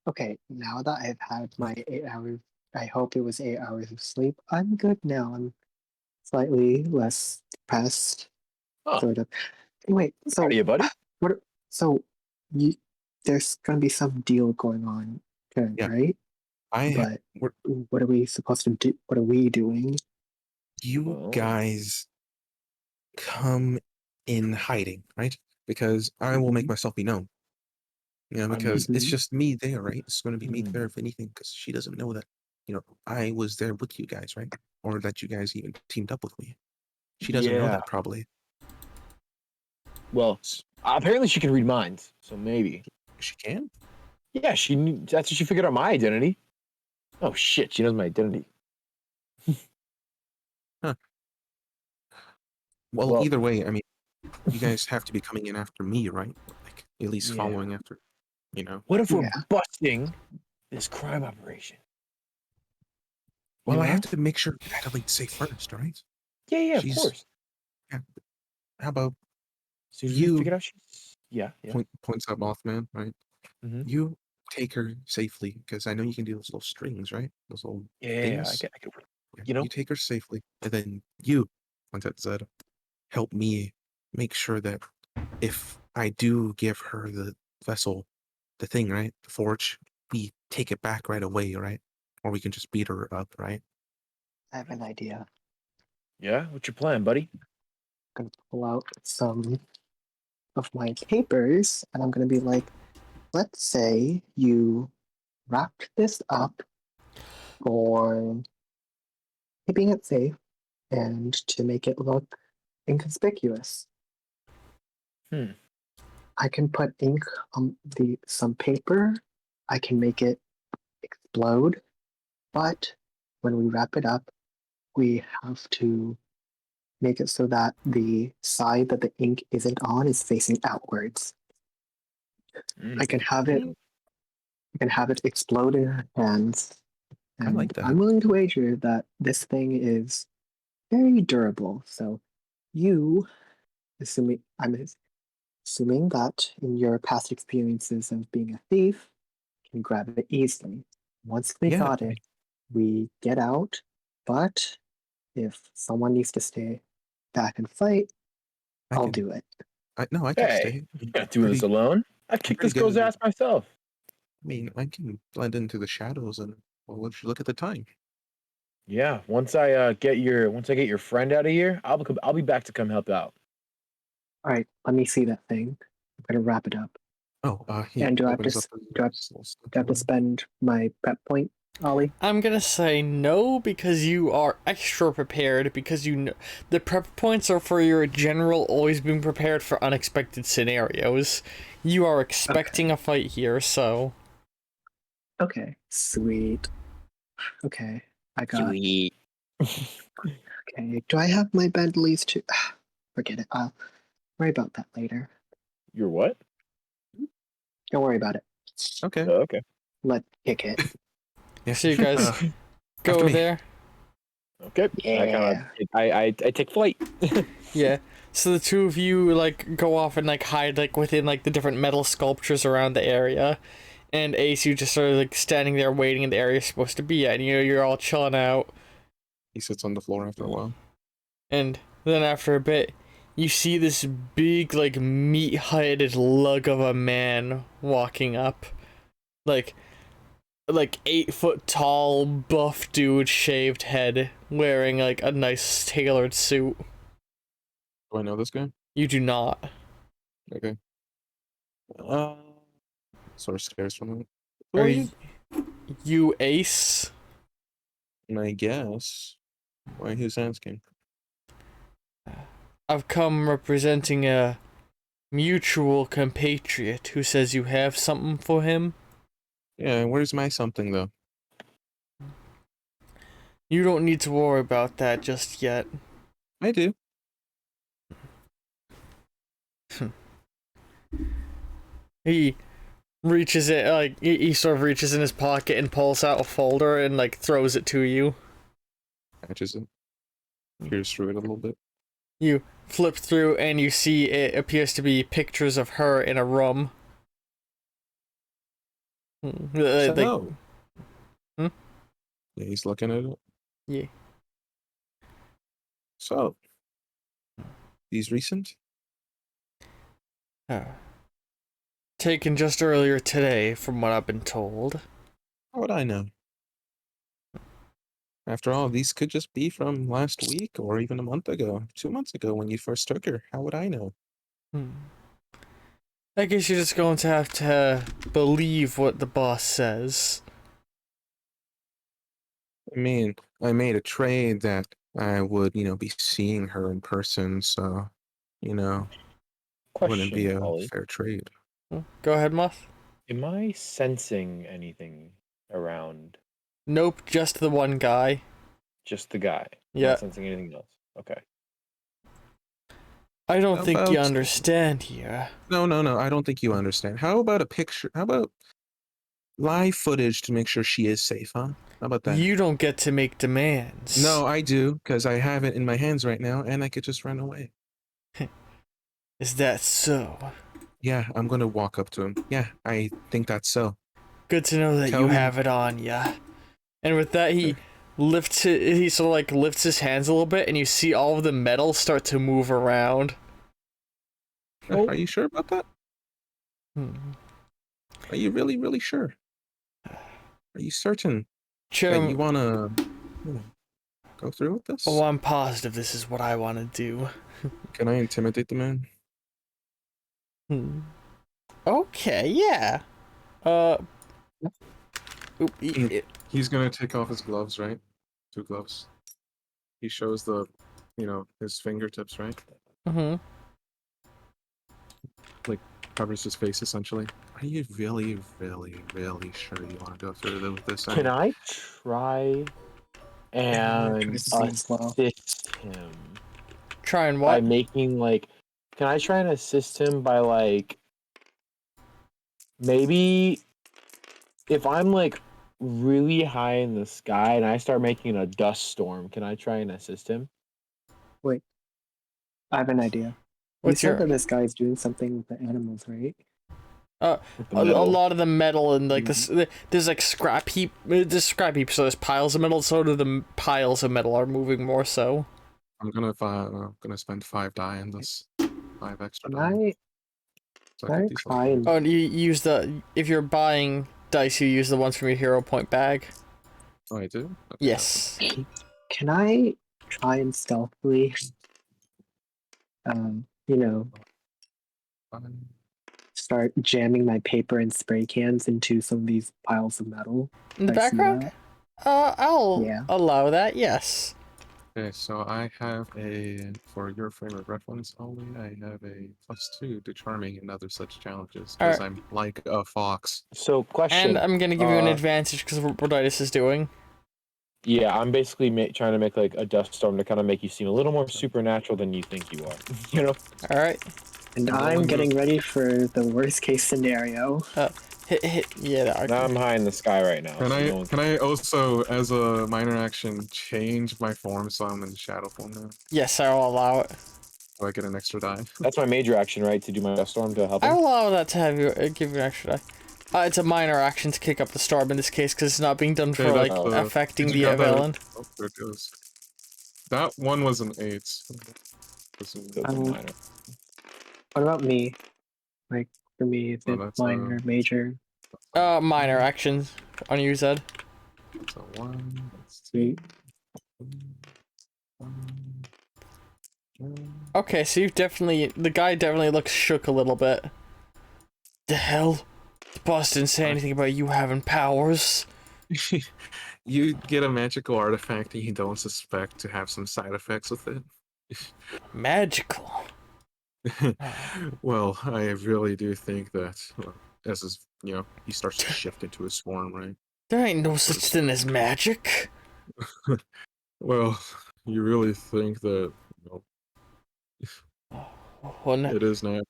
Okay, now that I've had my 8 hours, I hope it was 8 hours of sleep, I'm good now. I'm slightly less depressed, Huh. sort of. Wait, so Proud of you, buddy. so you there's gonna be some deal going on, Yeah. right? But what are we supposed to do? What are we doing? You Well. guys come in hiding, right? Because I will make myself be known. You know, because it's Mhm. just me there, right? It's going to be me Mhm. there if anything, because she doesn't know that, I was there with you guys, right? Or that you guys even teamed up with me. She doesn't know Yeah. that probably. Well, apparently she can read minds, so maybe. She can? Yeah, she knew, that's how she figured out my identity. Oh shit, she knows my identity. Well, either way, I mean, you guys have to be coming in after me, right? Like, at least Yeah. following after, What if we're Yeah. busting this crime operation? Well, I Yeah. have to make sure Adelaide's safe first, right? Yeah, She's- of course. How about So you you- figured out she's yeah. points at Mothman, right? Mhm. You take her safely, because I know you can do those little strings, right? Those little Yeah, things. I get Yeah, you know? you take her safely, and then you, points at Zed, help me make sure that if I do give her the vessel, the thing, right? The forge, we take it back right away, right? Or we can just beat her up, right? I have an idea. Yeah, what's your plan, buddy? I'm gonna pull out some of my papers, and I'm gonna be like, let's say you wrapped this up for keeping it safe and to make it look inconspicuous. Hmm. I can put ink on some paper. I can make it explode, but when we wrap it up, we have to make it so that the side that the ink isn't on is facing outwards. I can have it. I can have it explode in her hands, I and like that. I'm willing to wager that this thing is very durable. So, you, I'm assuming that in your past experiences of being a thief, can grab it easily. Once we Yeah, got it, we get out. But if someone needs to stay back and fight, I I'll can. do it. I can Hey, stay. you can't do this alone. I kicked pretty this girl's good. ass myself. I mean, I can blend into the shadows, and well, let's look at the time. Yeah, once I get your friend out of here, I'll be back to come help out. All right, let me see that thing. I'm gonna wrap it up. Oh, he And do I have to opens up do I have to spend my prep point, Ollie? I'm gonna say no because you are extra prepared because you know the prep points are for your general always being prepared for unexpected scenarios. You are expecting a fight here, so Okay, sweet. Okay, I got. Sweet. Okay, do I have my Bentleys too? Forget it. I'll worry about that later. You're what? Don't worry about it. Okay. Oh, okay. Let's kick it. Yeah. so you guys after go me. there. Okay. Yeah. I take flight. Yeah. So the two of you like go off and like hide like within like the different metal sculptures around the area. And Ace, you just sort of like standing there waiting in the area you're supposed to be at, and you're all chilling out. He sits on the floor after a while. And then after a bit, you see this big, like, meat-headed lug of a man walking up. Like 8 foot tall, buff dude, shaved head, wearing, like, a nice tailored suit. Do I know this guy? You do not. Okay. Sort of stares from him. Who Are are you? you Ace? I guess. Why who's asking? I've come representing a mutual compatriot who says you have something for him. Yeah, where's my something though? You don't need to worry about that just yet. I do. He reaches it, like, he sort of reaches in his pocket and pulls out a folder and, like, throws it to you. Catches it. Peers through it a little bit. You flip through and you see it appears to be pictures of her in a room. So, Like, no. Hmm? Yeah, he's looking at it. yeah. So, these recent? Taken just earlier today, from what I've been told. How would I know? After all, these could just be from last week or even a month ago, 2 months ago when you first took her. How would I know? I guess you're just going to have to believe what the boss says. I mean, I made a trade that I would, be seeing her in person, so, wouldn't be Question, a Ollie. fair trade. Go ahead, Moth. Am I sensing anything around? Nope, just the one guy. Just the guy. Yeah. Not sensing anything else. Okay. I don't How think you about- understand here. No, I don't think you understand. How about a picture? How about live footage to make sure she is safe, huh? How about that? You don't get to make demands. No, I do, because I have it in my hands right now, and I could just run away. Is that so? Yeah, I'm gonna walk up to him. Yeah, I think that's so. Good to know that Tell you him- have it on ya. And with that, he sort of like lifts his hands a little bit, and you see all of the metal start to move around. Oh. Are you sure about that? Are you really, really sure? Are you certain that you wanna go through with this? Oh, I'm positive this is what I want to do. Can I intimidate the man? Okay, yeah. Oop, He's gonna take off his gloves, right? 2 gloves. He shows the, his fingertips, right? Covers his face essentially. Are you really, really, really sure you want to go through with this? Can I try and Try to see as well. assist him Try and by what? making can I try and assist him by maybe if I'm really high in the sky and I start making a dust storm, can I try and assist him? Wait, I have an idea. What's you your- said that this guy's doing something with the animals, right? With the A metal. lot of the metal and like this, there's like scrap heap. There's scrap heap, so there's piles of metal. So do the piles of metal are moving more so. I'm gonna spend 5 die in this. 5 extra Can die. So can I get these try and Oh, and you use if you're buying dice, you use the ones from your hero point bag. Oh, I do? Okay, Yes. can I try and stealthily, you know, fine. start jamming my paper and spray cans into some of these piles of metal? In the Can I see background, that? I'll Yeah. allow that. Yes. Okay, so I have for your frame of reference only, I have a +2 to charming and other such challenges, because Alright. I'm like a fox. So question. And I'm gonna give you an advantage because of what Broditis is doing. Yeah, I'm basically trying to make like a dust storm to kind of make you seem a little more supernatural than you think you are. You know? All right. And I'm I'm rolling getting this. ready for the worst case scenario. Hit. Yeah. Now I'm high in the sky right now. Can so I no one can I also, as a minor action, change my form so I'm in shadow form now? Yes, I will allow it. Do I get an extra die? That's my major action, right? To do my dust storm to help I him. will allow that to have you give you an extra die. It's a minor action to kick up the storm in this case because it's not being done for Okay, like that's affecting did the you have that? villain. Oh, there it goes. That one was an 8. So it's a Um, minor. What about me? Like, for me, is Oh, it that's minor, major? Minor actions on you, Zed. That's a 1. That's 2. Sweet. Okay, so the guy definitely looks shook a little bit. The hell? The boss didn't say anything about you having powers. You get a magical artifact and you don't suspect to have some side effects with it. Magical. Well, I really do think that, well, as is, he starts to shift into his form, right? There ain't no such thing as magic. Well, you really think that, Well, it is not.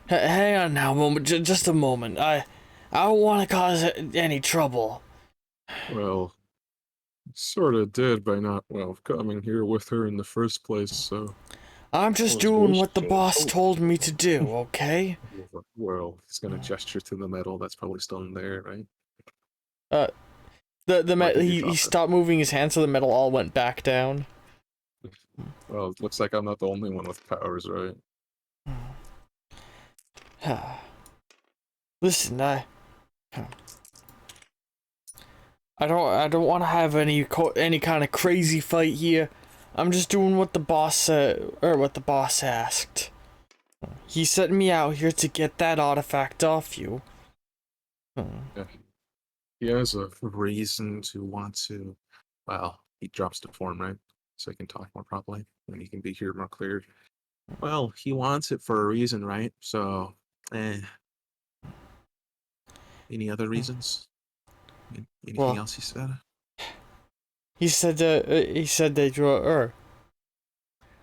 hang on now, a moment. Just a moment. I don't want to cause any trouble. Well, sort of did by not, coming here with her in the first place, so. I'm just doing what the boss told me to do, okay? Well, he's gonna gesture to the metal that's probably still in there, right? The metal, did you he drop it? stopped moving his hand, so the metal all went back down. Well, it looks like I'm not the only one with powers, right? Listen, I don't want to have any kind of crazy fight here. I'm just doing what the boss what the boss asked. He sent me out here to get that artifact off you. Yeah. He has a reason to want to. Well, he drops the form, right? So he can talk more properly and he can be here more clear. Well, he wants it for a reason, right? So, any other reasons? Anything else he said? He said that you're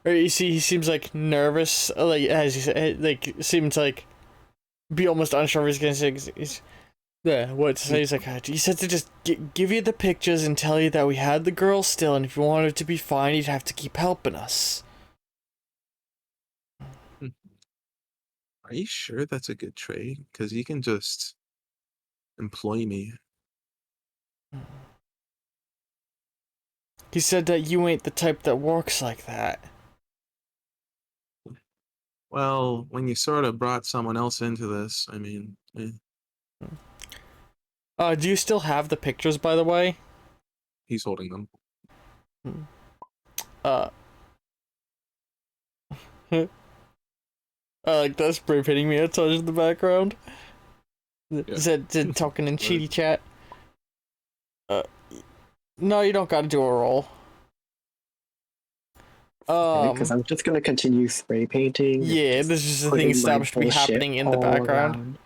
or you see, he seems like nervous, like as you said, like seems like be almost unsure if he's gonna say. Yeah, what to say? He's like, he said to just give you the pictures and tell you that we had the girl still, and if you wanted to be fine, you'd have to keep helping us. Are you sure that's a good trade? Because you can just employ me. He said that you ain't the type that works like that. Well, when you sort of brought someone else into this, I mean, Do you still have the pictures, by the way? he's holding them. Like that spray painting me outside in the background. Yeah. Zed talking in cheaty chat. No, you don't gotta do a roll. Because I'm just gonna continue spray painting. Yeah, this is the thing established to be happening in the background. Around.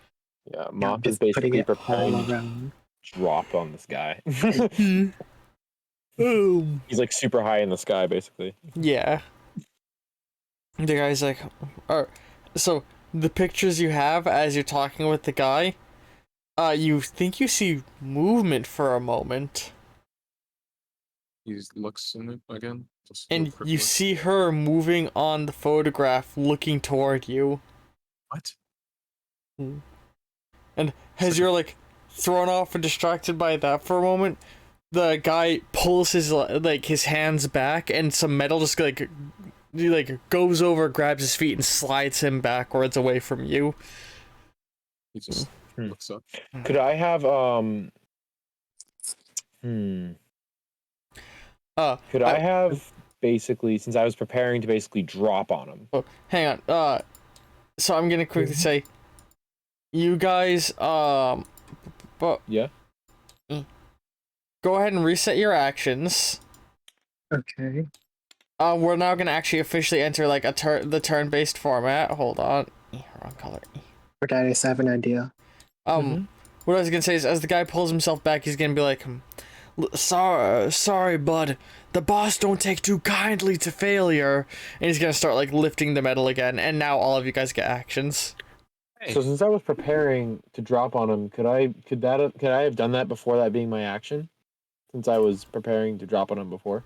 Yeah, I'm Mop is just putting basically it preparing all to around. drop on this guy. Boom. He's like super high in the sky, basically. Yeah. The guy's like, so the pictures you have as you're talking with the guy, you think you see movement for a moment, He looks in it again. Just and quick you look. see her moving on the photograph, looking toward you. What? And as you're like thrown off and distracted by that for a moment, the guy pulls his his hands back, and some metal just goes over, grabs his feet, and slides him backwards away from you. He just looks up. Could I have Could I have basically, since I was preparing to basically drop on him? Oh, hang on. So I'm gonna quickly say, you guys, but Yeah. go ahead and reset your actions. Okay. We're now gonna actually officially enter like the turn-based format. Hold on. Wrong color. Fordice, I have an idea. What I was gonna say is, as the guy pulls himself back, he's gonna be like, sorry, bud. The boss don't take too kindly to failure. And he's gonna start like lifting the metal again. And now all of you guys get actions. So since I was preparing to drop on him, could I have done that before that being my action? Since I was preparing to drop on him before.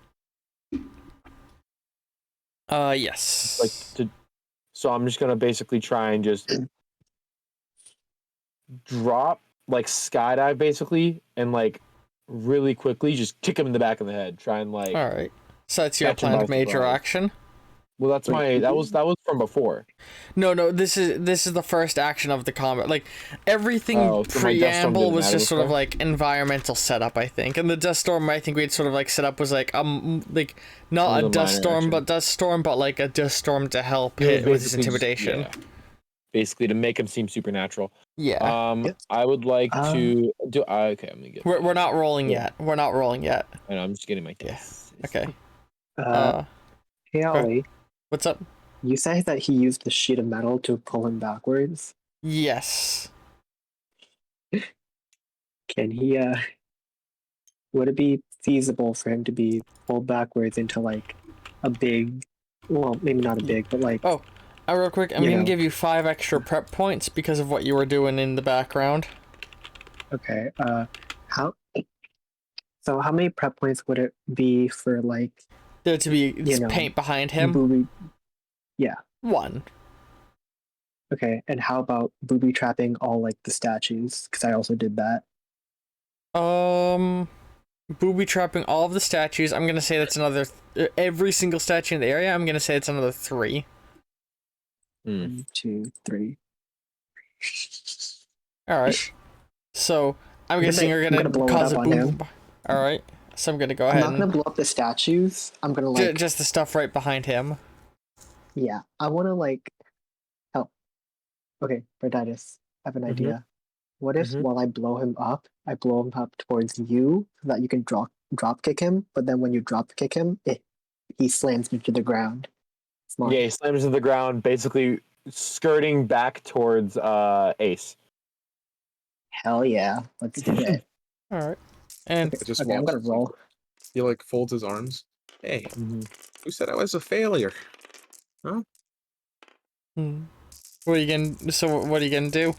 Yes. So I'm just gonna basically try and just drop, like skydive basically, and like really quickly just kick him in the back of the head. Try and like. All right. So that's your catch him by planned major surprise. action. Well, that's that was from before. No. This is the first action of the combat. Like everything Oh, so my dust storm preamble didn't was matter just sort of before? like environmental setup, I think. And the dust storm, I think we'd sort of like set up was like not It a was a dust minor storm, action. but dust storm, but like a dust storm to help It was hit with his basically just- intimidation. yeah. Basically, to make him seem supernatural. Yeah. Yep. I would like to do. Okay, I'm gonna get. We're not rolling Yeah. yet. We're not rolling yet. I know, I'm just getting my Yeah. dice. Okay. Hey, Ollie, What's up? you said that he used the sheet of metal to pull him backwards. Yes. Can he, would it be feasible for him to be pulled backwards into like a big, well, maybe not a big, but like, Oh, real quick, I'm You gonna know. give you 5 extra prep points because of what you were doing in the background. okay, so how many prep points would it be for like There to be know, paint behind him. booby? 1. Okay, and how about booby trapping all like the statues? Because I also did that. Booby trapping all of the statues. I'm gonna say that's another. Every single statue in the area. I'm gonna say it's another 3. 1, 2, 3. All right. So I'm guessing you're I'm gonna gonna blow it cause up a on boom. him. All right. So I'm gonna go I'm ahead not gonna and blow up the statues. I'm gonna like, just the stuff right behind him. yeah, I want to like help. Okay, Verditis, I have an idea. What if Mhm. while I blow him up towards you so that you can drop kick him, but then when you drop kick him, he slams you to the ground. Smart. Yeah, he slams to the ground, basically skirting back towards Ace. Hell yeah, let's do it. All right. And I just Okay, I'm watched gonna roll. He like folds his arms. Hey, who said I was a failure? what are you gonna? So what are you gonna do?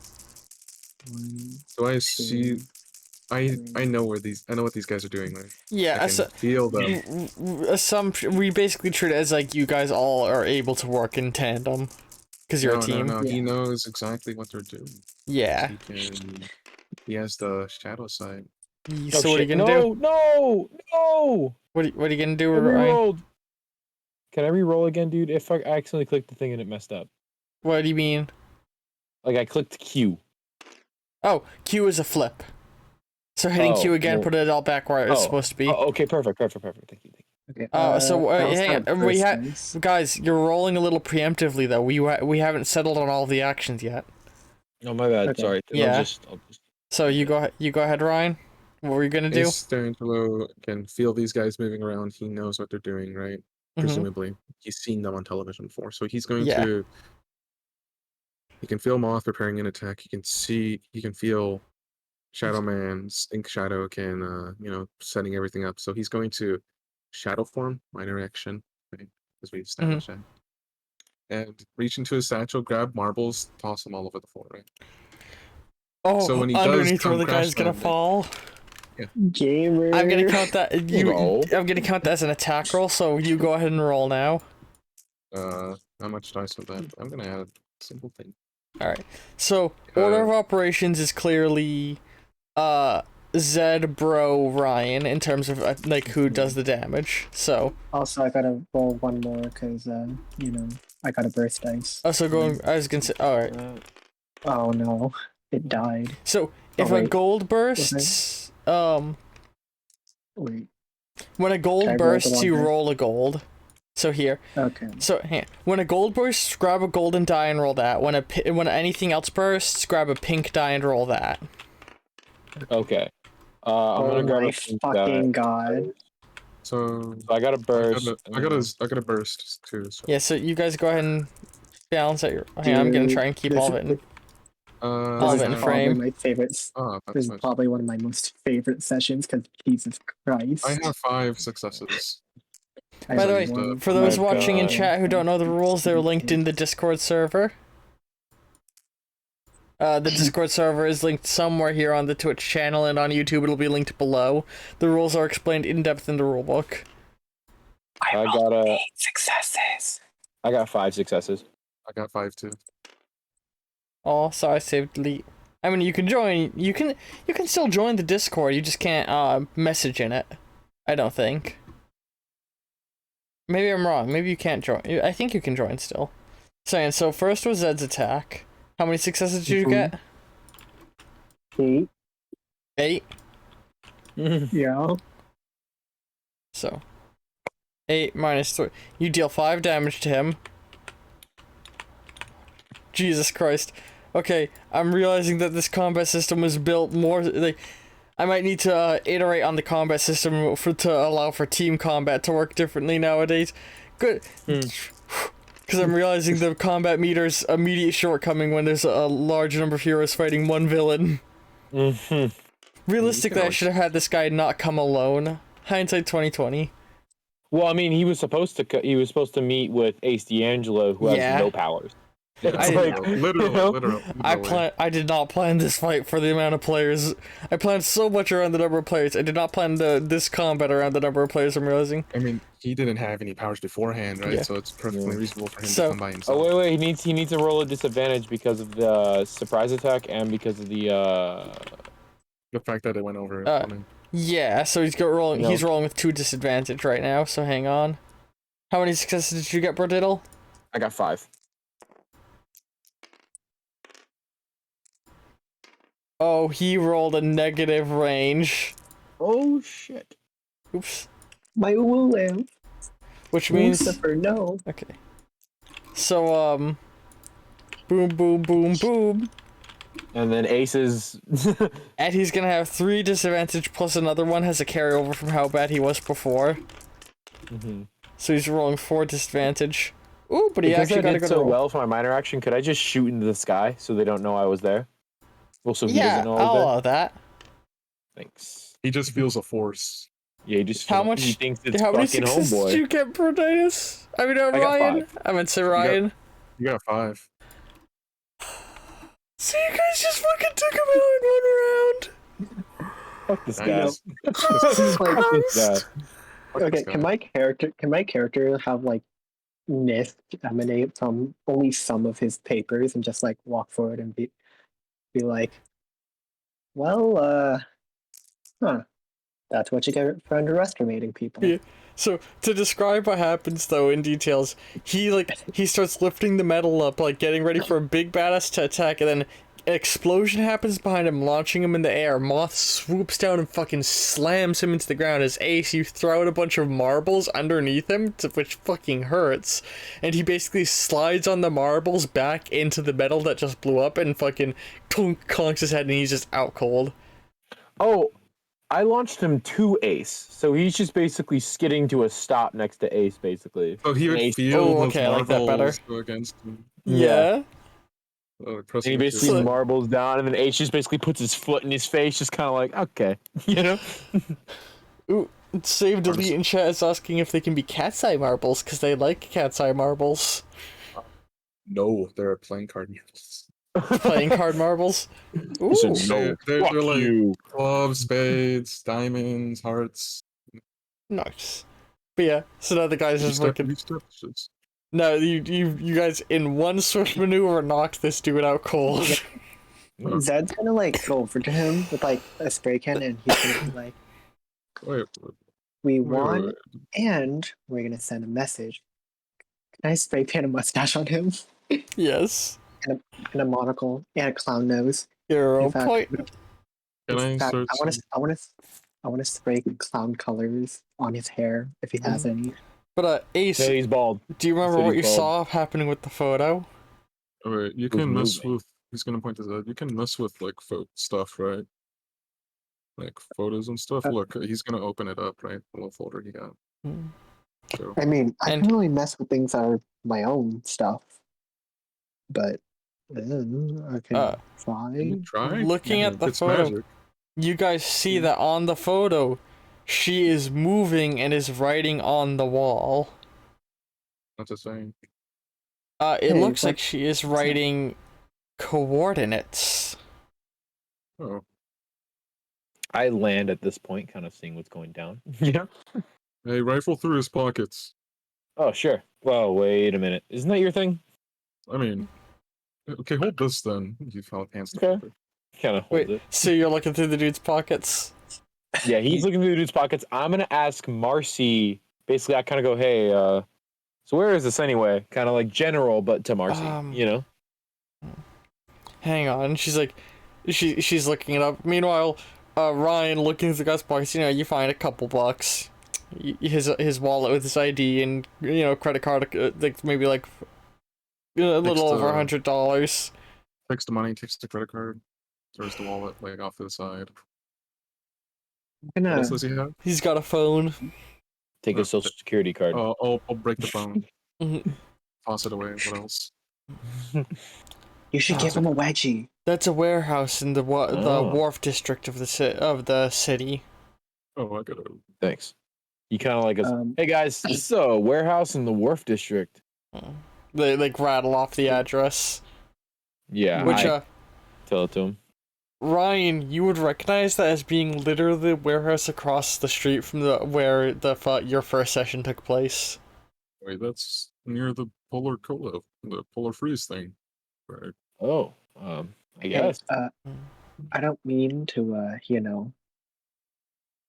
1, So I 2, see. I know what these guys are doing. Right? I Yeah. can So feel them. we basically treat it as like you guys all are able to work in tandem because you're a team. No. He Yeah. knows exactly what they're doing. Yeah. He has the shadow side. So what are you gonna do? No! What are you gonna do, I Ryan? re-rolled. Can I re-roll again, dude? If I accidentally clicked the thing and it messed up. What do you mean? Like I clicked Q. Oh, Q is a flip. So hitting Q again, well- put it all back where it's supposed to be. Oh, okay, perfect. Thank you. Okay. Hang on. Guys, you're rolling a little preemptively though. We haven't settled on all the actions yet. Oh my bad. Okay. Sorry. Yeah. I'll just... So you go ahead, Ryan. What were you gonna do? Ace D'Angelo can feel these guys moving around. He knows what they're doing, right? Presumably, he's seen them on television before, so he's going Yeah. to. He can feel Moth preparing an attack. He can feel Shadow Man's Ink Shadow can, setting everything up. So he's going to shadow form, minor action, right? As we established that. And reach into his satchel, grab marbles, toss them all over the floor, right? Oh, So when he does underneath where come the guy's gonna crash fall. Gamer. I'm gonna count that. Roll. I'm gonna count that as an attack roll. So you go ahead and roll now. How much dice with that? I'm gonna add a simple thing. Alright. So, order of operations is clearly Zed, Bro, Ryan in terms of like who does the damage. So Also, I gotta roll one more because I got a burst dice. also going I was gonna say alright. Oh no, it died. So if Oh, a wait. gold bursts Wait. when a Can I gold roll the bursts one you here? roll a gold. So here. Okay. So when a gold bursts, grab a golden die and roll that. When anything else bursts, grab a pink die and roll that. Okay. I'm Oh gonna grab my a pink fucking die. god. So So I got a burst. I got a burst too. So. Yeah, so you guys go ahead and balance out your hang on, I'm gonna try and keep all of it in all This of it is in probably frame. my favorite. Oh, This that's is nice. probably one of my most favorite sessions because Jesus Christ. I have 5 successes. I By the have way, one, for those I've watching in got- chat who don't know the rules, they're linked in the Discord server. The Discord server is linked somewhere here on the Twitch channel, and on YouTube it'll be linked below. The rules are explained in depth in the rulebook. I got 8 successes. I got 5 successes. I got 5 too. Oh, sorry, I saved delete. I mean, you can join. You can still join the Discord. You just can't message in it. I don't think. Maybe I'm wrong. Maybe you can't join. I think you can join still. So first was Zed's attack. How many successes did you get? 8. 8. Yeah. So 8 minus 3. You deal 5 damage to him. Jesus Christ. Okay, I'm realizing that this combat system was built more like I might need to iterate on the combat system to allow for team combat to work differently nowadays. Good. Because I'm realizing the combat meter's immediate shortcoming when there's a large number of heroes fighting one villain. Realistically, I should have had this guy not come alone. Hindsight 2020. Well, I mean, he was supposed to meet with Ace D'Angelo, who Yeah. has no powers. Yeah, I didn't literally. I did not plan this fight for the amount of players. I planned so much around the number of players. I did not plan this combat around the number of players, I'm realizing. I mean, he didn't have any powers beforehand, right? Yeah. So it's perfectly reasonable for him So- to come by himself. Oh wait, he needs to roll a disadvantage because of the surprise attack and because of the The fact that it went over. Uh, Yeah, so he's rolling. No. He's rolling with 2 disadvantage right now. So hang on. How many successes did you get, Brodiddle? I got 5. Oh, he rolled a negative range. Oh shit. Oops. My Wulu. Which means Lucifer, no. okay. So boom, boom, boom, boom. And then Ace's And he's gonna have 3 disadvantage plus another one has a carryover from how bad he was before. So he's rolling 4 disadvantage. Ooh, but he because actually I got a did good so roll. well for my minor action, could I just shoot into the sky so they don't know I was there? Well, so he Yeah, doesn't know I I'll was there. allow that. Thanks. He just feels a force. Yeah, he just How he much? thinks it's How many fucking successes did homeboy. you get, Broditis? I mean, got Ryan. 5. I meant to say Ryan. You got 5. So you guys just fucking took him out in 1 round. Fuck this I guy. know. Fuck this guy. Fuck Okay, this guy. can my character have like mist emanate from only some of his papers and just like walk forward and be like, well, that's what you get for underestimating people. Yeah. So to describe what happens though in details, he starts lifting the metal up, like getting ready for a big badass to attack, and then an explosion happens behind him, launching him in the air. Moth swoops down and fucking slams him into the ground. As Ace, you throw out a bunch of marbles underneath him, which fucking hurts, and he basically slides on the marbles back into the metal that just blew up, and fucking conks his head, and he's just out cold. Oh, I launched him to Ace, so he's just basically skidding to a stop next to Ace, basically. So he would Ace- feel Oh, those okay, I like that marbles better. go against him. Yeah. Trust And he me, basically So- marbles down, and then Ace just basically puts his foot in his face, just kind of like, okay, you know? Ooh, Save Delete in chat is asking if they can be cat's eye marbles, because they like cat's eye marbles. No, they're playing card marbles. Playing card marbles. Ooh. He said, no, They're fuck like you. clubs, spades, diamonds, hearts. Nice. But yeah, so now the guy's just looking. These stuff, just- No, you guys in one swift maneuver knocked this dude out cold. Zed's gonna like go over to him with like a spray can, and he's gonna be like, Wait, "We wait, won, wait. and we're gonna send a message." Can I spray paint a mustache on him Yes. and a monocle and a clown nose? Hero In fact, point. Can I in fact, start? I want to spray clown colors on his hair if he has any. But Ace, Yeah, he's bald. do you remember Said what he's you bald. saw happening with the photo? Alright, you Who's can mess moving? with. He's gonna point to that. You can mess with like stuff, right? Like photos and stuff. Uh, Look, he's gonna open it up, right? The little folder he got. Hmm. So I mean, I And- can only mess with things that are my own stuff, but I can Uh, try. you try. Looking Yeah, at the it's photo, magic. you guys see that on the photo, she is moving and is writing on the wall. That's a saying. It Hey, looks like what- she is writing coordinates. Oh, I land at this point, kind of seeing what's going down. Yeah. hey, rifle through his pockets. Oh, sure. Well, wait a minute. Isn't that your thing? I mean, okay, hold this then. You felt hands Okay. together. Kind of hold Wait, it. so you're looking through the dude's pockets? Yeah, he's looking through the dude's pockets. I'm gonna ask Marcy. Basically, I kind of go, "Hey, so where is this anyway?" Kind of like general, but to Marcy, you know. Hang on. She's like, she's looking it up. Meanwhile, Ryan looking through the guy's pockets. You know, you find a couple bucks, his wallet with his ID and credit card, like maybe like a little over $100. Takes the money, takes the credit card, throws the wallet like off to the side. I'm What gonna else does he have? He's got a phone. Take a social security card. I'll break the phone. Mhm. Toss it away. What else? You should give him a wedgie. That's a warehouse in the the Oh. wharf district of the city. Oh, I got it. Thanks. You kind of like us. Um, Hey guys, this is a warehouse in the Wharf District. They like rattle off the address. Yeah, Which I tell it to him. Ryan, you would recognize that as being literally the warehouse across the street from where your first session took place. Wait, that's near the polar cola, the polar freeze thing, right? Oh, I hey, guess. I don't mean to,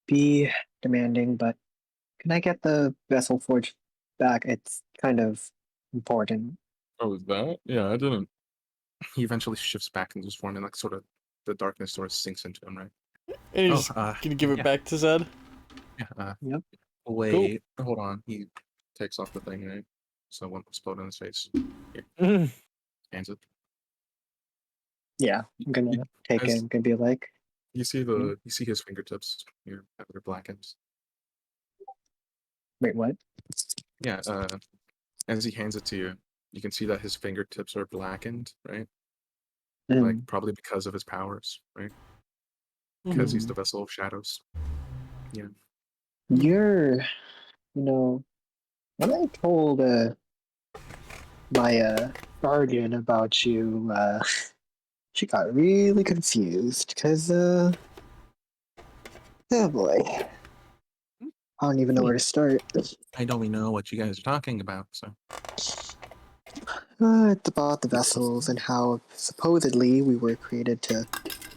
be demanding, but can I get the vessel forge back? It's kind of important. Oh, is that? Yeah, I didn't. He eventually shifts back into his form, and like sort of the darkness sort of sinks into him, right? And Oh, he's gonna give it yeah. back to Zed. Yeah. Yep. Wait, hold on. He takes off the thing, right? So it won't explode in his face. Hands it. Yeah, I'm gonna take it. As- I'm gonna be like, You see the you see his fingertips here they're blackened. wait, what? Yeah, as he hands it to you, you can see that his fingertips are blackened, right? Like Mm, probably because of his powers, right? Because he's the vessel of shadows. Yeah. You're, when I told my guardian about you, she got really confused because oh boy, I don't even know where to start. I don't even know what you guys are talking about, so It's about the vessels and how supposedly we were created to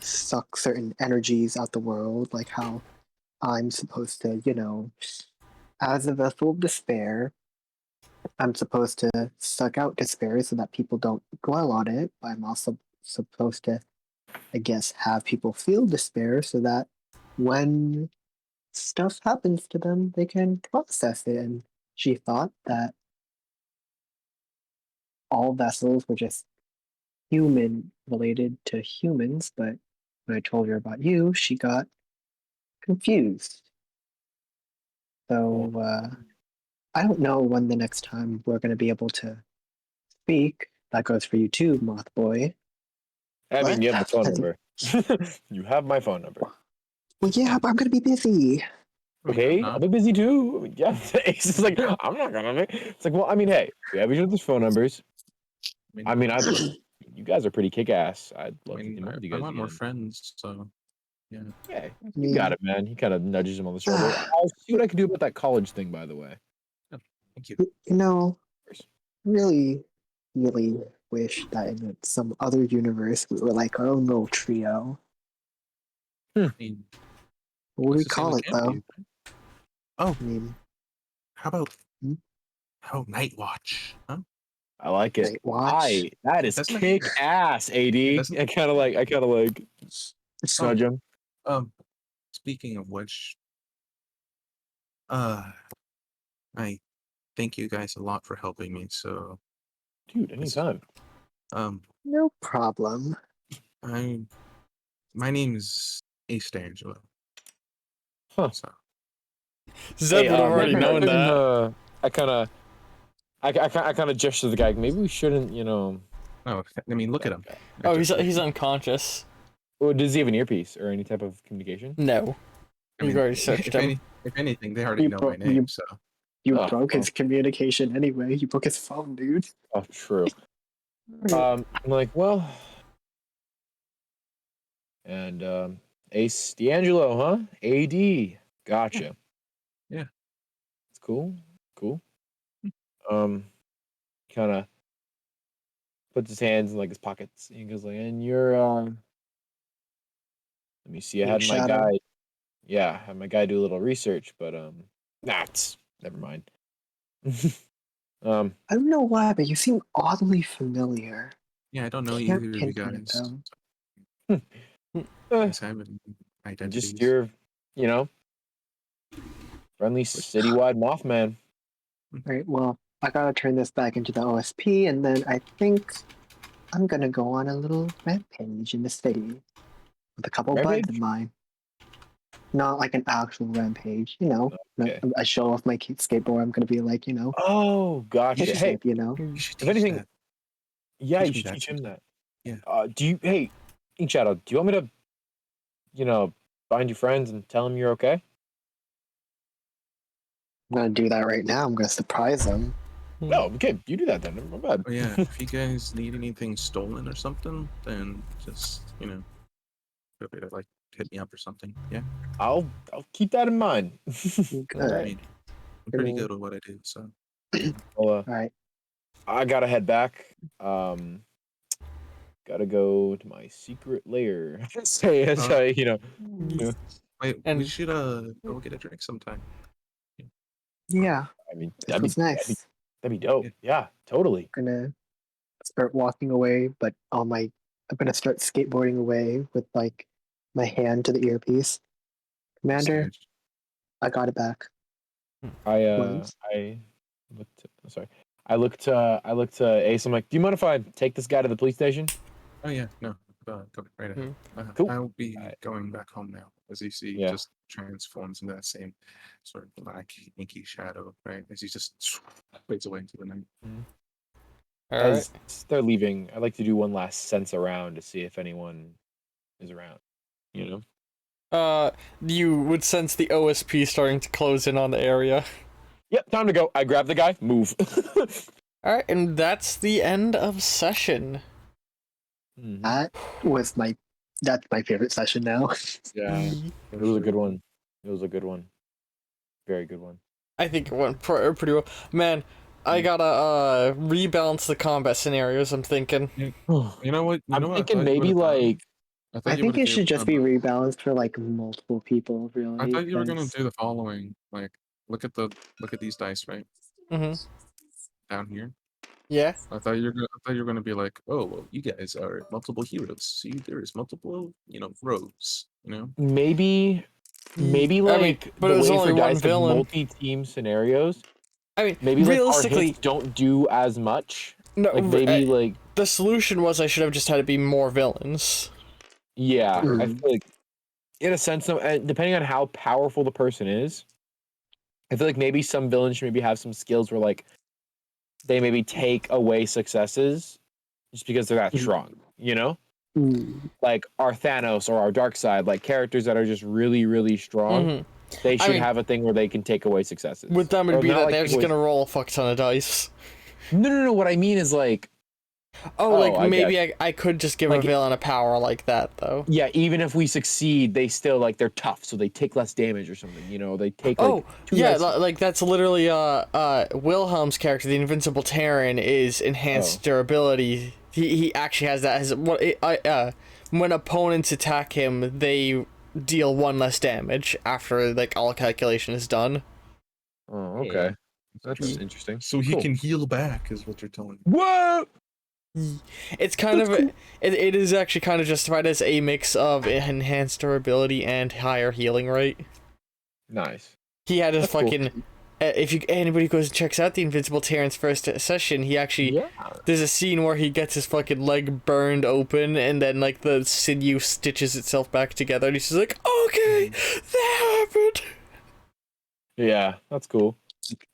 suck certain energies out the world, like how I'm supposed to, as a vessel of despair, I'm supposed to suck out despair so that people don't dwell on it, but I'm also supposed to, I guess, have people feel despair so that when stuff happens to them, they can process it. And she thought that all vessels were just human related to humans, but when I told her about you, she got confused. So I don't know when the next time we're going to be able to speak. That goes for you too, Moth Boy. I mean, What? you have my phone number. You have my phone number. Well, yeah, but I'm going to be busy. Okay, not. I'll be busy too. Yeah, Ace is like, I'm not gonna make. It's like, well, I mean, hey, we have each other's phone numbers. I mean, you guys are pretty kick ass. I'd love to team up with you I guys want more again. friends, so yeah. Yeah, you got it, man. He kind of nudges him on the shoulder. I'll see what I can do about that college thing, by the way. Thank you. You know, really, really wish that in some other universe we were like our own little trio. I mean, What would let's we just say we call it can though? be. Oh, I mean, how about Hmm? Night Watch? Huh? I like it. Night Watch. That is Doesn't it- kick ass, AD. doesn't- I kind of like Oh, nudge him. speaking of which, I thank you guys a lot for helping me. So, Dude, anytime. No problem. my name is Ace D'Angelo. Huh. So, Zed would have already maybe known we can, that. I kind of gesture to the guy. Maybe we shouldn't, no, I mean, look at him. Oh, he's unconscious. Well, does he have an earpiece or any type of communication? No. I You've mean, already searched him. if anything, they already You know bro- my name. you- So, You Oh, broke his communication anyway. You broke his phone, dude. Oh, true. I'm like, well, and Ace D'Angelo, huh? AD. Gotcha. Yeah. It's cool. Cool. Kind of puts his hands in like his pockets. And he goes like, and you're let me see. I Big had my Shadow. guy. Yeah, I had my guy do a little research, but never mind. I don't know why, but you seem oddly familiar. yeah, I don't know Can't either of you pinpoint guys. though. Guys have an identities. Just your, you know, friendly citywide Mothman. Right, well, I gotta turn this back into the OSP, and then I think I'm gonna go on a little rampage in the city with a couple buds Rampage? in mind. Not like an actual rampage, you know. Okay. I show off my cute skateboard. I'm gonna be like, Oh, gotcha. hip Hey, hip, you know. You should if teach anything, that. yeah, you Teach me should that teach him sometime. that. Yeah. Hey, Ink Shadow, do you want me to, find your friends and tell them you're okay? I'm gonna do that right now. I'm gonna surprise them. No, okay, you do that then. My bad. Oh yeah, if you guys need anything stolen or something, then just feel free to like hit me up or something. Yeah, I'll keep that in mind. Good. I mean, I'm pretty Cool. good at what I do. So Well, All right. I gotta head back. Gotta go to my secret lair. Say, wait, And- we should go get a drink sometime. Yeah, I mean, this was nice. that'd be dope. Yeah, totally. Gonna start walking away, but I'm gonna start skateboarding away with like my hand to the earpiece. Commander, I got it back. Once. I looked. Sorry, I looked. I looked Ace. I'm like, do you mind if I take this guy to the police station? Oh yeah, no, go right ahead. Cool. I'll be going back home now, as you see, Yeah. just transforms into that same sort of black inky shadow, right? As he just fades away into the night. All As right. they're leaving, I'd like to do one last sense around to see if anyone is around. You know. You would sense the OSP starting to close in on the area. Yep, time to go. I grab the guy. Move. All right, and that's the end of session. Mhm. That's my favorite session now. Yeah, it was a good one. It was a good one. Very good one. I think it went pretty well. Man, I gotta rebalance the combat scenarios. I'm thinking. You know what? I'm thinking maybe like I think it should just be rebalanced for like multiple people, really. I thought you were gonna 'cause- do the following. Like, look at these dice, right? Down here. Yeah. I thought you were gonna be like, oh well, you guys are multiple heroes. See, there's multiple, rogues. maybe I mean, like but the it was way only for one dice villain. multi-team scenarios. I mean, Maybe like our realistically, hits don't do as much. no. Like maybe like the solution was I should have just had to be more villains. yeah. I Mhm. feel like in a sense, though, and depending on how powerful the person is, I feel like maybe some villains should maybe have some skills where like they maybe take away successes just because they're that Mhm. strong. You know. Mm. Like our Thanos or our Dark Side, like characters that are just really, really strong, Mhm. they should mean, have a thing where they can take away successes. With them, it'd Or be not that like they're take just away- gonna roll a fuck ton of dice. No. What I mean is like, Oh, like I maybe I could just give Like- a villain a power like that though. Yeah, even if we succeed, they still like they're tough, so they take less damage or something. You know, they take like Oh, two yeah, less- like that's literally Wilhelm's character, the Invincible Terran, is enhanced durability. He actually has that as what when opponents attack him, they deal 1 less damage after like all calculation is done. Oh, okay. That's Yeah. interesting. So he Cool. can heal back, is what you're telling me. What? It's kind of it is actually kind of justified as a mix of enhanced durability and higher healing rate. Nice. He had a That's cool. fucking if anybody goes and checks out the Invincible Terran's first session, he actually Yeah. there's a scene where he gets his fucking leg burned open and then like the sinew stitches itself back together and he's just like, okay, that happened. Yeah, that's cool.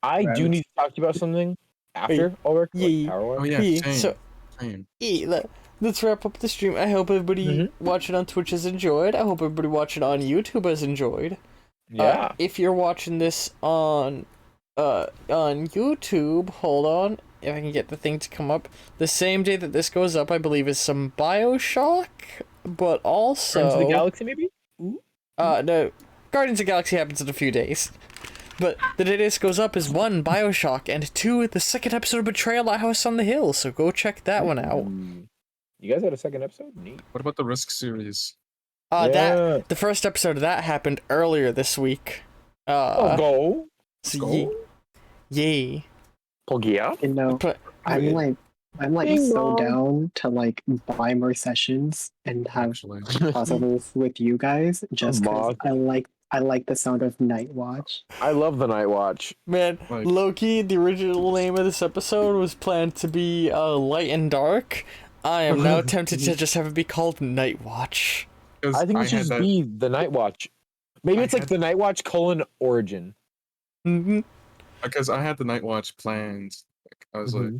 I do need to talk to you about something after Olyrik. Yeah. Power Oh yeah, Yeah, same. so- Same. Let's wrap up the stream. I hope everybody watching on Twitch has enjoyed. I hope everybody watching on YouTube has enjoyed. Yeah. If you're watching this on YouTube, hold on, if I can get the thing to come up. The same day that this goes up, I believe, is some BioShock, but also Friends of the Galaxy, maybe? no, Guardians of the Galaxy happens in a few days. But the day this goes up is 1, BioShock, and 2, the second episode of Betrayal at House on the Hill, so go check that one out. You guys had a second episode? Neat. What about the Risk series? That the first episode of that happened earlier this week. Go. So Go. yay. Pogia. You know, But I'm like Ding so dong. down to like buy more sessions and have Actually, crossovers with you guys just because Mark. I like the sound of Night Watch. I love the Night Watch. Man, Like- Loki, the original name of this episode was planned to be Light and Dark. I am now tempted to just have it be called Night Watch. 'cause I think it should had just that- be the Night Watch. Maybe I it's like had- the Night Watch : Origin. Mm-hmm. because I had the Night Watch plans. Like, I was like,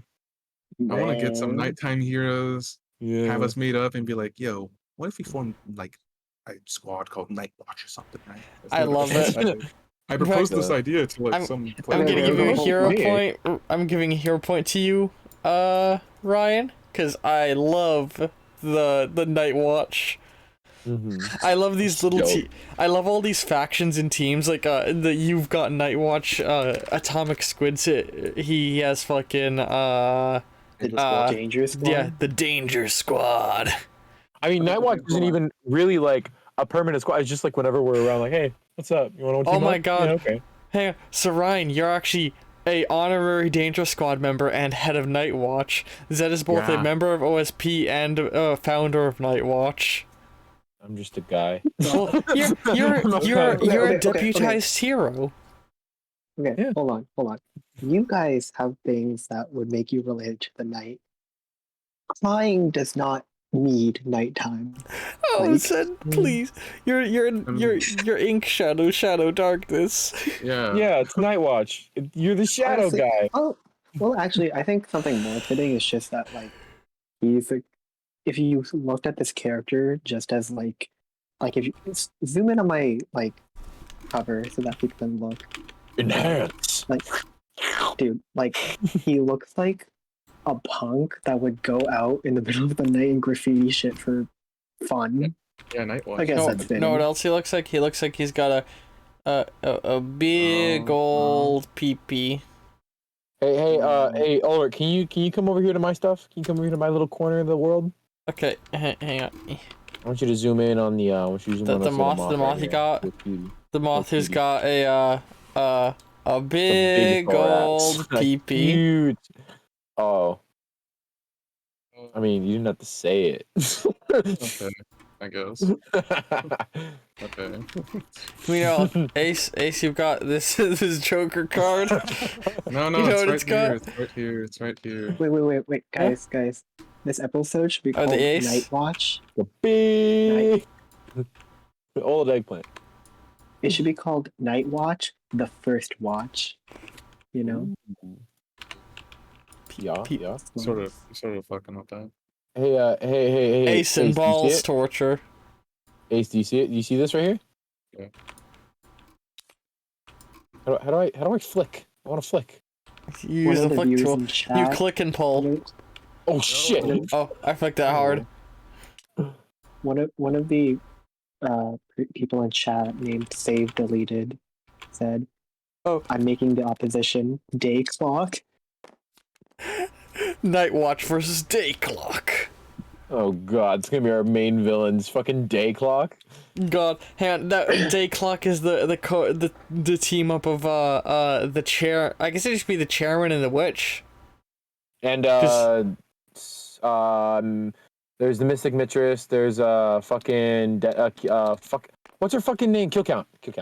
I want to get some Man. nighttime heroes, Yeah. have us meet up, and be like, yo, what if we form like a squad called Night Watch or something? Right? That's I what love it. I proposed this Uh, idea to like I'm- some. I'm player. gonna give you a Oh, hero me. point. I'm giving a hero point to you, Ryan, because I love the Night Watch. I love these little Dope. I love all these factions and teams like you've got Night Watch, Atomic Squids. He has fucking The Dangerous Squad. yeah, the Danger Squad. I mean, Night Watch isn't even really like a permanent squad. It's just like whenever we're around, like, hey, what's up? You want to Oh team my up? God. Yeah, okay. Hey, so Ryan, you're actually a honorary Danger Squad member and head of Night Watch. Zed is both a Yeah. member of OSP and founder of Night Watch. I'm just a guy. Well, you're Okay, a deputized hero. Okay, Yeah. hold on. You guys have things that would make you related to the night. Crying does not need nighttime. Oh, Like- Zed, please. You're Ink Shadow Darkness. Yeah. Yeah, it's Night Watch. You're the shadow Honestly, guy. Oh, well, actually, I think something more fitting is just that, like, he's like, if you looked at this character just as like if you zoom in on my like cover so that people can look, Enhance. like, dude, like he looks like a punk that would go out in the middle of the night and graffiti shit for fun. Yeah, Night Watch. I guess No, that's fitting. know what else he looks like? He looks like he's got a big Oh, old peepee. Hey, Ulrich, can you come over here to my stuff? Can you come over here to my little corner of the world? Okay, hang on. I want you to zoom in on the. I want you to zoom The- in on the this little moth- the right moth you here. got? Look cutie. The moth has cutie. got a big thorax. old peepee. Cute. Oh, I mean, you didn't have to say it. Okay, I guess. Okay. We know, Ace, you've got this Joker card. No, You know it's what right it's got? here. It's right here. It's right here. Wait, guys. This episode should be Oh, the called ace? Night Watch. The big old eggplant. It should be called Night Watch, the first watch. You know? Yeah, Pe- yeah. Sort of fucking with that. Hey, Ace and do you see balls it? torture. Ace, do you see it? Do you see this right here? Yeah. How do I flick? I want to flick. You use One the of flick viewers tool. in You chat- click and pull. Oh shit! Oh, I flicked that hard. One of the people in chat named Save Deleted said, Oh. I'm making the opposition day clock. Night Watch versus Day Clock. Oh god, it's gonna be our main villain's fucking day clock. God, hang on. That Day Clock is the team up of the chair. I guess it should be the chairman and the witch. And there's the Mystic Mistress. There's fucking fuck. What's her fucking name? Kill count. Kill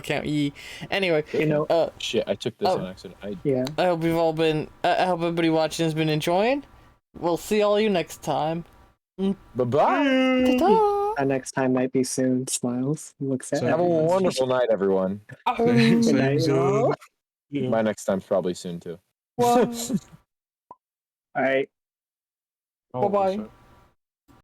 count E. Anyway, You know, Shit, I took this on accident. yeah. I hope we've all been. I hope everybody watching has been enjoying. We'll see all you next time. Bye bye. Ta-ta! Our next time might be soon. Smiles. Looks at So- Have a everyone. wonderful night, everyone. Same Good night, zone. y'all. My next time's probably soon too. All right. Holy Bye-bye. shit.